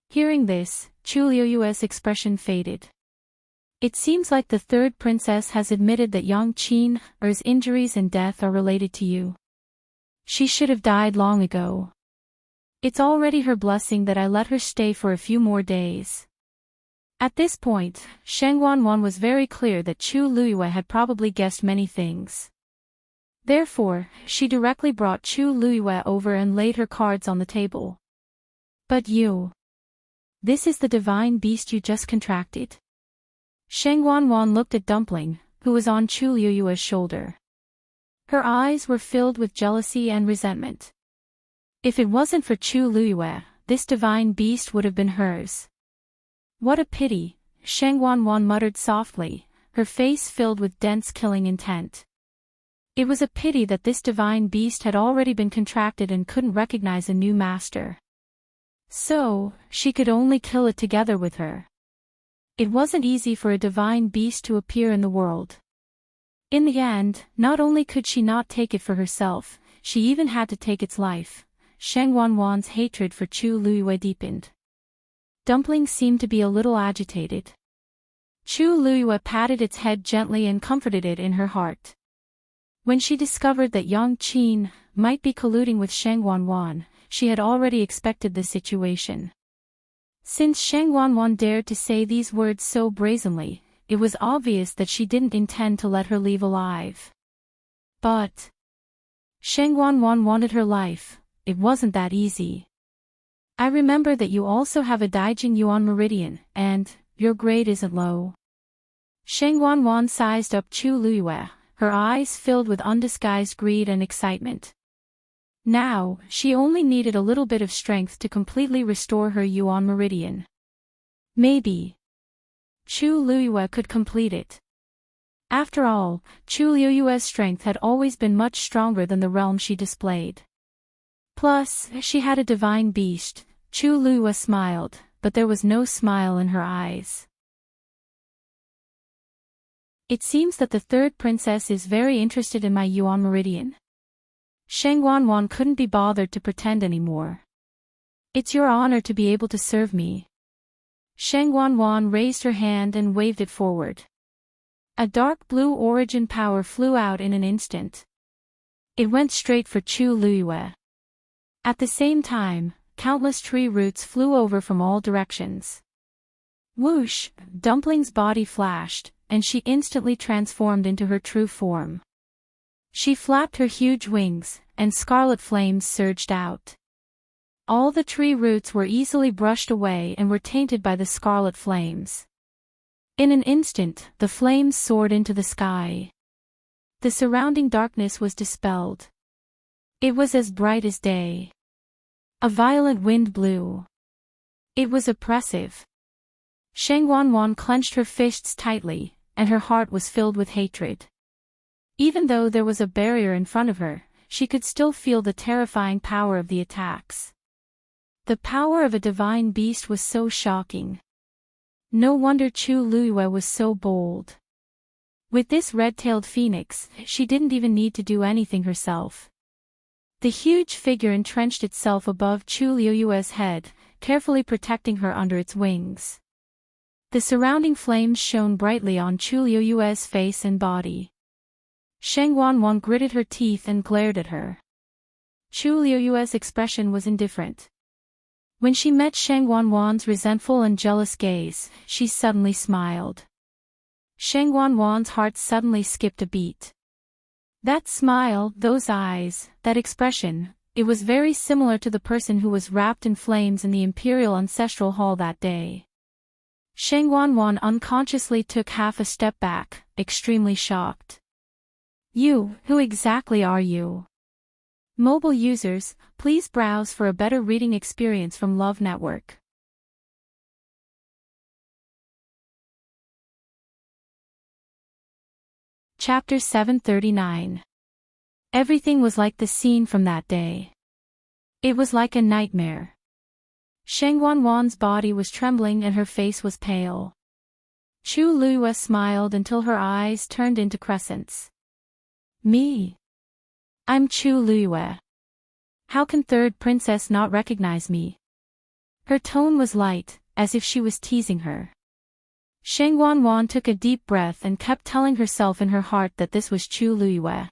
Hearing this, Chu Luyue's expression faded. It seems like the third princess has admitted that Yang Qin's injuries and death are related to you. She should have died long ago. It's already her blessing that I let her stay for a few more days. At this point, Sheng Wanwan was very clear that Chu Luyue had probably guessed many things. Therefore, she directly brought Chu Luyue over and laid her cards on the table. But you. This is the divine beast you just contracted? Sheng Wanwan looked at Dumpling, who was on Chu Luyue's shoulder. Her eyes were filled with jealousy and resentment. If it wasn't for Chu Luyue, this divine beast would have been hers. What a pity, Sheng Wanwan muttered softly, her face filled with dense killing intent. It was a pity that this divine beast had already been contracted and couldn't recognize a new master. So, she could only kill it together with her. It wasn't easy for a divine beast to appear in the world. In the end, not only could she not take it for herself, she even had to take its life. Sheng Wanwan's hatred for Chu Luyue deepened. Dumpling seemed to be a little agitated. Chu Luyue patted its head gently and comforted it in her heart. When she discovered that Yang Qin might be colluding with Sheng Wanwan, she had already expected the situation. Since Sheng Wanwan dared to say these words so brazenly, it was obvious that she didn't intend to let her leave alive. But Sheng Wanwan wanted her life. It wasn't that easy. I remember that you also have a Daijing Yuan meridian, and your grade isn't low. Sheng Wanwan sized up Chu Luyue, her eyes filled with undisguised greed and excitement. Now, she only needed a little bit of strength to completely restore her Yuan meridian. Maybe Chu Luyue could complete it. After all, Chu Luyue's strength had always been much stronger than the realm she displayed. Plus, she had a divine beast. Chu Luyue smiled, but there was no smile in her eyes. It seems that the third princess is very interested in my Yuan meridian. Sheng Wanwan couldn't be bothered to pretend anymore. It's your honor to be able to serve me. Sheng Wanwan raised her hand and waved it forward. A dark blue origin power flew out in an instant. It went straight for Chu Luyue. At the same time, countless tree roots flew over from all directions. Whoosh! Dumpling's body flashed, and she instantly transformed into her true form. She flapped her huge wings, and scarlet flames surged out. All the tree roots were easily brushed away and were tainted by the scarlet flames. In an instant, the flames soared into the sky. The surrounding darkness was dispelled. It was as bright as day. A violent wind blew. It was oppressive. Sheng Wanwan clenched her fists tightly, and her heart was filled with hatred. Even though there was a barrier in front of her, she could still feel the terrifying power of the attacks. The power of a divine beast was so shocking. No wonder Chu Luyue was so bold. With this red-tailed phoenix, she didn't even need to do anything herself. The huge figure entrenched itself above Chu Luyue's head, carefully protecting her under its wings. The surrounding flames shone brightly on Chu Luyue's face and body. Sheng Wanwan gritted her teeth and glared at her. Chu Luyue's expression was indifferent. When she met Sheng Wanwan's resentful and jealous gaze, she suddenly smiled. Sheng Wanwan's heart suddenly skipped a beat. That smile, those eyes, that expression, it was very similar to the person who was wrapped in flames in the Imperial Ancestral Hall that day. Sheng Wanwan unconsciously took half a step back, extremely shocked. Who exactly are you? Mobile users, please browse for a better reading experience from Love Network. Chapter 739. Everything was like the scene from that day. It was like a nightmare. Sheng Wanwan's body was trembling and her face was pale. Chu Luiyue smiled until her eyes turned into crescents. Me? I'm Chu Luiyue. How can third princess not recognize me? Her tone was light, as if she was teasing her. Sheng Wanwan took a deep breath and kept telling herself in her heart that this was Chu Luiyue.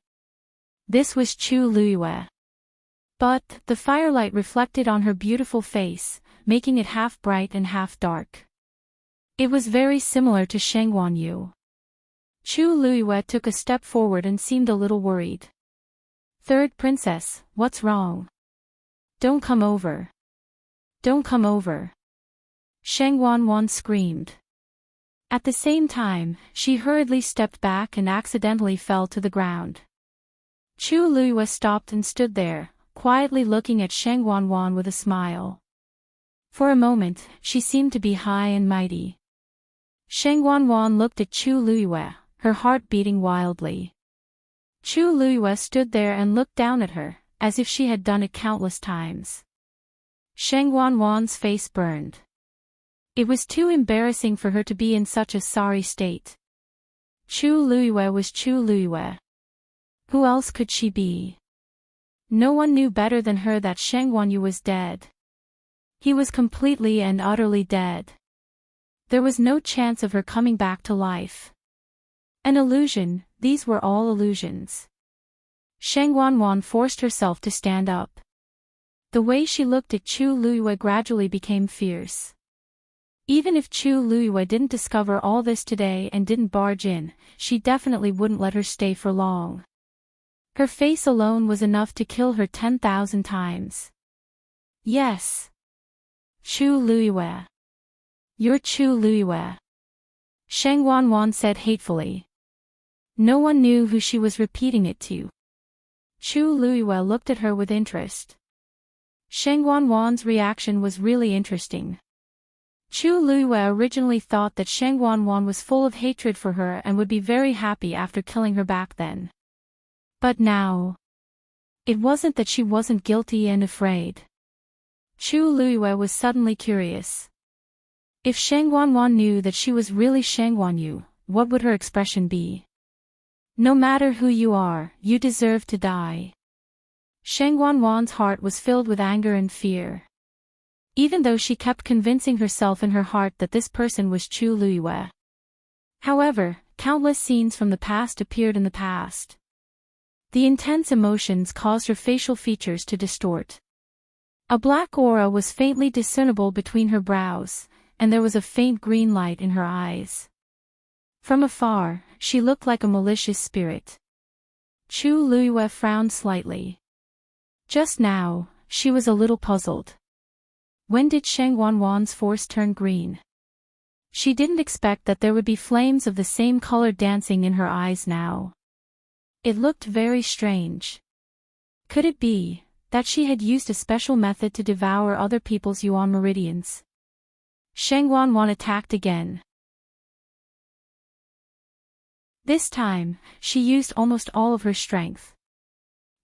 This was Chu Luiyue. But the firelight reflected on her beautiful face, making it half bright and half dark. It was very similar to Sheng Wanyu. Chu Luiyue took a step forward and seemed a little worried. Third princess, what's wrong? Don't come over. Don't come over. Sheng Wanwan screamed. At the same time, she hurriedly stepped back and accidentally fell to the ground. Chu Luiyue stopped and stood there, quietly looking at Sheng Wanwan with a smile. For a moment, she seemed to be high and mighty. Sheng Wanwan looked at Chu Luiyue, her heart beating wildly. Chu Luiyue stood there and looked down at her, as if she had done it countless times. Sheng Wanwan's face burned. It was too embarrassing for her to be in such a sorry state. Chu Luiyue was Chu Luiyue. Who else could she be? No one knew better than her that Sheng Wanyu was dead. He was completely and utterly dead. There was no chance of her coming back to life. An illusion, these were all illusions. Sheng Wanwan forced herself to stand up. The way she looked at Chu Luiyue gradually became fierce. Even if Chu Luiyue didn't discover all this today and didn't barge in, she definitely wouldn't let her stay for long. Her face alone was enough to kill her 10,000 times. Yes. Chu Luiyue. You're Chu Luiyue. Sheng Wanwan said hatefully. No one knew who she was repeating it to. Chu Luiyue looked at her with interest. Sheng Wanwan's reaction was really interesting. Chu Luiyue originally thought that Sheng Wanwan was full of hatred for her and would be very happy after killing her back then. But now, it wasn't that she wasn't guilty and afraid. Chu Luiyue was suddenly curious. If Sheng Wanwan knew that she was really Sheng Wanyu, what would her expression be? No matter who you are, you deserve to die. Sheng Wanwan's heart was filled with anger and fear. Even though she kept convincing herself in her heart that this person was Chu Luiyue. However, countless scenes from the past appeared in the past. The intense emotions caused her facial features to distort. A black aura was faintly discernible between her brows, and there was a faint green light in her eyes. From afar, she looked like a malicious spirit. Chu Luiyue frowned slightly. Just now, she was a little puzzled. When did Sheng Wanwan's force turn green? She didn't expect that there would be flames of the same color dancing in her eyes now. It looked very strange. Could it be that she had used a special method to devour other people's yuan meridians? Sheng Wanwan attacked again. This time, she used almost all of her strength.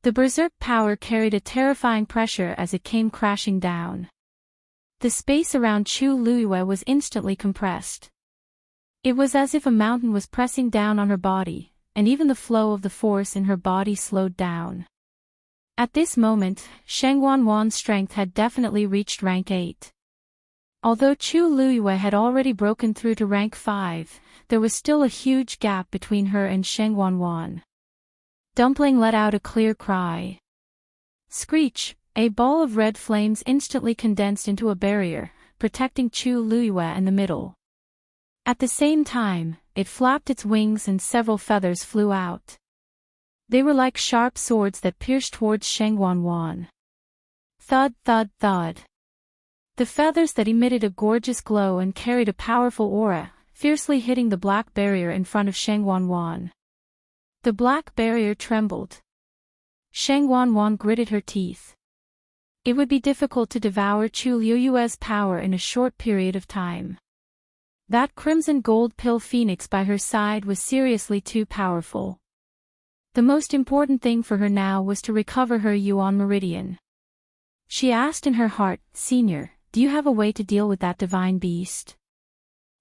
The berserk power carried a terrifying pressure as it came crashing down. The space around Chu Luiyue was instantly compressed. It was as if a mountain was pressing down on her body, and even the flow of the force in her body slowed down. At this moment, Sheng Wanwan's strength had definitely reached rank 8. Although Chu Luiyue had already broken through to rank 5, there was still a huge gap between her and Sheng Wanwan. Dumpling let out a clear cry. Screech! A ball of red flames instantly condensed into a barrier, protecting Chu Luiyue in the middle. At the same time, it flapped its wings and several feathers flew out. They were like sharp swords that pierced towards Sheng Wanwan. Thud, thud, thud. The feathers that emitted a gorgeous glow and carried a powerful aura, fiercely hitting the black barrier in front of Sheng Wanwan. The black barrier trembled. Sheng Wanwan gritted her teeth. It would be difficult to devour Chu Liuyue's power in a short period of time. That crimson gold pill phoenix by her side was seriously too powerful. The most important thing for her now was to recover her Yuan meridian. She asked in her heart, "Senior, do you have a way to deal with that divine beast?"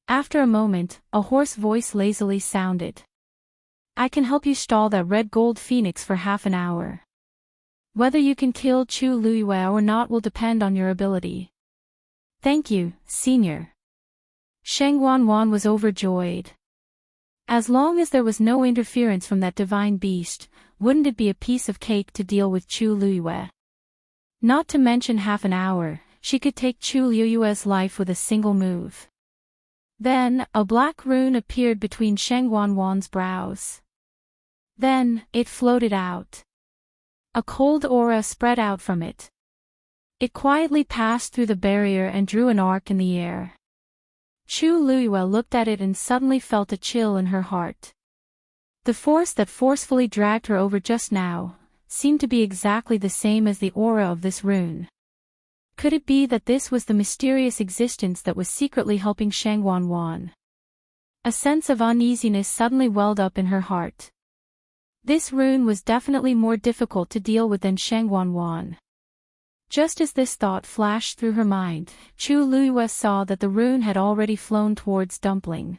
After a moment, a hoarse voice lazily sounded. "I can help you stall that red gold phoenix for half an hour. Whether you can kill Chu Liyue or not will depend on your ability." "Thank you, Senior." Sheng Wanwan was overjoyed. As long as there was no interference from that divine beast, wouldn't it be a piece of cake to deal with Chu Liyue? Not to mention half an hour, she could take Chu Liyue's life with a single move. Then, a black rune appeared between Sheng Wanwan's brows. Then, it floated out. A cold aura spread out from it. It quietly passed through the barrier and drew an arc in the air. Chu Liyue looked at it and suddenly felt a chill in her heart. The force that forcefully dragged her over just now seemed to be exactly the same as the aura of this rune. Could it be that this was the mysterious existence that was secretly helping Sheng Wanwan? A sense of uneasiness suddenly welled up in her heart. This rune was definitely more difficult to deal with than Sheng Wanwan. Just as this thought flashed through her mind, Chu Liyue saw that the rune had already flown towards Dumpling.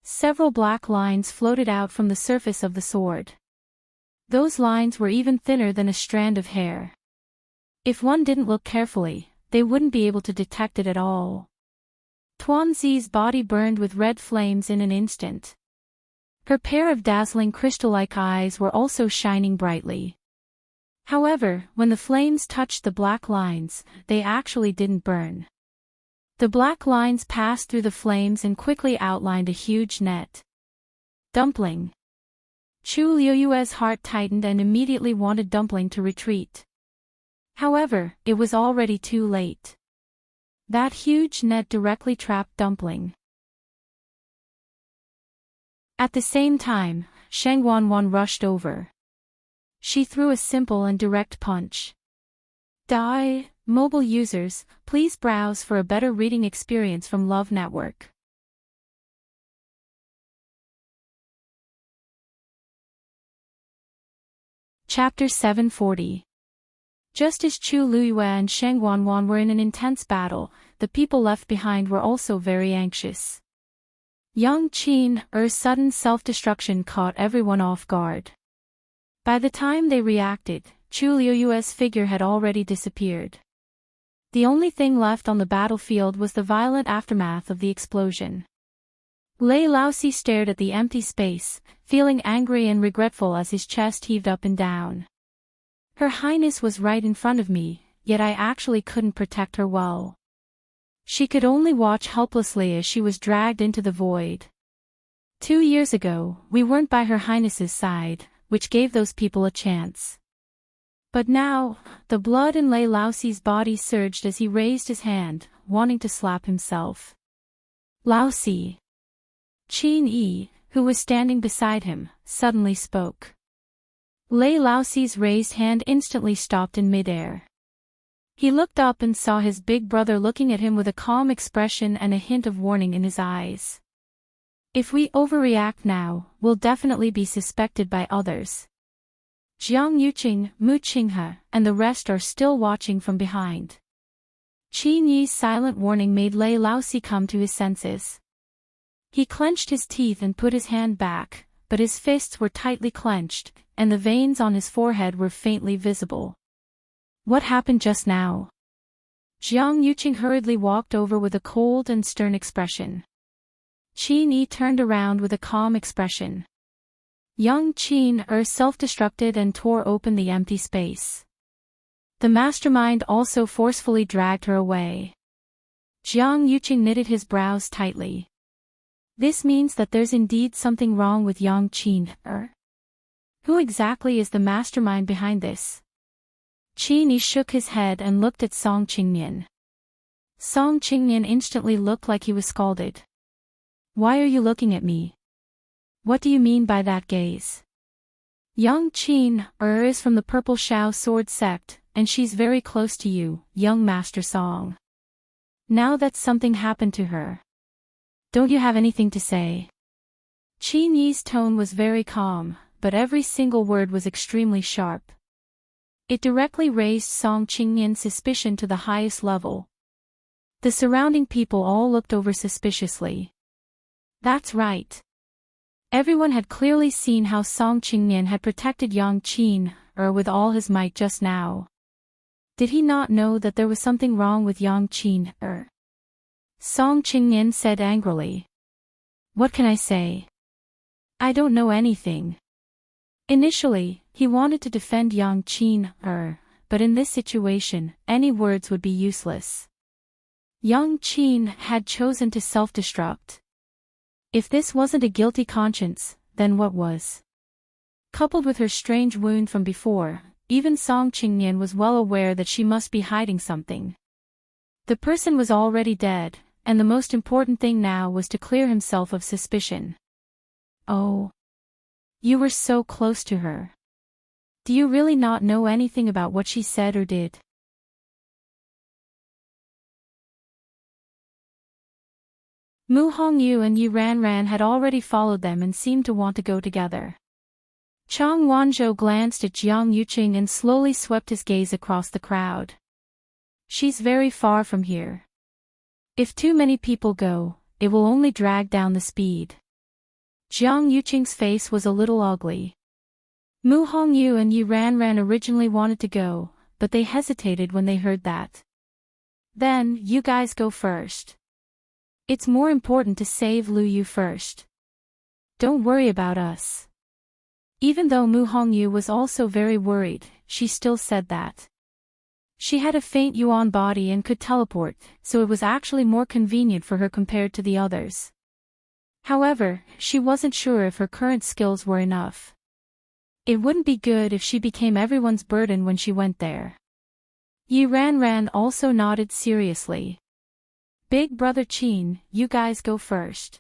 Several black lines floated out from the surface of the sword. Those lines were even thinner than a strand of hair. If one didn't look carefully, they wouldn't be able to detect it at all. Tuanzi's body burned with red flames in an instant. Her pair of dazzling crystal-like eyes were also shining brightly. However, when the flames touched the black lines, they actually didn't burn. The black lines passed through the flames and quickly outlined a huge net. Dumpling. Chu Liyue's heart tightened and immediately wanted Dumpling to retreat. However, it was already too late. That huge net directly trapped Dumpling. At the same time, Sheng Wanwan rushed over. She threw a simple and direct punch. Die, mobile users, please browse for a better reading experience from Love Network. Chapter 740. Just as Chu Liyue and Sheng Wanwan were in an intense battle, the people left behind were also very anxious. Young Qin's sudden self-destruction caught everyone off guard. By the time they reacted, Chu Liyue's figure had already disappeared. The only thing left on the battlefield was the violent aftermath of the explosion. Lei Laosi stared at the empty space, feeling angry and regretful as his chest heaved up and down. Her Highness was right in front of me, yet I actually couldn't protect her well. She could only watch helplessly as she was dragged into the void. 2 years ago, we weren't by Her Highness's side, which gave those people a chance. But now, the blood in Lei Laosi's body surged as he raised his hand, wanting to slap himself. Laosi. Qin Yi, who was standing beside him, suddenly spoke. Lei Laosi's raised hand instantly stopped in midair. He looked up and saw his big brother looking at him with a calm expression and a hint of warning in his eyes. If we overreact now, we'll definitely be suspected by others. Jiang Yuqing, Mu Qinghe, and the rest are still watching from behind. Qin Yi's silent warning made Lei Laosi come to his senses. He clenched his teeth and put his hand back, but his fists were tightly clenched, and the veins on his forehead were faintly visible. What happened just now? Jiang Yuqing hurriedly walked over with a cold and stern expression. Qin Yi turned around with a calm expression. Young Qin self-destructed and tore open the empty space. The mastermind also forcefully dragged her away. Jiang Yuqing knitted his brows tightly. This means that there's indeed something wrong with Yang Qin. Who exactly is the mastermind behind this? Qin Yi shook his head and looked at Song Qingnian. Song Qingnian instantly looked like he was scalded. Why are you looking at me? What do you mean by that gaze? Young Qin is from the Purple Shao Sword Sect, and she's very close to you, young Master Song. Now that something happened to her. Don't you have anything to say? Qin Yi's tone was very calm, but every single word was extremely sharp. It directly raised Song Qingnian's suspicion to the highest level. The surrounding people all looked over suspiciously. That's right. Everyone had clearly seen how Song Qingnian had protected young Qin with all his might just now. Did he not know that there was something wrong with young Qin Song Qingnian said angrily. What can I say? I don't know anything. Initially, he wanted to defend young Qin but in this situation, any words would be useless. Young Qin had chosen to self-destruct. If this wasn't a guilty conscience, then what was? Coupled with her strange wound from before, even Song Qingnian was well aware that she must be hiding something. The person was already dead, and the most important thing now was to clear himself of suspicion. Oh. You were so close to her. Do you really not know anything about what she said or did? Mu Hongyu and Yi Ranran had already followed them and seemed to want to go together. Chang Wanzhou glanced at Jiang Yuqing and slowly swept his gaze across the crowd. She's very far from here. If too many people go, it will only drag down the speed. Jiang Yuqing's face was a little ugly. Mu Hongyu and Yi Ranran originally wanted to go, but they hesitated when they heard that. Then, you guys go first. It's more important to save Lu Yu first. Don't worry about us. Even though Mu Hongyu was also very worried, she still said that. She had a faint yuan body and could teleport, so it was actually more convenient for her compared to the others. However, she wasn't sure if her current skills were enough. It wouldn't be good if she became everyone's burden when she went there. Yi Ranran also nodded seriously. Big brother Qin, you guys go first.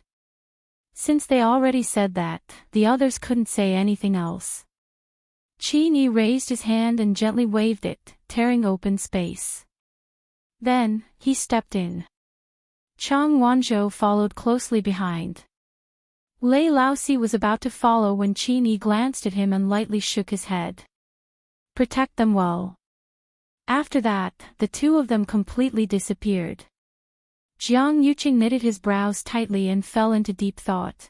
Since they already said that, the others couldn't say anything else. Qin Yi raised his hand and gently waved it, tearing open space. Then, he stepped in. Chang Wanzhou followed closely behind. Lei Laosi was about to follow when Qin Yi glanced at him and lightly shook his head. Protect them well. After that, the two of them completely disappeared. Jiang Yuqing knitted his brows tightly and fell into deep thought.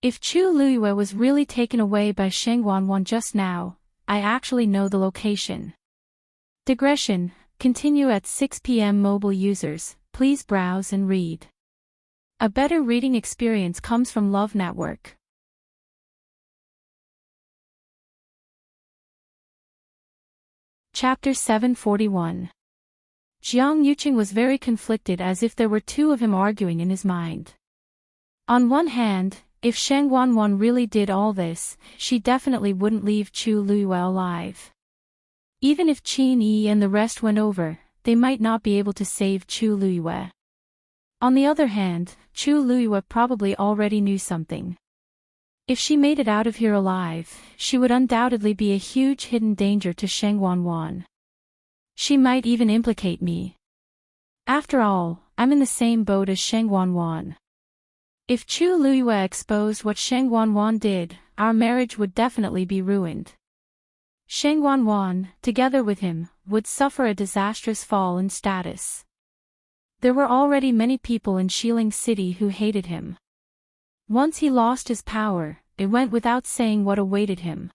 If Chu Luyue was really taken away by Sheng Wanwan just now, I actually know the location. Digression, continue at 6 p.m. Mobile users, please browse and read. A better reading experience comes from Love Network. Chapter 741. Jiang Yuqing was very conflicted, as if there were two of him arguing in his mind. On one hand, if Sheng Wanwan really did all this, she definitely wouldn't leave Chu Luyue alive. Even if Qin Yi and the rest went over, they might not be able to save Chu Luyue. On the other hand, Chu Luyue probably already knew something. If she made it out of here alive, she would undoubtedly be a huge hidden danger to Sheng Wanwan. She might even implicate me. After all, I'm in the same boat as Sheng Wanwan. If Chu Luyue exposed what Sheng Wanwan did, our marriage would definitely be ruined. Sheng Wanwan, together with him, would suffer a disastrous fall in status. There were already many people in Xiling City who hated him. Once he lost his power, it went without saying what awaited him.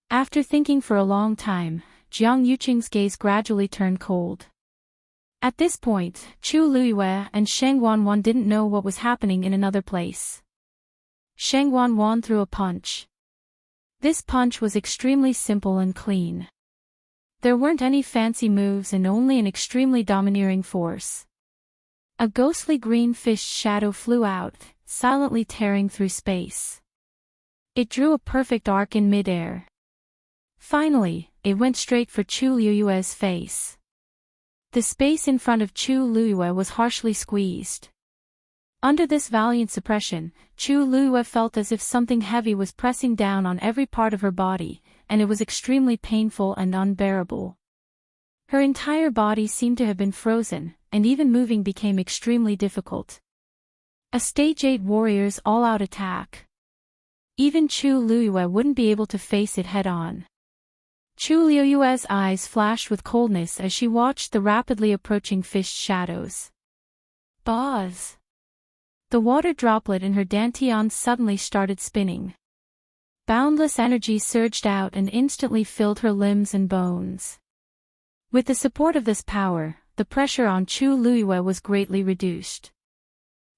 After thinking for a long time, Jiang Yuqing's gaze gradually turned cold. At this point, Chu Luyue and Sheng Wanwan didn't know what was happening in another place. Sheng Wanwan threw a punch. This punch was extremely simple and clean. There weren't any fancy moves and only an extremely domineering force. A ghostly green fish shadow flew out, silently tearing through space. It drew a perfect arc in midair. Finally, it went straight for Chu Liyue's face. The space in front of Chu Liyue was harshly squeezed. Under this valiant suppression, Chu Liyue felt as if something heavy was pressing down on every part of her body, and it was extremely painful and unbearable. Her entire body seemed to have been frozen, and even moving became extremely difficult. A Stage 8 warrior's all-out attack. Even Chu Liyue wouldn't be able to face it head-on. Chu Liyue's eyes flashed with coldness as she watched the rapidly approaching fist shadows. Buzz! The water droplet in her dantian suddenly started spinning. Boundless energy surged out and instantly filled her limbs and bones. With the support of this power, the pressure on Chu Liyue was greatly reduced.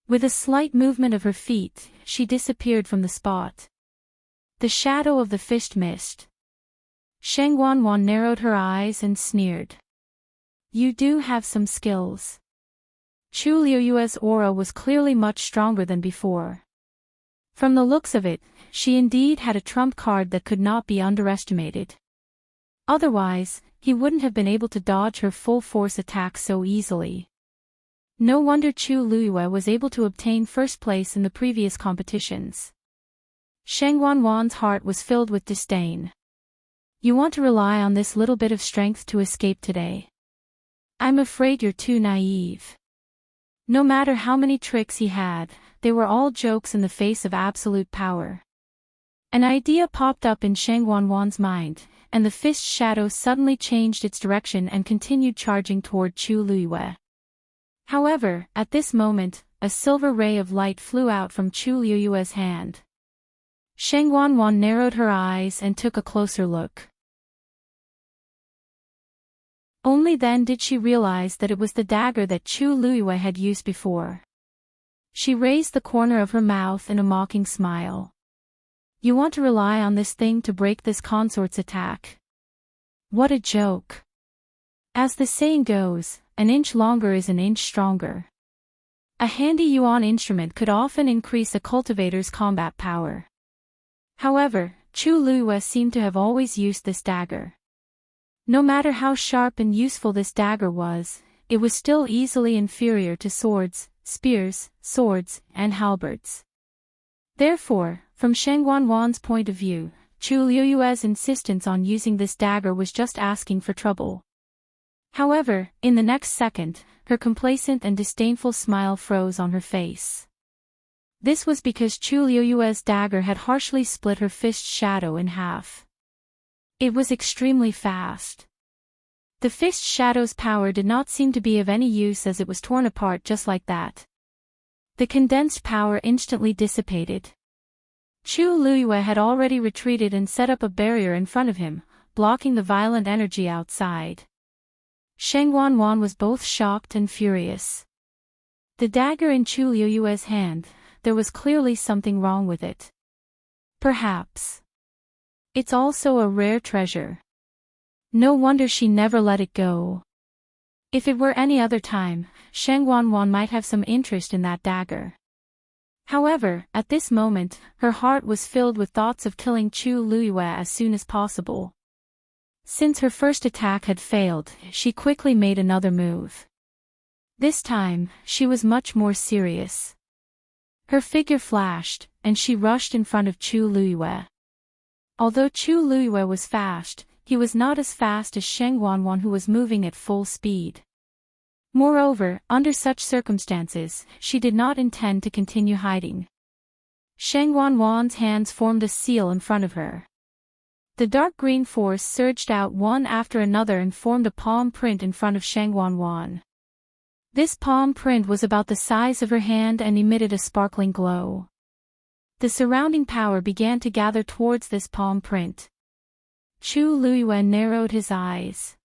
With a slight movement of her feet, she disappeared from the spot. The shadow of the fist missed. Sheng Wanwan narrowed her eyes and sneered. You do have some skills. Chu Liyue's aura was clearly much stronger than before. From the looks of it, she indeed had a trump card that could not be underestimated. Otherwise, he wouldn't have been able to dodge her full-force attack so easily. No wonder Chu Liyue was able to obtain first place in the previous competitions. Sheng Wanwan's heart was filled with disdain. You want to rely on this little bit of strength to escape today? I'm afraid you're too naive. No matter how many tricks he had, they were all jokes in the face of absolute power. An idea popped up in Sheng Wanwan's mind, and the fist shadow suddenly changed its direction and continued charging toward Chu Liyue. However, at this moment, a silver ray of light flew out from Chu Liyue's hand. Sheng Wanwan narrowed her eyes and took a closer look. Only then did she realize that it was the dagger that Chu Liyue had used before. She raised the corner of her mouth in a mocking smile. You want to rely on this thing to break this consort's attack? What a joke. As the saying goes, an inch longer is an inch stronger. A handy yuan instrument could often increase a cultivator's combat power. However, Chu Liyue seemed to have always used this dagger. No matter how sharp and useful this dagger was, it was still easily inferior to swords, spears, swords, and halberds. Therefore, from Sheng Wanwan's point of view, Chu Liyue's insistence on using this dagger was just asking for trouble. However, in the next second, her complacent and disdainful smile froze on her face. This was because Chu Liyue's dagger had harshly split her fist shadow in half. It was extremely fast. The fist shadow's power did not seem to be of any use as it was torn apart just like that. The condensed power instantly dissipated. Chu Liyue had already retreated and set up a barrier in front of him, blocking the violent energy outside. Sheng Wanwan was both shocked and furious. The dagger in Chu Liyue's hand, there was clearly something wrong with it. Perhaps. It's also a rare treasure. No wonder she never let it go. If it were any other time, Sheng Wanwan might have some interest in that dagger. However, at this moment, her heart was filled with thoughts of killing Chu Liyue as soon as possible. Since her first attack had failed, she quickly made another move. This time, she was much more serious. Her figure flashed, and she rushed in front of Chu Liyue. Although Chu Liyue was fast, he was not as fast as Sheng Wanwan, who was moving at full speed. Moreover, under such circumstances, she did not intend to continue hiding. Sheng Wanwan's hands formed a seal in front of her. The dark green force surged out one after another and formed a palm print in front of Sheng Wanwan. This palm print was about the size of her hand and emitted a sparkling glow. The surrounding power began to gather towards this palm print. Chu Liyue narrowed his eyes.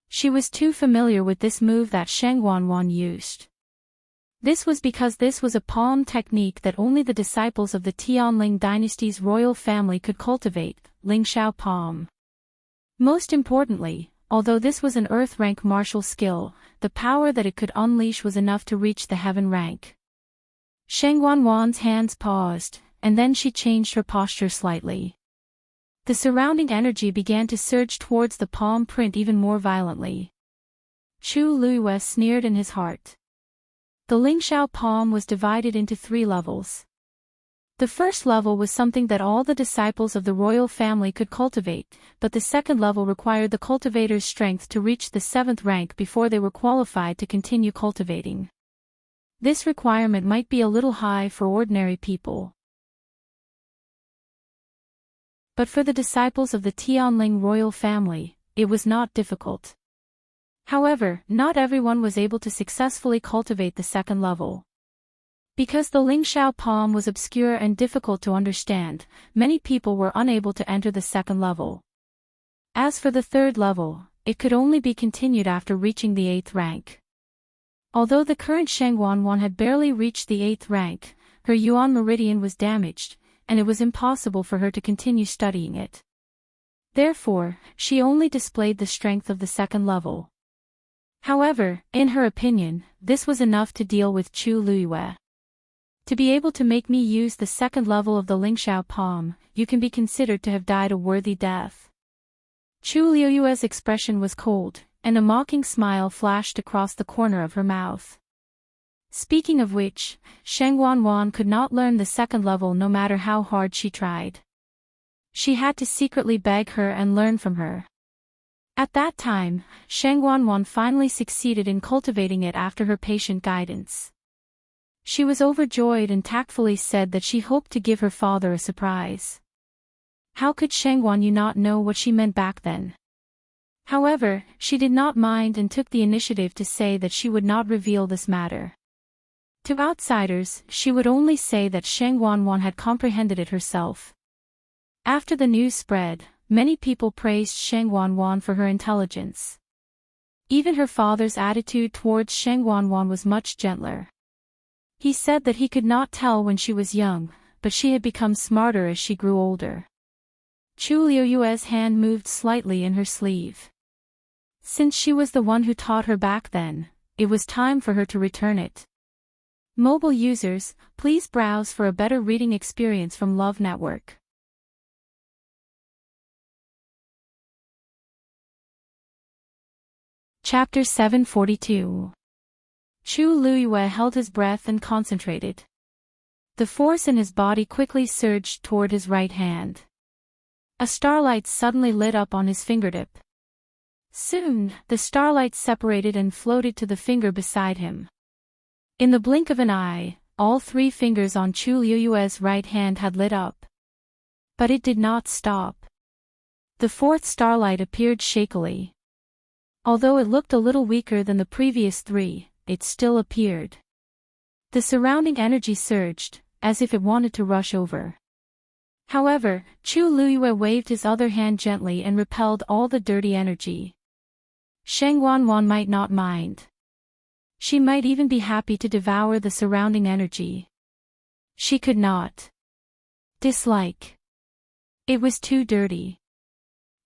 She was too familiar with this move that Sheng Wanwan used. This was because this was a palm technique that only the disciples of the Tianling dynasty's royal family could cultivate, Lingxiao palm. Most importantly, although this was an earth rank martial skill, the power that it could unleash was enough to reach the heaven rank. Sheng Wanwan's hands paused, and then she changed her posture slightly. The surrounding energy began to surge towards the palm print even more violently. Chu Luiyue sneered in his heart. The Lingxiao palm was divided into 3 levels. The first level was something that all the disciples of the royal family could cultivate, but the second level required the cultivator's strength to reach the 7th rank before they were qualified to continue cultivating. This requirement might be a little high for ordinary people. But for the disciples of the Tianling royal family, it was not difficult. However, not everyone was able to successfully cultivate the second level. Because the Lingxiao palm was obscure and difficult to understand, many people were unable to enter the second level. As for the third level, it could only be continued after reaching the 8th rank. Although the current Sheng Wanwan had barely reached the 8th rank, her Yuan meridian was damaged, and it was impossible for her to continue studying it. Therefore, she only displayed the strength of the second level. However, in her opinion, this was enough to deal with Chu Luiyue. To be able to make me use the second level of the Lingxiao palm, you can be considered to have died a worthy death. Chu Luiyue's expression was cold, and a mocking smile flashed across the corner of her mouth. Speaking of which, Sheng Wanwan could not learn the second level no matter how hard she tried. She had to secretly beg her and learn from her. At that time, Sheng Wanwan finally succeeded in cultivating it after her patient guidance. She was overjoyed and tactfully said that she hoped to give her father a surprise. How could Sheng Wanyu not know what she meant back then? However, she did not mind and took the initiative to say that she would not reveal this matter. To outsiders, she would only say that Sheng Wanwan had comprehended it herself. After the news spread, many people praised Sheng Wanwan for her intelligence. Even her father's attitude towards Sheng Wanwan was much gentler. He said that he could not tell when she was young, but she had become smarter as she grew older. Chu Luiyue's hand moved slightly in her sleeve. Since she was the one who taught her back then, it was time for her to return it. Mobile users, please browse for a better reading experience from Love Network. Chapter 742. Chu Luiyue held his breath and concentrated. The force in his body quickly surged toward his right hand. A starlight suddenly lit up on his fingertip. Soon, the starlight separated and floated to the finger beside him. In the blink of an eye, all 3 fingers on Chu Luiyue's right hand had lit up. But it did not stop. The 4th starlight appeared shakily. Although it looked a little weaker than the previous 3, it still appeared. The surrounding energy surged, as if it wanted to rush over. However, Chu Luiyue waved his other hand gently and repelled all the dirty energy. Sheng Wanwan might not mind. She might even be happy to devour the surrounding energy. She could not dislike. It was too dirty.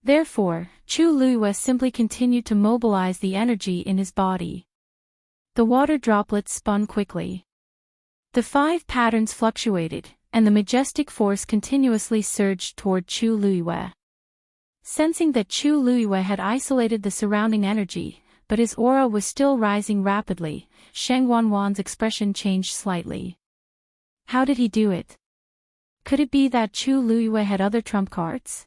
Therefore, Chu Luiyue simply continued to mobilize the energy in his body. The water droplets spun quickly. The 5 patterns fluctuated, and the majestic force continuously surged toward Chu Luiyue. Sensing that Chu Luiyue had isolated the surrounding energy, but his aura was still rising rapidly, Sheng Wanwan's expression changed slightly. How did he do it? Could it be that Chu Luiyue had other trump cards?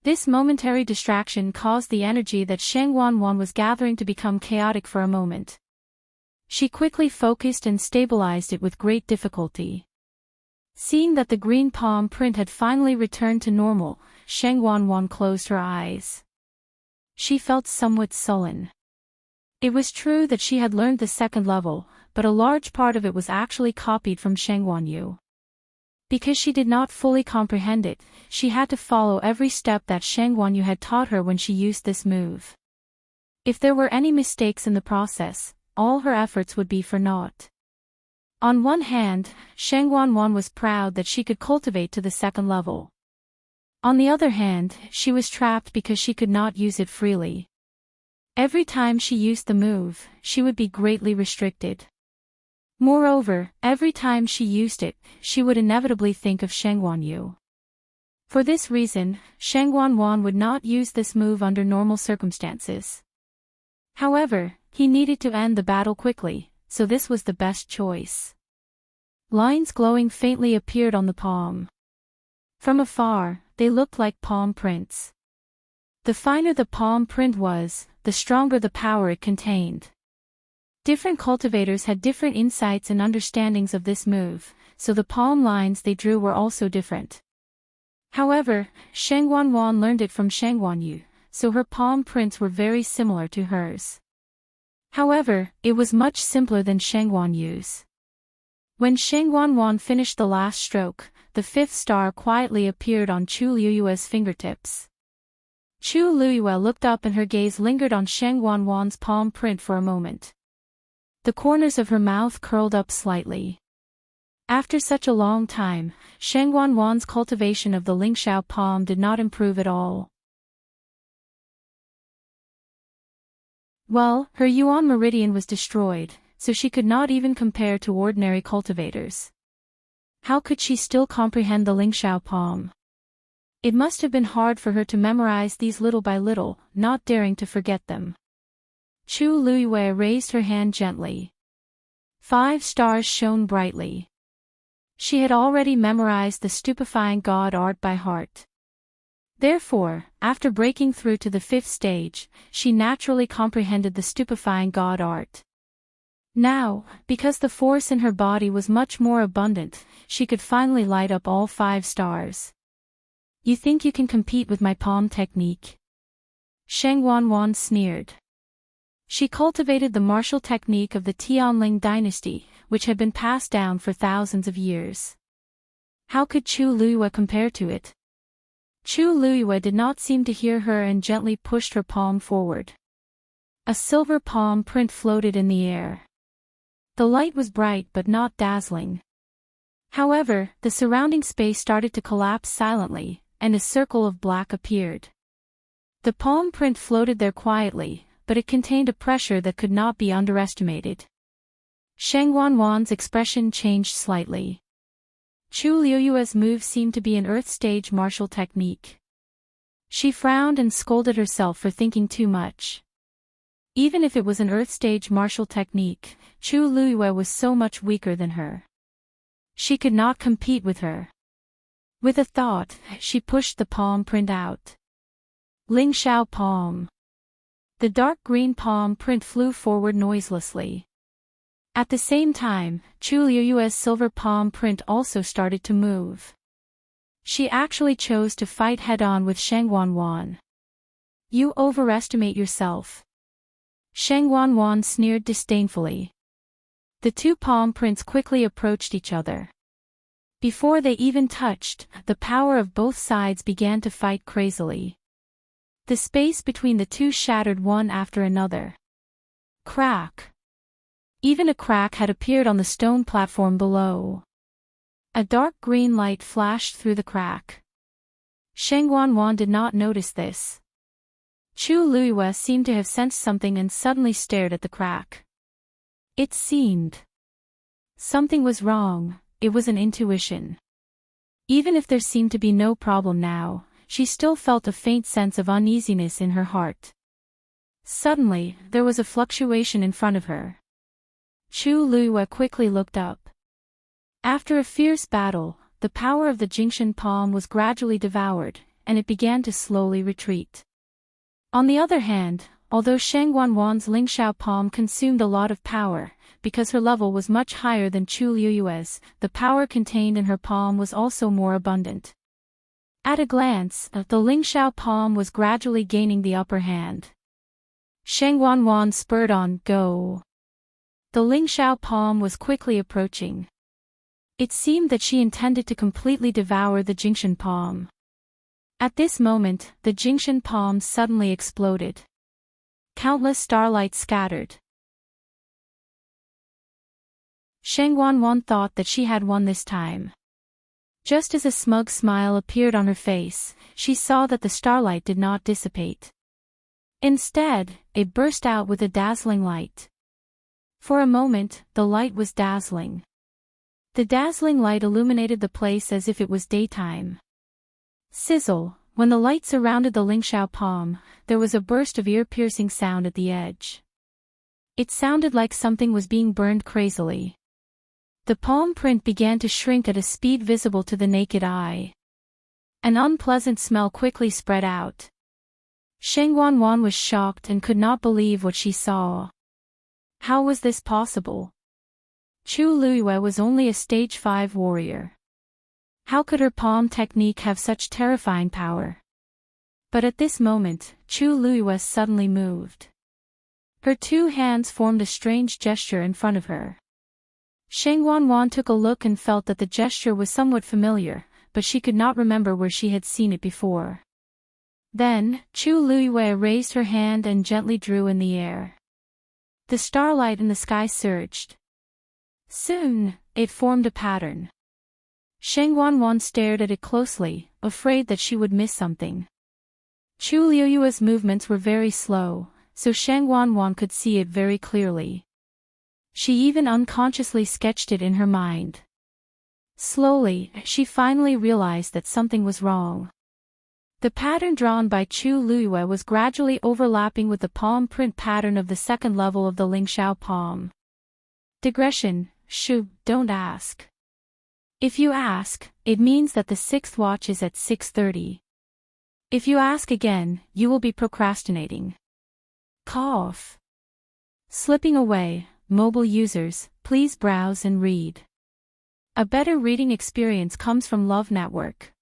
This momentary distraction caused the energy that Sheng Wanwan was gathering to become chaotic for a moment. She quickly focused and stabilized it with great difficulty. Seeing that the green palm print had finally returned to normal, Sheng Wanwan closed her eyes. She felt somewhat sullen. It was true that she had learned the second level, but a large part of it was actually copied from Sheng Wanyu. Because she did not fully comprehend it, she had to follow every step that Sheng Wanyu had taught her when she used this move. If there were any mistakes in the process, all her efforts would be for naught. On one hand, Sheng Wanwan was proud that she could cultivate to the second level. On the other hand, she was trapped because she could not use it freely. Every time she used the move, she would be greatly restricted. Moreover, every time she used it, she would inevitably think of Sheng Wanyu. For this reason, Sheng Wanwan would not use this move under normal circumstances. However, he needed to end the battle quickly, so this was the best choice. Lines glowing faintly appeared on the palm. From afar, they looked like palm prints. The finer the palm print was, the stronger the power it contained. Different cultivators had different insights and understandings of this move, so the palm lines they drew were also different. However, Sheng Wanwan learned it from Sheng Wanyu, so her palm prints were very similar to hers. However, it was much simpler than Sheng Wanyu's. When Sheng Wanwan finished the last stroke, the fifth star quietly appeared on Chu Liyue's fingertips. Chu Liyue looked up and her gaze lingered on Sheng Wanwan's palm print for a moment. The corners of her mouth curled up slightly. After such a long time, Sheng Wanwan's cultivation of the Lingxiao palm did not improve at all. Well, her Yuan meridian was destroyed, so she could not even compare to ordinary cultivators. How could she still comprehend the Lingxiao palm? It must have been hard for her to memorize these little by little, not daring to forget them. Chu Liyue raised her hand gently. 5 stars shone brightly. She had already memorized the stupefying God art by heart. Therefore, after breaking through to the 5th stage, she naturally comprehended the stupefying God art. Now, because the force in her body was much more abundant, she could finally light up all 5 stars. You think you can compete with my palm technique? Sheng Wanwan sneered. She cultivated the martial technique of the Tianling dynasty, which had been passed down for thousands of years. How could Chu Liyue compare to it? Chu Liyue did not seem to hear her and gently pushed her palm forward. A silver palm print floated in the air. The light was bright but not dazzling. However, the surrounding space started to collapse silently, and a circle of black appeared. The palm print floated there quietly, but it contained a pressure that could not be underestimated. Sheng Wanwan's expression changed slightly. Chu Liyue's move seemed to be an earth-stage martial technique. She frowned and scolded herself for thinking too much. Even if it was an earth-stage martial technique, Chu Liyue was so much weaker than her. She could not compete with her. With a thought, she pushed the palm print out. Lingxiao palm. The dark green palm print flew forward noiselessly. At the same time, Chu Liyue's silver palm print also started to move. She actually chose to fight head-on with Sheng Wanwan. You overestimate yourself. Sheng Wanwan sneered disdainfully. The 2 palm prints quickly approached each other. Before they even touched, the power of both sides began to fight crazily. The space between the 2 shattered one after another. Crack. Even a crack had appeared on the stone platform below. A dark green light flashed through the crack. Sheng Wanwan did not notice this. Chu Liyue seemed to have sensed something and suddenly stared at the crack. It seemed something was wrong. It was an intuition. Even if there seemed to be no problem now, she still felt a faint sense of uneasiness in her heart. Suddenly, there was a fluctuation in front of her. Chu Liyue quickly looked up. After a fierce battle, the power of the Jingxin palm was gradually devoured, and it began to slowly retreat. On the other hand, although Sheng Wanwan's Lingxiao palm consumed a lot of power, because her level was much higher than Chu Liyue's, the power contained in her palm was also more abundant. At a glance, the Lingxiao palm was gradually gaining the upper hand. Sheng Wanwan spurred on, go. The Lingxiao palm was quickly approaching. It seemed that she intended to completely devour the Jingxin palm. At this moment, the Jingxin palm suddenly exploded. Countless starlight scattered. Sheng Wanwan thought that she had won this time. Just as a smug smile appeared on her face, she saw that the starlight did not dissipate. Instead, it burst out with a dazzling light. For a moment, the light was dazzling. The dazzling light illuminated the place as if it was daytime. Sizzle, when the light surrounded the Lingxiao palm, there was a burst of ear-piercing sound at the edge. It sounded like something was being burned crazily. The palm print began to shrink at a speed visible to the naked eye. An unpleasant smell quickly spread out. Sheng Wanwan was shocked and could not believe what she saw. How was this possible? Chu Luiyue was only a stage 5 warrior. How could her palm technique have such terrifying power? But at this moment, Chu Luiyue suddenly moved. Her 2 hands formed a strange gesture in front of her. Sheng Wanwan took a look and felt that the gesture was somewhat familiar, but she could not remember where she had seen it before. Then, Chu Luiyue raised her hand and gently drew in the air. The starlight in the sky surged. Soon, it formed a pattern. Sheng Wanwan stared at it closely, afraid that she would miss something. Chu Luiyue's movements were very slow, so Sheng Wanwan could see it very clearly. She even unconsciously sketched it in her mind. Slowly, she finally realized that something was wrong. The pattern drawn by Chu Luiyue was gradually overlapping with the palm print pattern of the second level of the Lingxiao palm. Digression, Shu, don't ask. If you ask, it means that the 6th watch is at 6:30. If you ask again, you will be procrastinating. Cough. Slipping away, mobile users, please browse and read. A better reading experience comes from Love Network.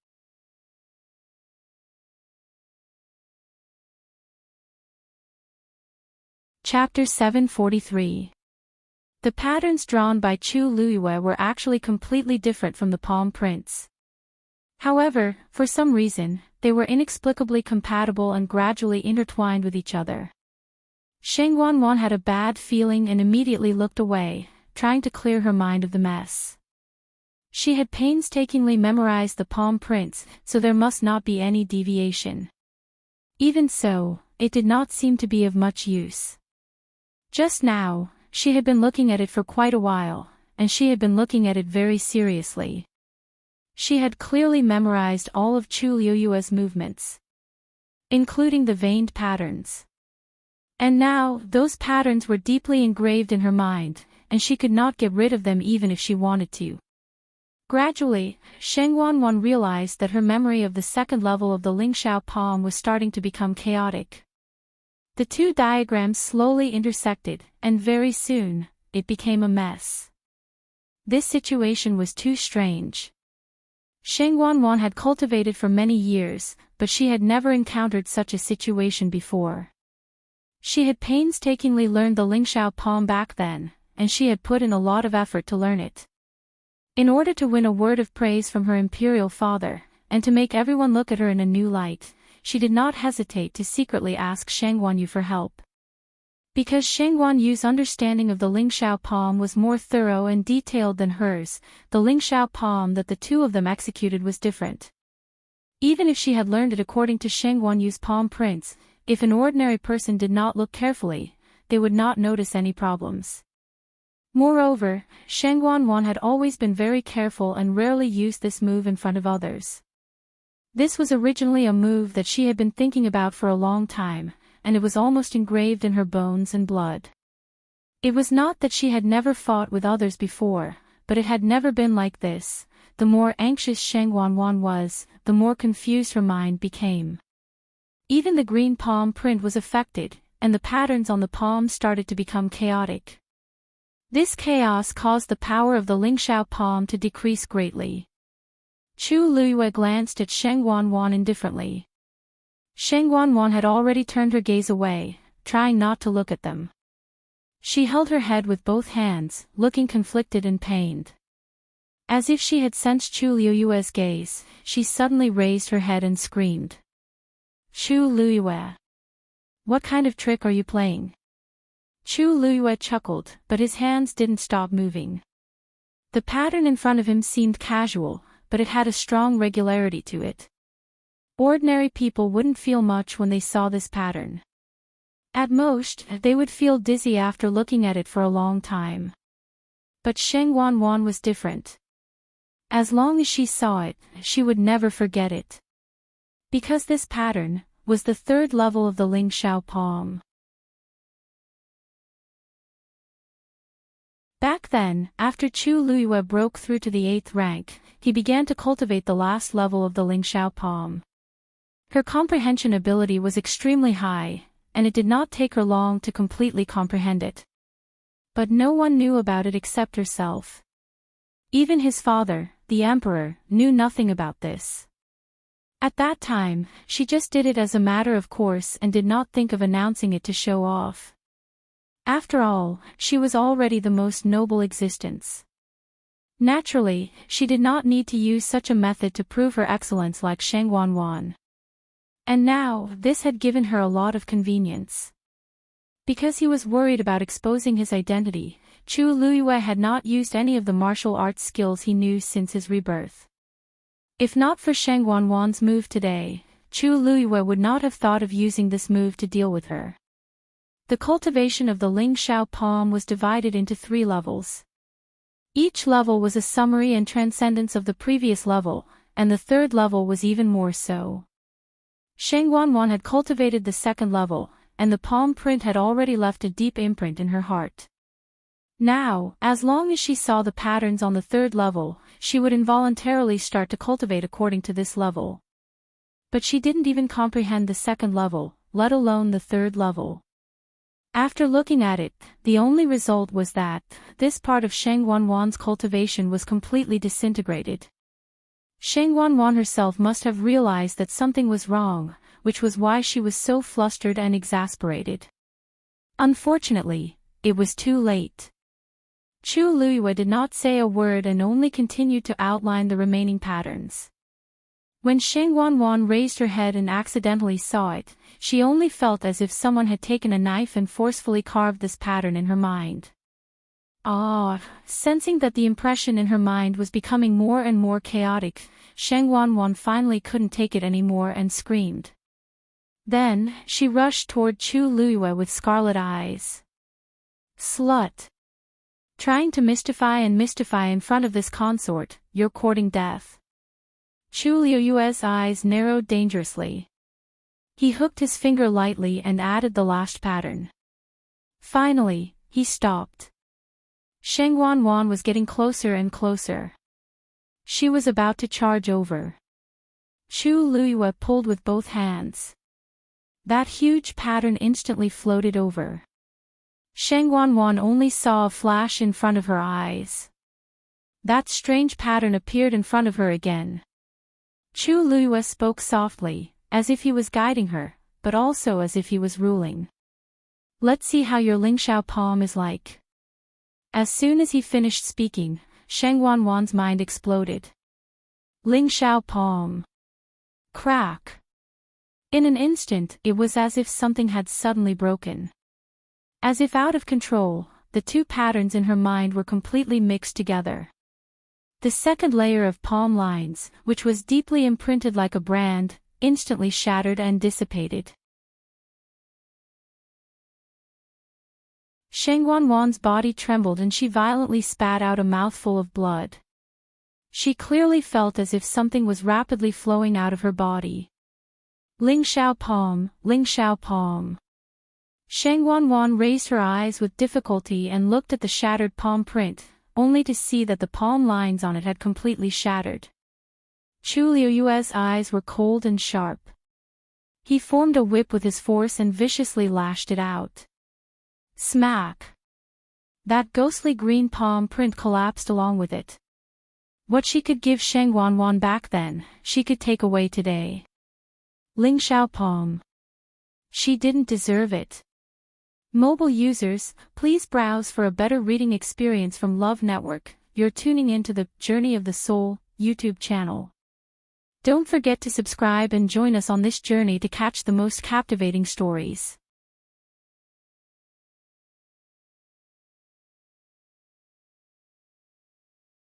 Chapter 743. The patterns drawn by Chu Luiyue were actually completely different from the palm prints. However, for some reason, they were inexplicably compatible and gradually intertwined with each other. Sheng Wanwan had a bad feeling and immediately looked away, trying to clear her mind of the mess. She had painstakingly memorized the palm prints, so there must not be any deviation. Even so, it did not seem to be of much use. Just now, she had been looking at it for quite a while, and she had been looking at it very seriously. She had clearly memorized all of Chu Luiyue's movements, including the veined patterns. And now, those patterns were deeply engraved in her mind, and she could not get rid of them even if she wanted to. Gradually, Sheng Wanwan realized that her memory of the second level of the Lingxiao palm was starting to become chaotic. The 2 diagrams slowly intersected, and very soon, it became a mess. This situation was too strange. Sheng Wanwan had cultivated for many years, but she had never encountered such a situation before. She had painstakingly learned the Lingxiao palm back then, and she had put in a lot of effort to learn it. In order to win a word of praise from her imperial father, and to make everyone look at her in a new light, she did not hesitate to secretly ask Sheng Wanyu for help. Because Sheng Wanyu's understanding of the Lingxiao palm was more thorough and detailed than hers, the Lingxiao palm that the 2 of them executed was different. Even if she had learned it according to Sheng Wanyu's palm prints, if an ordinary person did not look carefully, they would not notice any problems. Moreover, Sheng Wanwan had always been very careful and rarely used this move in front of others. This was originally a move that she had been thinking about for a long time, and it was almost engraved in her bones and blood. It was not that she had never fought with others before, but it had never been like this. The more anxious Sheng Wanwan was, the more confused her mind became. Even the green palm print was affected, and the patterns on the palm started to become chaotic. This chaos caused the power of the Lingxiao palm to decrease greatly. Chu Luiyue glanced at Sheng Wanwan indifferently. Sheng Wanwan had already turned her gaze away, trying not to look at them. She held her head with both hands, looking conflicted and pained. As if she had sensed Chu Luiyue's gaze, she suddenly raised her head and screamed. Chu Luiyue! What kind of trick are you playing? Chu Luiyue chuckled, but his hands didn't stop moving. The pattern in front of him seemed casual, but it had a strong regularity to it. Ordinary people wouldn't feel much when they saw this pattern. At most, they would feel dizzy after looking at it for a long time. But Sheng Wanwan was different. As long as she saw it, she would never forget it. Because this pattern was the third level of the Ling Xiao palm. Back then, after Chu Luiyue broke through to the 8th rank, he began to cultivate the last level of the Ling Xiao palm. Her comprehension ability was extremely high, and it did not take her long to completely comprehend it. But no one knew about it except herself. Even his father, the emperor, knew nothing about this. At that time, she just did it as a matter of course and did not think of announcing it to show off. After all, she was already the most noble existence. Naturally, she did not need to use such a method to prove her excellence like Sheng Wanwan. And now, this had given her a lot of convenience. Because he was worried about exposing his identity, Chu Luiyue had not used any of the martial arts skills he knew since his rebirth. If not for Sheng Wanwan's move today, Chu Luiyue would not have thought of using this move to deal with her. The cultivation of the Ling Xiao palm was divided into 3 levels. Each level was a summary and transcendence of the previous level, and the 3rd level was even more so. Sheng Wanwan had cultivated the 2nd level, and the palm print had already left a deep imprint in her heart. Now, as long as she saw the patterns on the 3rd level, she would involuntarily start to cultivate according to this level. But she didn't even comprehend the 2nd level, let alone the 3rd level. After looking at it, the only result was that this part of Sheng Wanwan's cultivation was completely disintegrated. Sheng Wanwan herself must have realized that something was wrong, which was why she was so flustered and exasperated. Unfortunately, it was too late. Chu Luiyue did not say a word and only continued to outline the remaining patterns. When Sheng Wanwan raised her head and accidentally saw it, she only felt as if someone had taken a knife and forcefully carved this pattern in her mind. Sensing that the impression in her mind was becoming more and more chaotic, Sheng Wanwan finally couldn't take it anymore and screamed. Then, she rushed toward Chu Luiyue with scarlet eyes. "Slut! Trying to mystify in front of this consort, you're courting death." Chu Luiyue's eyes narrowed dangerously. He hooked his finger lightly and added the last pattern. Finally, he stopped. Sheng Wanwan was getting closer and closer. She was about to charge over. Chu Luiyue pulled with both hands. That huge pattern instantly floated over. Sheng Wanwan only saw a flash in front of her eyes. That strange pattern appeared in front of her again. Chu Luiyue spoke softly, as if he was guiding her, but also as if he was ruling. "Let's see how your Ling Xiao palm is like." As soon as he finished speaking, Sheng Wanwan's mind exploded. Ling Xiao palm. Crack. In an instant, it was as if something had suddenly broken. As if out of control, the 2 patterns in her mind were completely mixed together. The 2nd layer of palm lines, which was deeply imprinted like a brand, instantly shattered and dissipated. Sheng Wanwan's body trembled and she violently spat out a mouthful of blood. She clearly felt as if something was rapidly flowing out of her body. Ling Xiao palm, Ling Xiao palm. Sheng Wanwan raised her eyes with difficulty and looked at the shattered palm print, only to see that the palm lines on it had completely shattered. Chu Luiyue's eyes were cold and sharp. He formed a whip with his force and viciously lashed it out. Smack! That ghostly green palm print collapsed along with it. What she could give Sheng Wanwan back then, she could take away today. Ling Xiao palm. She didn't deserve it. Mobile users, please browse for a better reading experience from Love Network. You're tuning into the Journey of the Soul YouTube channel. Don't forget to subscribe and join us on this journey to catch the most captivating stories.